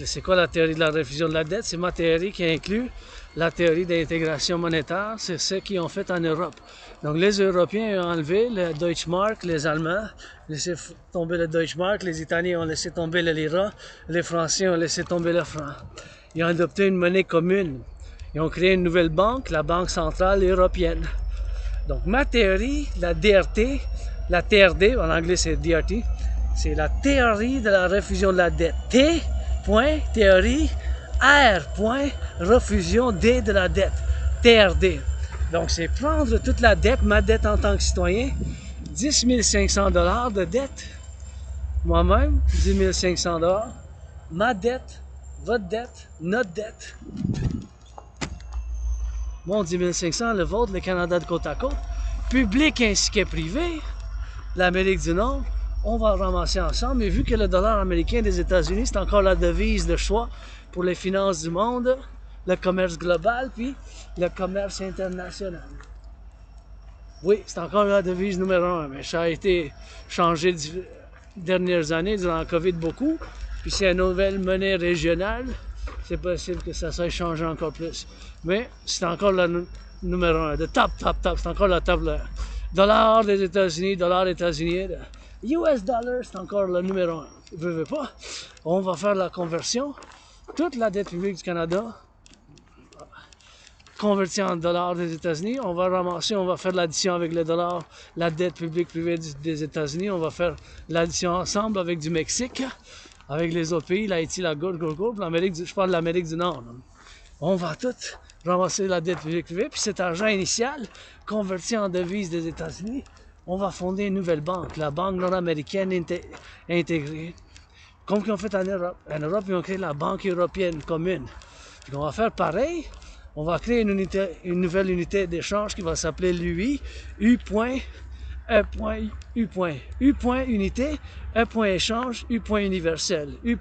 Speaker 1: C'est quoi la théorie de la refusion de la dette? C'est ma théorie qui inclut la théorie d'intégration monétaire. C'est ce qu'ils ont fait en Europe. Donc les Européens ont enlevé le Deutschmark, les Allemands ont laissé tomber le Deutschmark, les Italiens ont laissé tomber le lira, les Français ont laissé tomber le franc. Ils ont adopté une monnaie commune. Ils ont créé une nouvelle banque, la Banque centrale européenne. Donc ma théorie, la DRT, la TRD, en anglais c'est DRT, c'est la théorie de la refusion de la dette. T, point, théorie, R, point, refusion, D de la dette, TRD. Donc, c'est prendre toute la dette, ma dette en tant que citoyen, 10 500 $ de dette, moi-même, 10 500 $, ma dette, votre dette, notre dette. Mon 10 500, le vôtre, le Canada de côte à côte, public ainsi que privé, l'Amérique du Nord, on va ramasser ensemble. Et vu que le dollar américain des États-Unis, c'est encore la devise de choix pour les finances du monde, le commerce global, puis le commerce international. Oui, c'est encore la devise numéro 1, mais ça a été changé les dernières années, durant la COVID beaucoup, puis c'est une nouvelle monnaie régionale, c'est possible que ça soit changé encore plus. Mais c'est encore la numéro 1, de top, c'est encore la top. Le dollar des États-Unis, dollar états-unien, US dollar, c'est encore le numéro 1. Veux pas. On va faire la conversion. Toute la dette publique du Canada, convertie en dollars des États-Unis, on va ramasser, on va faire l'addition avec le dollar, la dette publique privée des États-Unis, on va faire l'addition ensemble avec du Mexique, avec les autres pays, l'Haïti, la l'Amérique, je parle de l'Amérique du Nord. Là. On va tout ramasser la dette publique privée, puis cet argent initial, converti en devise des États-Unis, on va fonder une nouvelle banque, la banque nord-américaine Integree. Comme qu'ils ont fait en Europe. En Europe, ils ont créé la banque européenne commune. Donc, on va faire pareil. On va créer une nouvelle unité d'échange qui va s'appeler l'UI, U. E. U. U. Unité, E. Échange, U. Universel. U.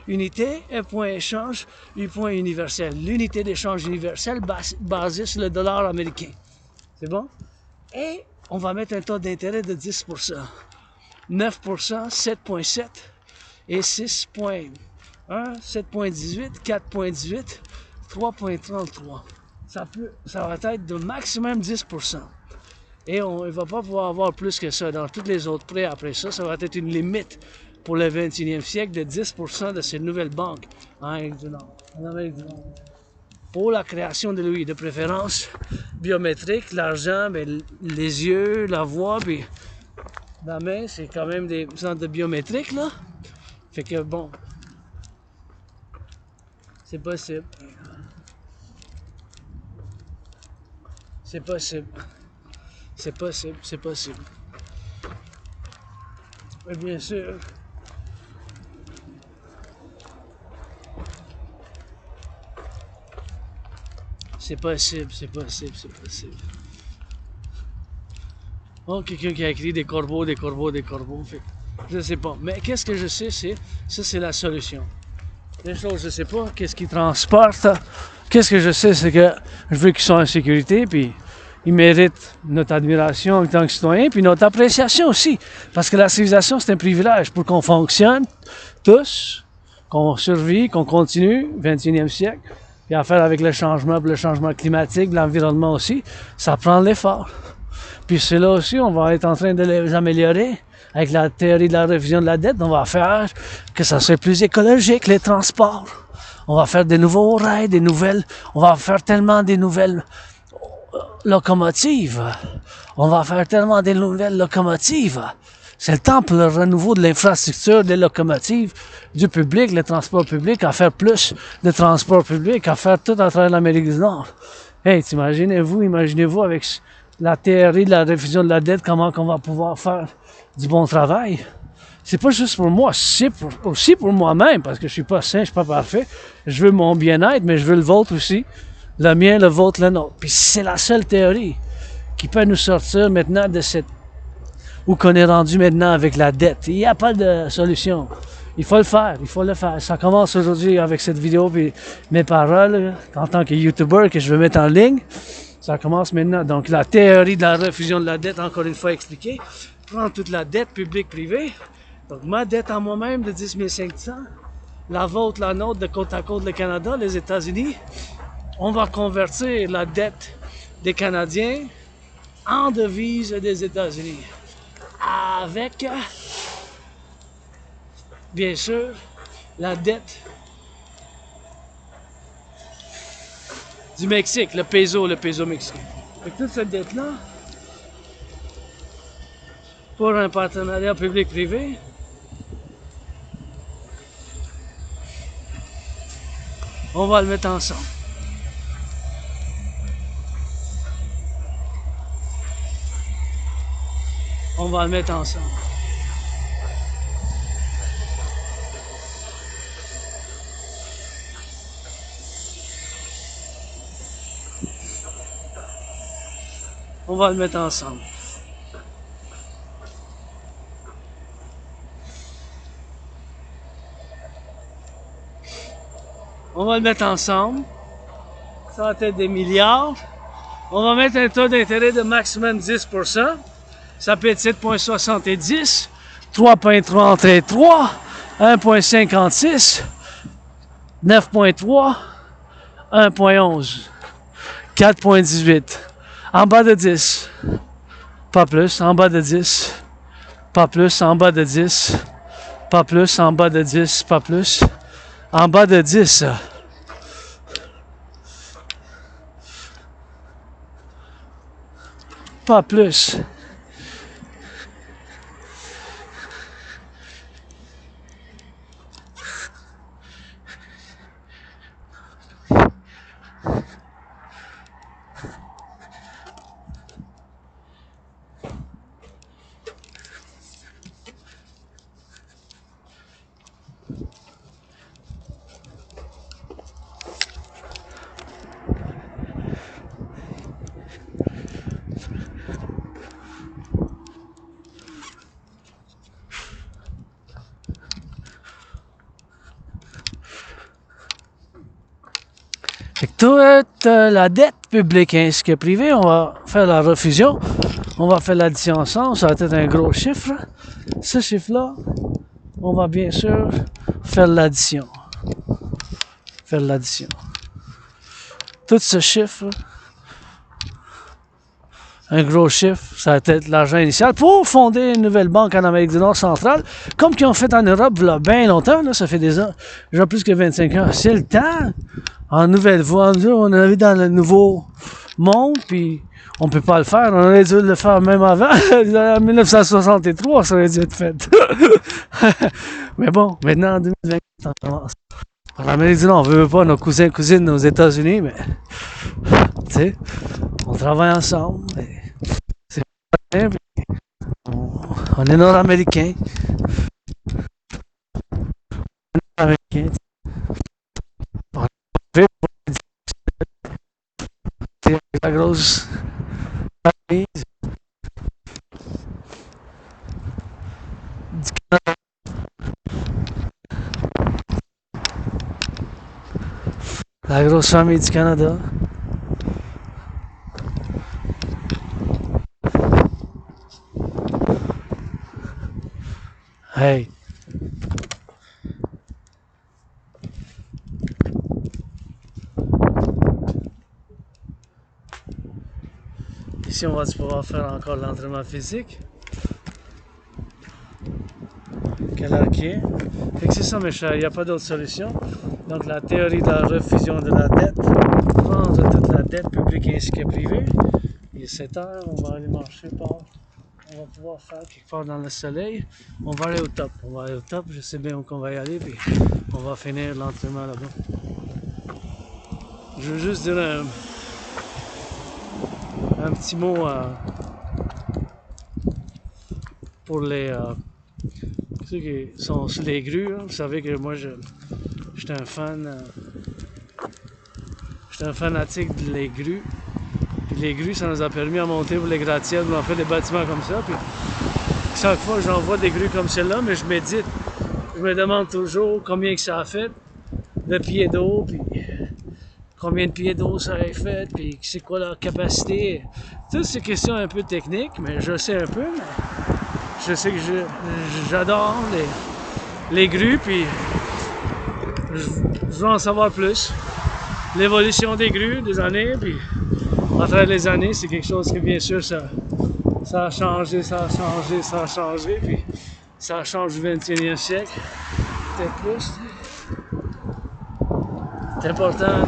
Speaker 1: Unité, E. Échange, U. Universel. L'unité d'échange universelle basée sur le dollar américain. C'est bon? Et on va mettre un taux d'intérêt de 10%. 9%, 7,7% et 6,1, 7,18, 4,18, 3,33. Ça va être de maximum 10%. Et on ne va pas pouvoir avoir plus que ça. Dans tous les autres prêts après ça, ça va être une limite pour le 21e siècle de 10% de ces nouvelles banques en Amérique du Nord. Pour la création de l'UI, de préférence biométrique, l'argent, les yeux, la voix, puis la main, c'est quand même des centres de biométrique, là. Fait que bon, c'est possible. C'est possible. C'est possible, c'est possible. Mais bien sûr, c'est possible, c'est possible, c'est possible. Oh, quelqu'un qui a écrit des corbeaux, des corbeaux, des corbeaux. Fait, je sais pas. Mais qu'est-ce que je sais, c'est la solution. Les choses, je sais pas, qu'est-ce qu'ils transportent. Qu'est-ce que je sais, c'est que je veux qu'ils soient en sécurité, puis ils méritent notre admiration en tant que citoyens, puis notre appréciation aussi. Parce que la civilisation, c'est un privilège pour qu'on fonctionne tous, qu'on survit, qu'on continue, 21e siècle. Puis à faire avec le changement climatique, l'environnement aussi, ça prend l'effort. Puis c'est là aussi, on va être en train de les améliorer. Avec la théorie de la révision de la dette, on va faire que ça soit plus écologique, les transports. On va faire des nouveaux rails, on va faire tellement des nouvelles locomotives. On va faire tellement des nouvelles locomotives. C'est le temps pour le renouveau de l'infrastructure des locomotives, du public, le transport public, à faire plus de transport public, à faire tout à travers l'Amérique du Nord. Hey, imaginez-vous avec la théorie de la révision de la dette, comment on va pouvoir faire du bon travail. C'est pas juste pour moi, c'est aussi pour moi-même, parce que je suis pas sain, je suis pas parfait. Je veux mon bien-être, mais je veux le vôtre aussi. Le mien, le vôtre, le nôtre. Puis c'est la seule théorie qui peut nous sortir maintenant de cette... où qu'on est rendu maintenant avec la dette. Il n'y a pas de solution. Il faut le faire, il faut le faire. Ça commence aujourd'hui avec cette vidéo, puis mes paroles, en tant que YouTuber que je veux mettre en ligne. Ça commence maintenant. Donc, la théorie de la refusion de la dette, encore une fois expliquée. Prendre toute la dette publique-privée. Donc, ma dette en moi-même de 10 500. La vôtre, la nôtre, de côte à côte, le Canada, les États-Unis. On va convertir la dette des Canadiens en devise des États-Unis. Avec, bien sûr, la dette du Mexique, le peso mexicain. Avec toute cette dette-là, pour un partenariat public-privé, on va le mettre ensemble. On va le mettre ensemble. On va le mettre ensemble. On va le mettre ensemble. Ça va être des milliards. On va mettre un taux d'intérêt de maximum 10%. Ça peut être 7,70, 3,33, 1,56, 9,3, 1,11, 4,18. En bas de 10. Pas plus, en bas de 10. Pas plus, en bas de 10. Pas plus, en bas de 10. Pas plus. En bas de 10. Pas plus. toute la dette publique ainsi que privée, on va faire la refusion, on va faire l'addition ensemble, ça va être un gros chiffre. Ce chiffre-là, on va bien sûr faire l'addition. Faire l'addition. Tout ce chiffre, un gros chiffre, ça va être l'argent initial pour fonder une nouvelle banque en Amérique du Nord centrale, comme qu'ils ont fait en Europe il y a bien longtemps, là, ça fait des ans, genre plus que 25 ans. C'est le temps. En nouvelle voie, on est dans le nouveau monde, puis on peut pas le faire. On aurait dû le faire même avant. En 1963, ça aurait dû être fait. Mais bon, maintenant, en 2020, on commence. En Amérique du Nord, on veut pas nos cousins et cousines aux États-Unis, mais tu sais, on travaille ensemble. C'est bien, on est nord-américains. La grosse famille du Canada. La grosse famille du Canada. Hey. Ici, on va pouvoir faire encore l'entraînement physique. Quelle heure qui est? Fait que c'est ça, mes chers, il n'y a pas d'autre solution. Donc, la théorie de la refusion de la dette, prendre toute la dette publique ainsi que privée. Il est 7 heures, on va aller marcher par. On va pouvoir faire quelque part dans le soleil. On va aller au top. On va aller au top, je sais bien où on va y aller, puis on va finir l'entraînement là-bas. Je veux juste dire un petit mot pour ceux qui sont sur les grues. Hein. Vous savez que moi, j'étais un fan. J'étais un fanatique des grues. Puis les grues, ça nous a permis à monter pour les gratte-ciels, on fait des bâtiments comme ça. Puis chaque fois, j'en vois des grues comme celle-là, mais je médite. Je me demande toujours combien que ça a fait de pieds d'eau, puis combien de pieds d'eau ça a fait, puis c'est quoi leur capacité. Toutes ces questions un peu techniques, mais je sais un peu, mais je sais que j'adore les grues, puis je veux en savoir plus. L'évolution des grues, des années, puis à travers les années, c'est quelque chose que bien sûr ça a changé, puis ça change du 21e siècle, peut-être plus. C'est important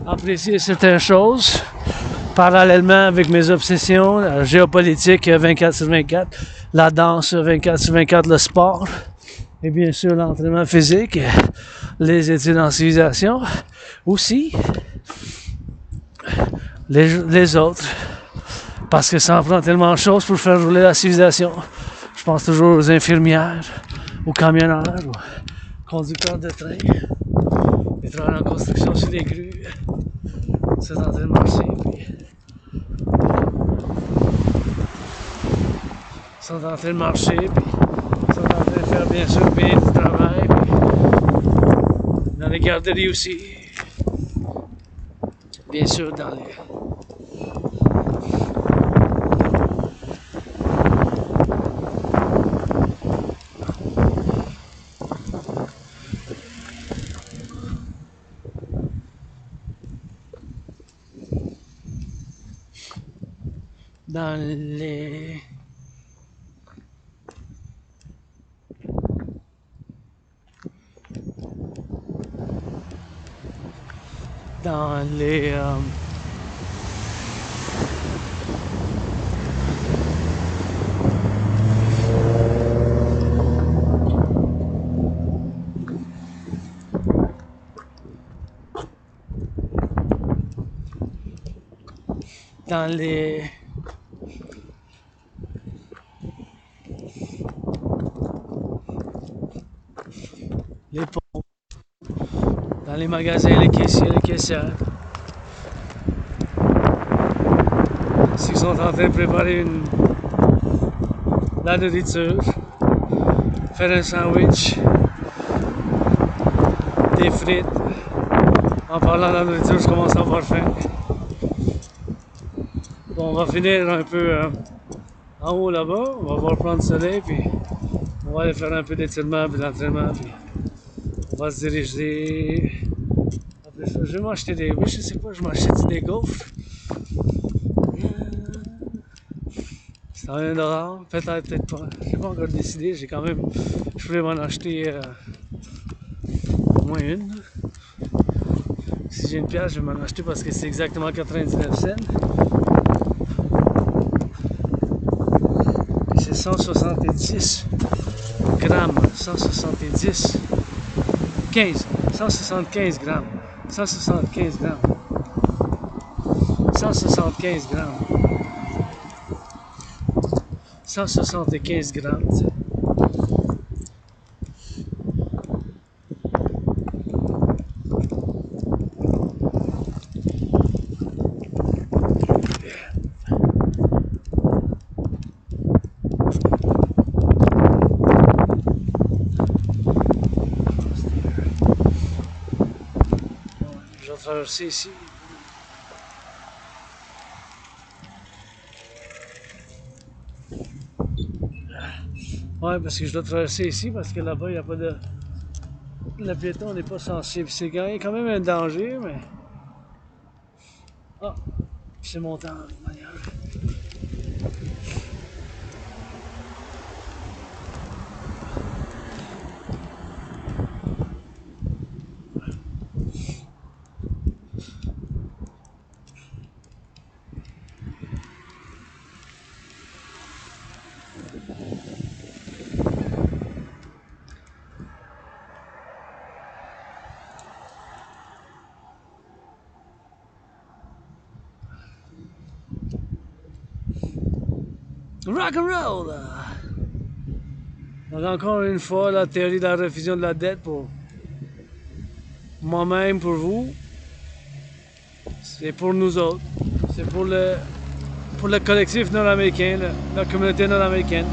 Speaker 1: d'apprécier certaines choses parallèlement avec mes obsessions, la géopolitique 24 sur 24, la danse 24 sur 24, le sport, et bien sûr l'entraînement physique, les études en civilisation, aussi les autres, parce que ça en prend tellement de choses pour faire rouler la civilisation. Je pense toujours aux infirmières, aux camionneurs, aux conducteurs de train, les travailleurs en construction sur les grues, sont en train de marcher, puis sont en train de marcher, puis sont en train de faire bien sûr bien du travail, puis dans les garderies aussi, bien sûr dans les dans les dans les dans les ponts, dans les magasins, les caissiers, les caissières. S'ils sont en train de préparer la nourriture, faire un sandwich, des frites. En parlant de la nourriture, je commence à avoir faim. Bon, on va finir un peu en haut là-bas. On va voir prendre le soleil, puis on va aller faire un peu d'étirement puis d'entraînement. Puis on va se diriger. Après ça, je vais m'acheter des. Oui, je sais pas, je m'achète des gaufres. C'est un $1, peut-être, peut-être pas. J'ai pas encore décidé. J'ai quand même. Je voulais m'en acheter au moins une. Si j'ai une pièce, je vais m'en acheter parce que c'est exactement 99 cents. Et c'est 170 grammes. 170. 175 grammes. 175 grammes. 175 grammes. 175 grammes. Je vais traverser ici. Ouais, parce que je dois traverser ici parce que là-bas, il n'y a pas de. Le piéton n'est pas sensible. C'est quand même un danger, mais. Ah, c'est mon temps, de toute manière. Rock&Roll! Donc encore une fois, la théorie de la refusion de la dette pour moi-même, pour vous, c'est pour nous autres. C'est pour le collectif nord-américain, la communauté nord-américaine.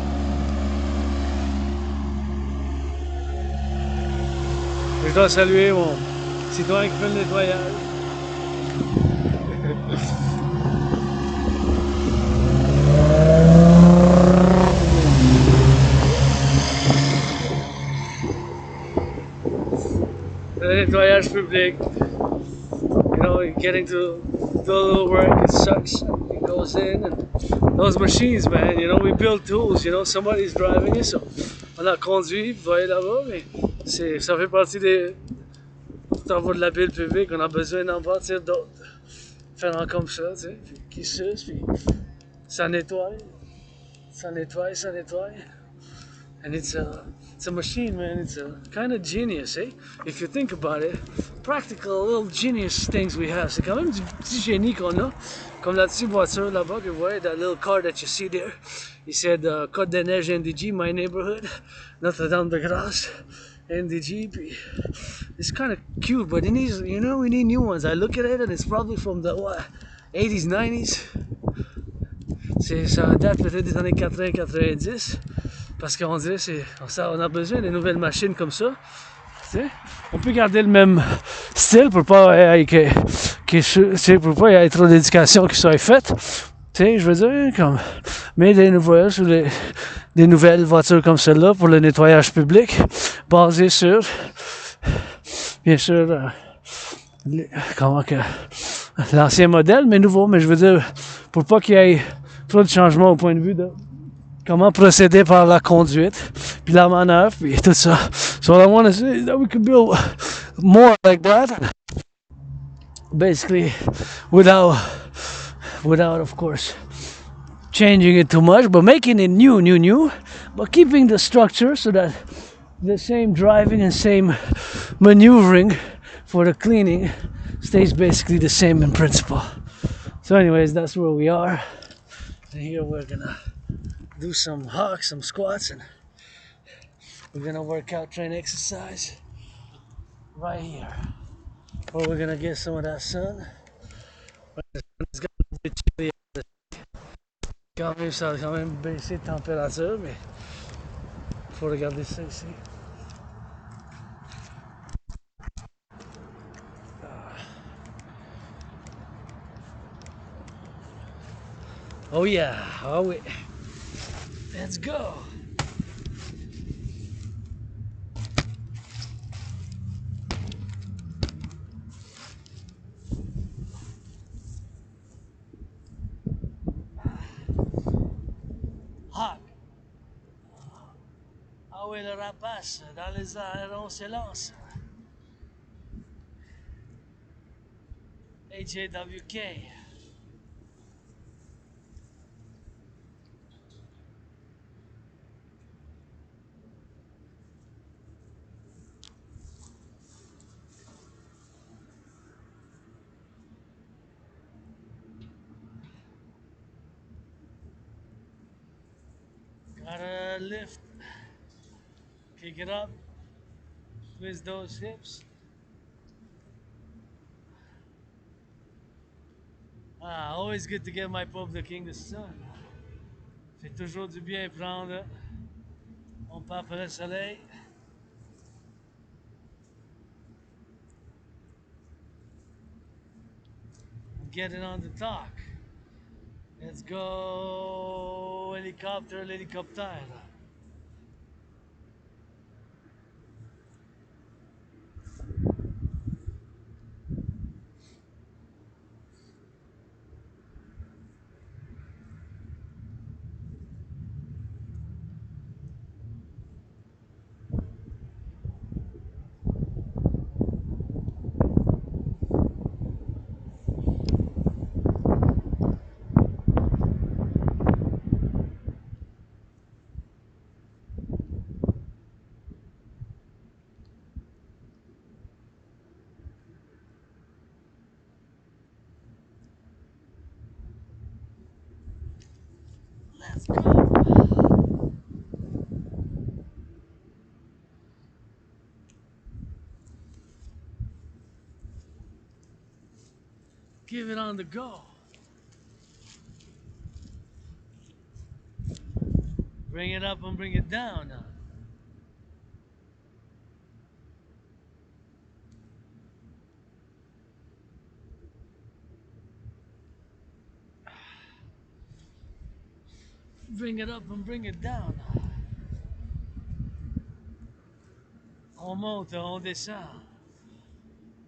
Speaker 1: Je dois saluer mon citoyen qui fait le nettoyage. Le nettoyage public. You know, getting to do a little work, it sucks. It goes in and those machines, man, you know, we build tools, you know, somebody's driving it, so on a conduit, vous voyez là-bas, mais ça fait partie des travaux de la ville publique, on a besoin d'en bâtir d'autres. Faire comme ça, tu sais, puis qui suce, puis ça nettoie, ça nettoie, ça nettoie. And it's a machine, man. It's a kind of genius, eh? If you think about it, practical little genius things we have. C'est quand même du petit génie qu'on a. Comme la petite voiture là-bas que vous voyez, that little car that you see there. He said, Côte des Neiges NDG, my neighborhood. Notre-Dame-de-Grâce, NDG. It's kind of cute, but it needs, you know, we need new ones. I look at it and it's probably from the, what, 80s, 90s. Ça date peut-être des années 80-90. Parce qu'on dirait on a besoin de nouvelles machines comme ça. T'sais? On peut garder le même style pour pas pour pas y ait trop d'éducation qui soit faite. T'sais, je veux dire, comme mais des nouvelles voitures comme celle-là pour le nettoyage public, basées sur bien sûr l'ancien modèle, mais nouveau. Mais je veux dire, pour pas qu'il y ait trop de changements au point de vue de comment procéder par la conduite, puis la manœuvre, puis tout ça. So what I want to say is that we could build more like that. Basically, without of course, changing it too much, but making it new, but keeping the structure so that the same driving and same maneuvering for the cleaning stays basically the same in principle. So anyways, that's where we are. And here we're gonna do some hawks, some squats, and we're gonna work out, train exercise right here. Or we're gonna get some of that sun. It's got a bit chilly. Quand même, ça a quand même baissé de température, mais faut regarder ça ici. Oh yeah, oh wait. Let's go. Hawk. Ah oui, le rapace, dans les airs, on s'élance. HAWK. Gotta lift, kick it up, twist those hips. Ah, always good to get my Pope the King the Sun. Fait toujours du bien prendre mon pape le soleil. Get it on the talk. Let's go helicopter, l'hélicoptère. Let's go. Give it on the go. Bring it up and bring it down now. Bring it up and bring it down. On monte, on descend.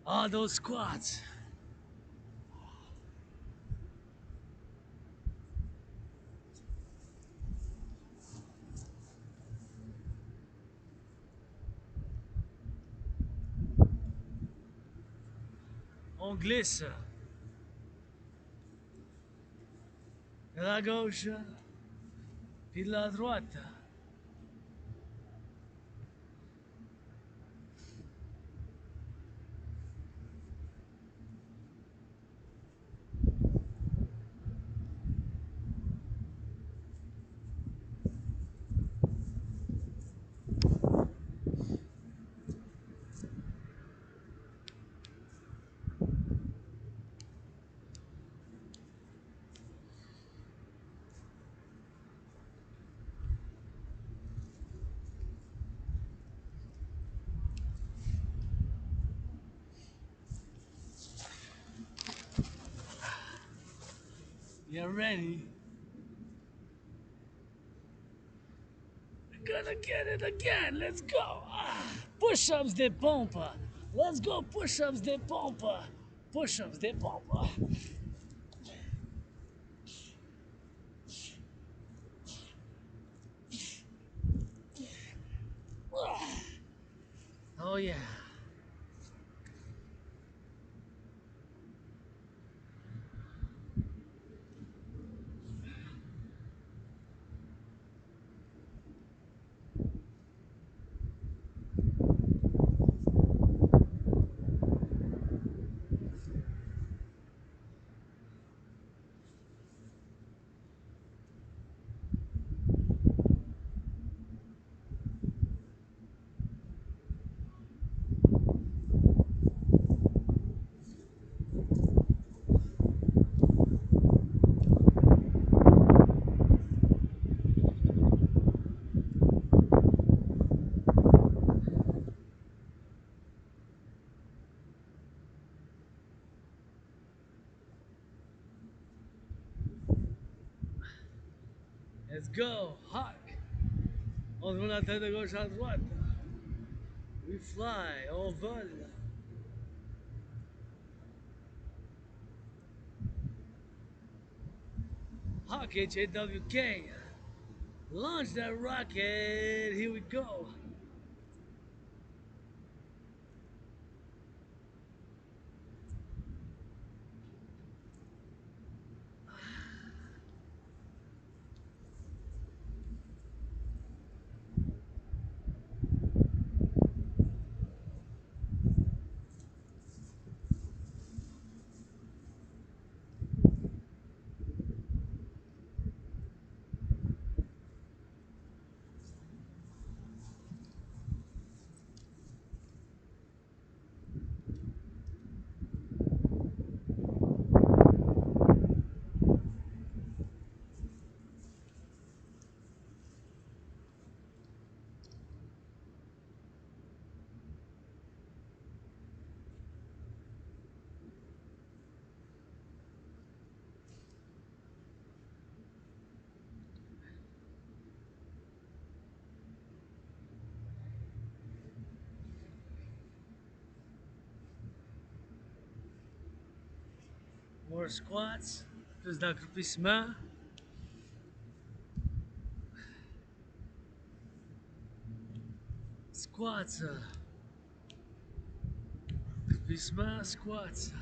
Speaker 1: All those squats. On glisse. De la gauche, puis de la droite. You're ready. We're gonna get it again. Let's go. Push-ups de pompe. Let's go push-ups de pompe. Push-ups de pompe. Oh yeah. go, hawk. On tourne la tête de gauche à droite. We fly, on vole. Hawk HAWK. Launch that rocket. Here we go. More squats, plus d'accroupissement. Squats, accroupissement, squats.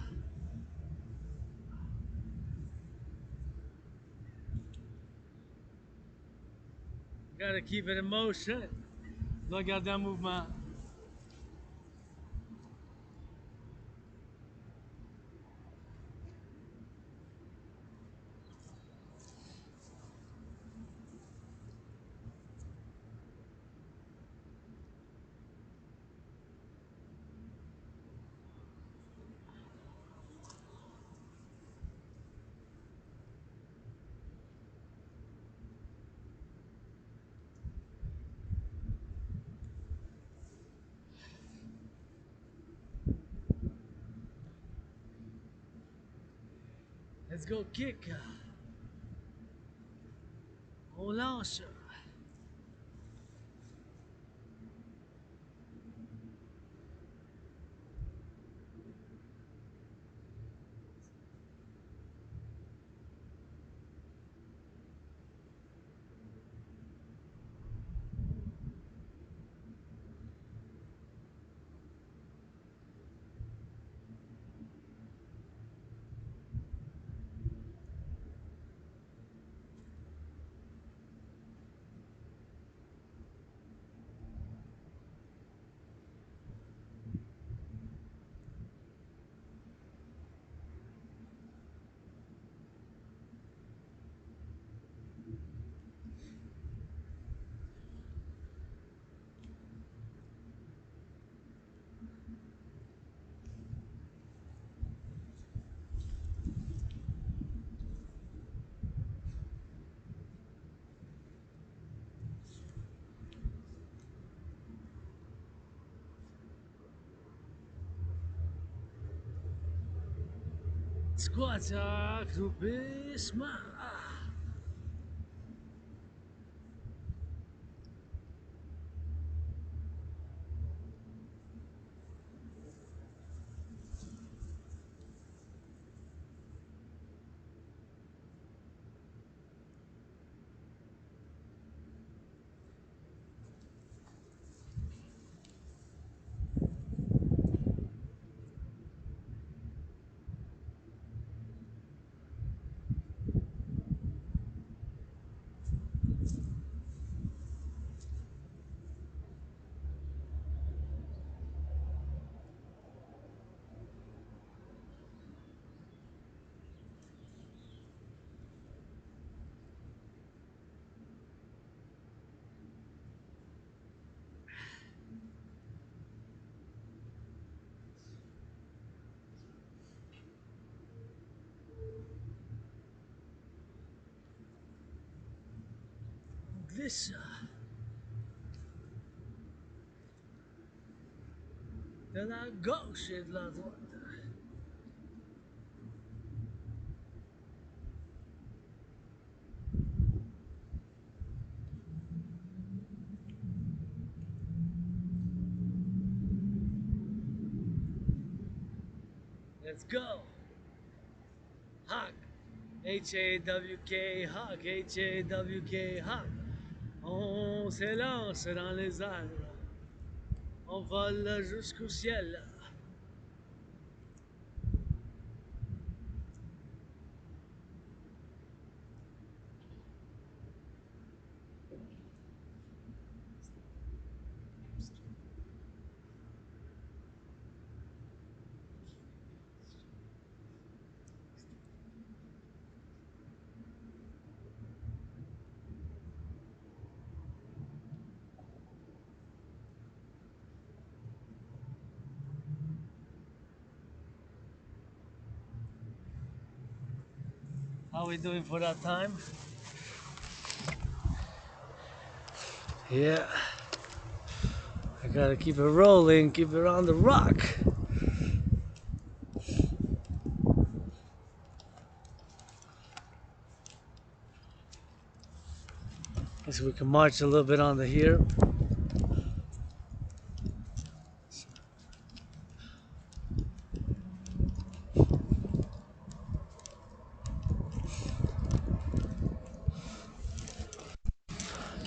Speaker 1: Gotta keep it in motion. Dois garder en mouvement. Let's go kick. On lance. Squats, accroupissement. Glisse. De la gauche et de la droite. Let's go. Hawk. H-A-W-K, Hawk. H-A-W-K, Hawk. On s'élance dans les airs. On vole jusqu'au ciel. How we doing for that time? Yeah. I gotta keep it rolling, keep it on the rock. Guess we can march a little bit on the here.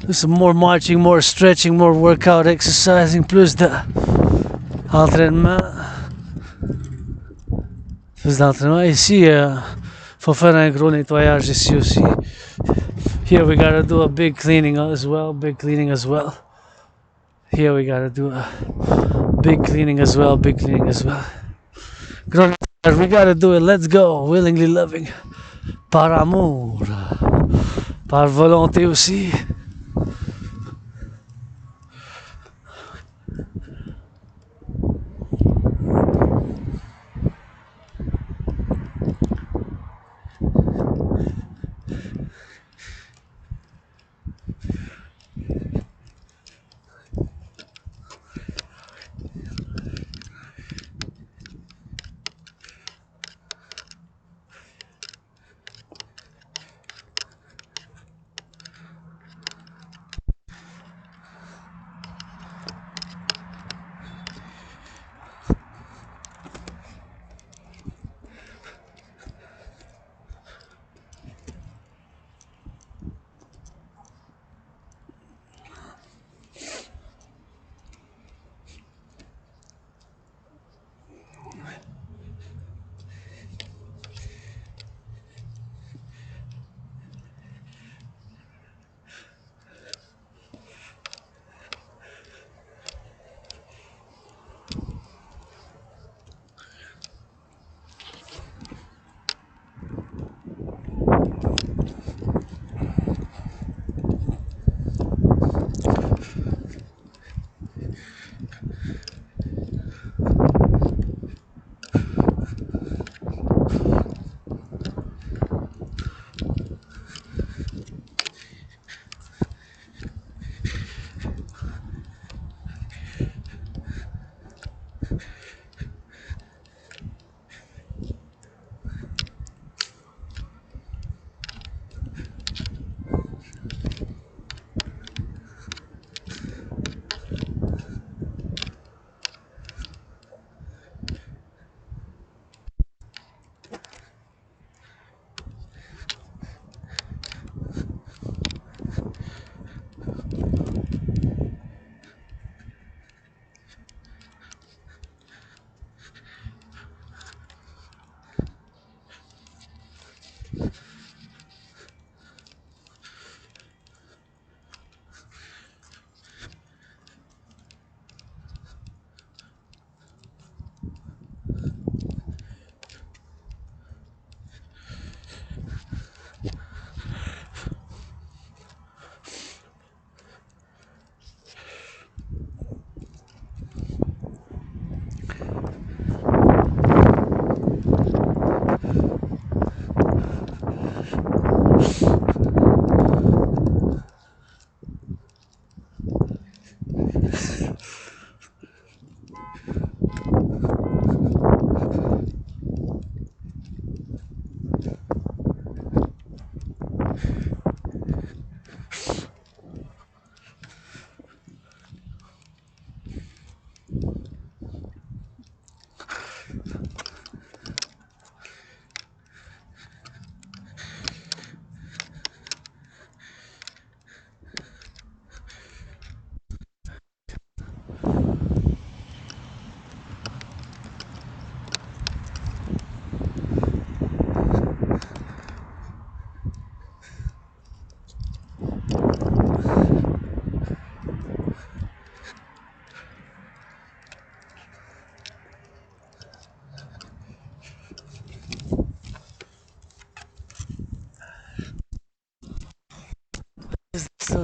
Speaker 1: Do some more marching, more stretching, more workout exercising, plus de entraînement. Plus d'entraînement. Ici, faut faire un gros nettoyage ici aussi. Here we gotta do a big cleaning as well, big cleaning as well. Here we gotta do a big cleaning as well, big cleaning as well. We gotta do it, let's go, willingly loving. Par amour, par volonté aussi.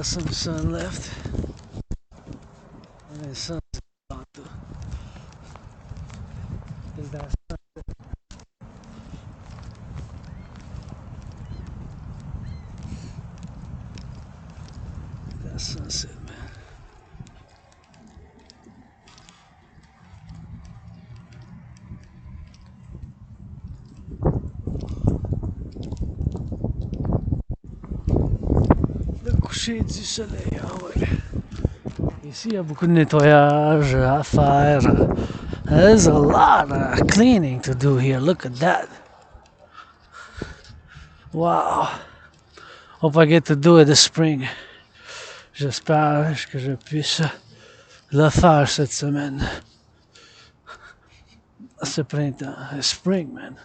Speaker 1: got some sun left. And the sun's about to. Is that sun? That sunset, man. Le coucher du soleil, ah ouais. Ici, il y a beaucoup de nettoyage à faire. There's a lot of cleaning to do here. Look at that. Wow. Hope I get to do it this spring. J'espère que je puisse le faire cette semaine. Ce printemps. It's spring, man.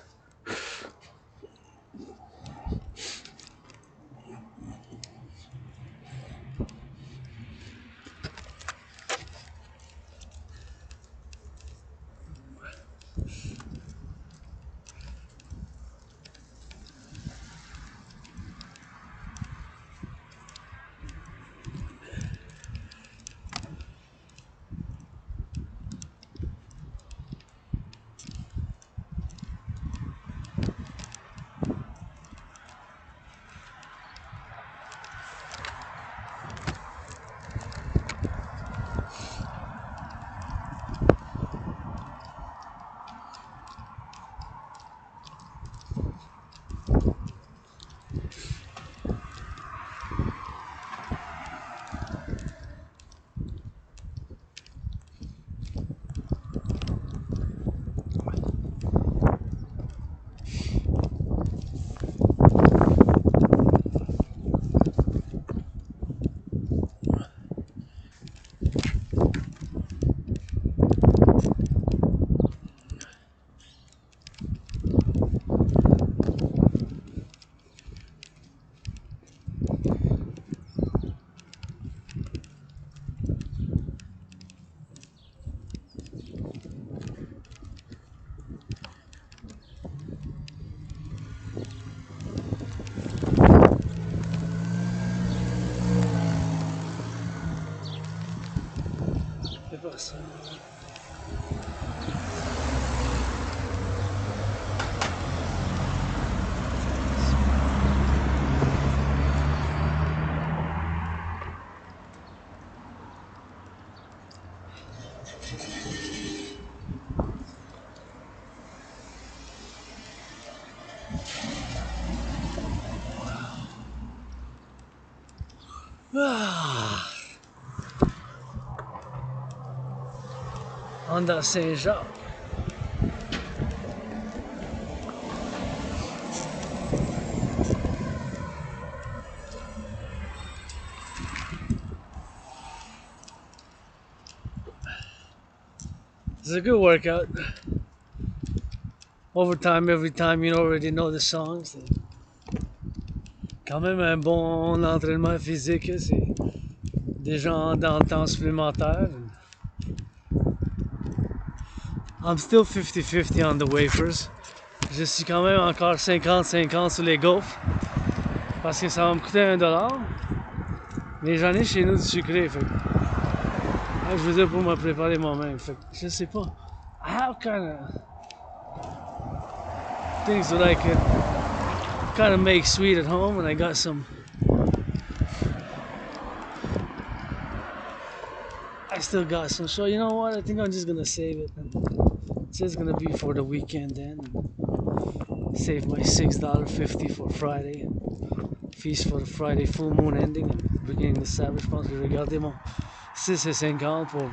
Speaker 1: C'est pas ça. Ah. On dans Saint-Jacques. It's a good workout. Overtime, every time, you already know the songs. Quand même un bon entraînement physique, c'est déjà dans le temps supplémentaire. I'm still 50-50 on the wafers. Je suis quand même encore 50-50 sur les gaufres. Parce que ça va me coûter $1. Mais j'en ai chez nous du sucré. Fait. Je veux dire pour me préparer moi-même. Fait. Je sais pas. I have kind of things that I could kind of make sweet at home, and I got some. I still got some. So you know what? I think I'm just gonna save it. It's just gonna be for the weekend then. Save my $6.50 for Friday. And feast for the Friday full moon ending and beginning the Sabbath. Je pense que je vais garder mon 6,50 pour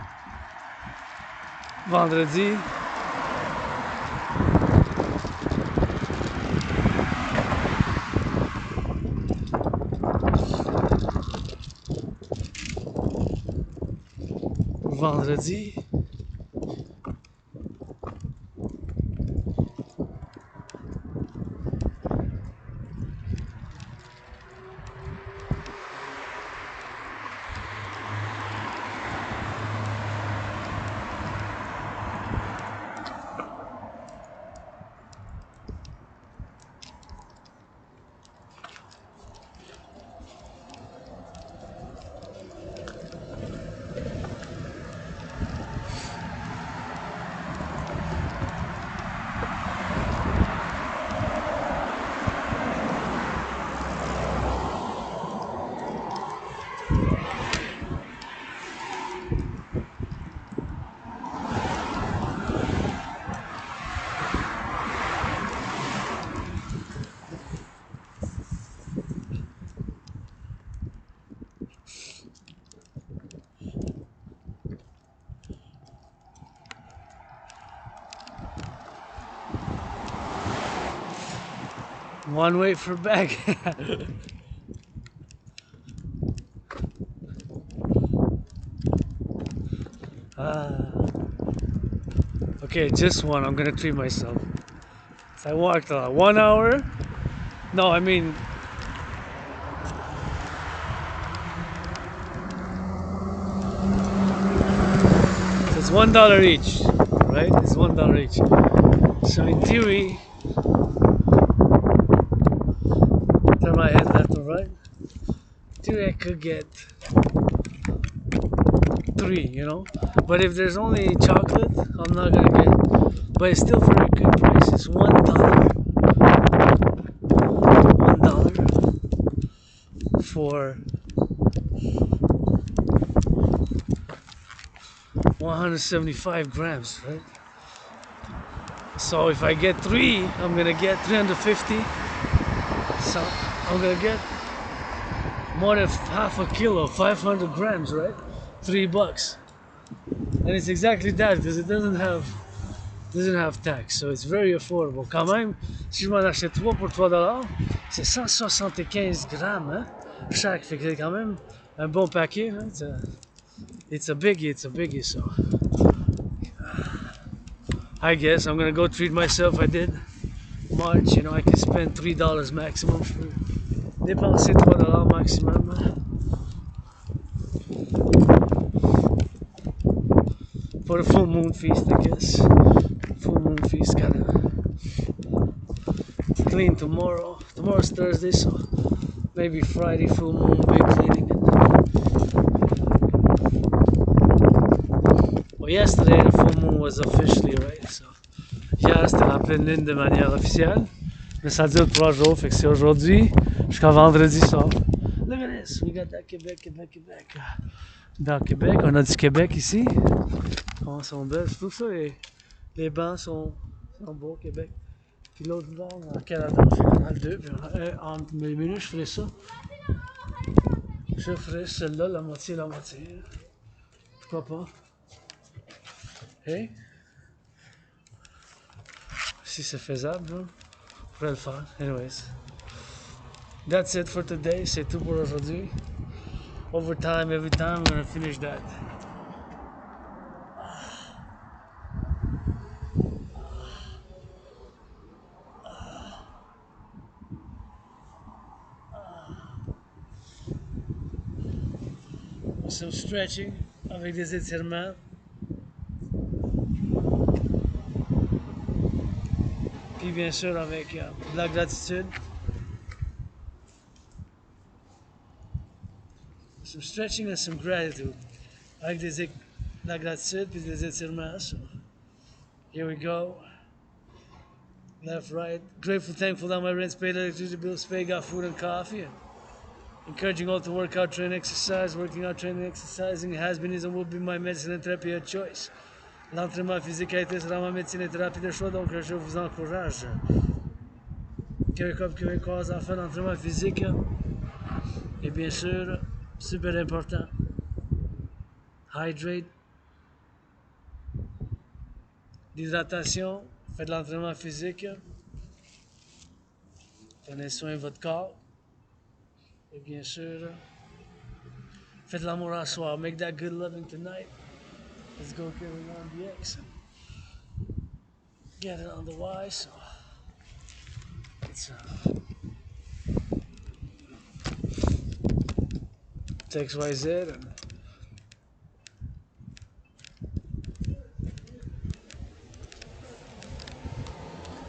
Speaker 1: vendredi. Vendredi. One way for back. Okay, just one. I'm gonna treat myself. So I walked 1 hour. No, I mean. So it's $1 each, right? It's $1 each. So in theory, turn my head left or right. In theory, I could get 3, you know. But if there's only chocolate, I'm not gonna get. But it's still very good price. It's $1. $1 for 175 grams, right? So if I get 3, I'm gonna get 350. So I'm gonna get more than half a kilo, 500 grams, right? $3. And it's exactly that because it doesn't have tax, so it's very affordable. Quand même, si je m'en achète 3 pour $3, c'est 175 grammes, hein? Chaque, fait que c'est quand même un bon paquet, hein? It's a biggie, so I guess I'm gonna go treat myself. I did March, you know, I can spend $3 maximum. Je peux dépenser $3 maximum. For the full moon feast, I guess. Full moon feast, gotta clean tomorrow. Tomorrow's Thursday, so maybe Friday, full moon, big cleaning. Well, yesterday the full moon was officially, right? So, hier c'était la pleine lune de manière officielle. Mais ça dure 3 jours, fait que c'est aujourd'hui jusqu'à vendredi soir. Look at this, we got that Québec. Dans Québec, on a du Québec ici. Comment sont belles, je trouve ça, les bancs sont beaux au Québec. Puis l'autre banc au Canada, fait qu'on a le deux. Puis entre mes menus, je ferais ça. Je ferais celle-là, la moitié. Pourquoi pas? Hey? Si c'est faisable, hein? On pourrait le faire. Anyways. That's it for today. C'est tout pour aujourd'hui. Overtime, every time, we're gonna finish that. Some stretching avec des étirements. Puis bien sûr avec de la gratitude. Some stretching and some gratitude. Avec de la gratitude puis des étirements. So, here we go. Left, right. Grateful, thankful that my rent's paid, electricity bills paid, got food and coffee. And encouraging all to work out, train, exercise. Working out, training, exercising has been, is, and will be my medicine and therapy of choice. L'entraînement physique a été sera ma médecine et thérapie de choix, donc je vous encourage. Québécois, Québécoises, à faire l'entraînement physique. Et bien sûr, super important. Hydrate. L'hydratation. Faites de l'entraînement physique. Prenez soin de votre corps. Et bien sûr, faites l'amour en soir. Make that good loving tonight. Let's go get it on the X. Get it on the Y. So it's XYZ. And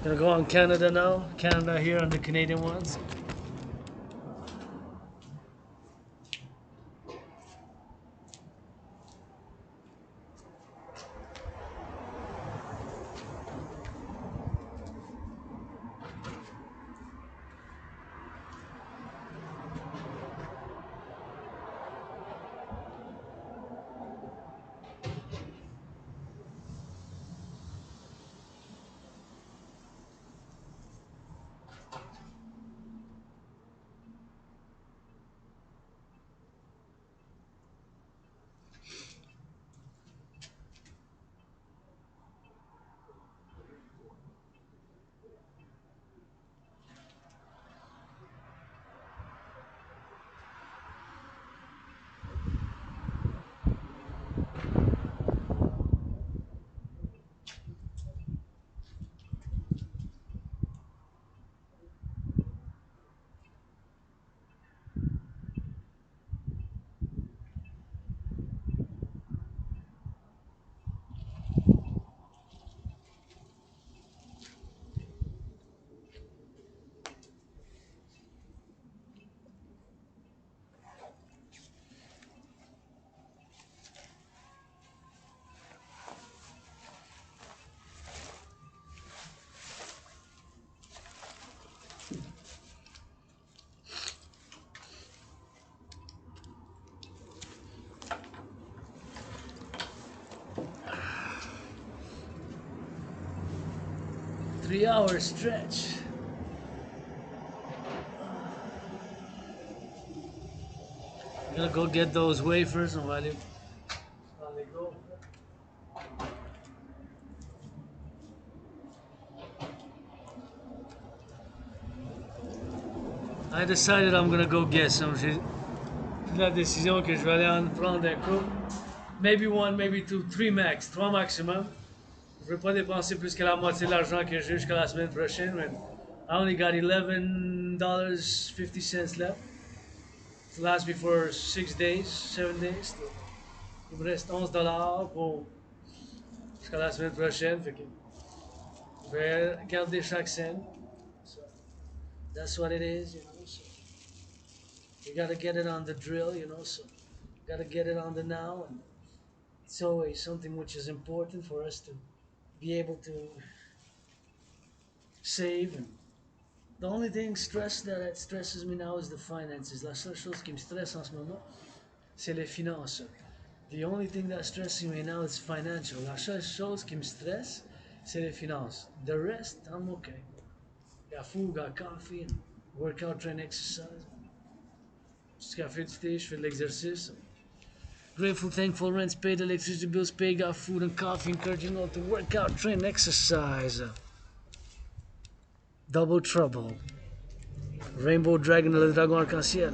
Speaker 1: gonna go on Canada now. Canada here on the Canadian ones. 3-hour stretch. I'm gonna go get those wafers and while they go. I decided I'm gonna go get some. J'ai pris la décision que je vais aller en prendre un coup. Maybe one, maybe two, three max, 3 maximum. Je veux pas dépenser plus que la moitié de l'argent que j'ai jusqu'à la semaine prochaine. Mais I only got $11.50 left. To last me for 6 days, 7 days. Il me reste $11 pour jusqu'à la semaine prochaine. Fait que je vais garder chaque scène. So that's what it is, you know. So you gotta get it on the drill, you know. So you gotta get it on the now, and it's always something which is important for us to be able to save. And the only thing that stresses me now is the finances. La seule chose qui me stresse en ce moment, c'est les finances. The only thing that's stressing me now is financial. La seule chose qui me stresse, c'est les finances. The rest, I'm okay. Got food, got coffee, and workout, train, exercise. Just got food stage, je fais de l'exercice. Grateful, thankful, rents paid, electricity bills paid, got food and coffee, encouraging all to work out, train, exercise. Double trouble. Rainbow dragon, le dragon arc-en-ciel.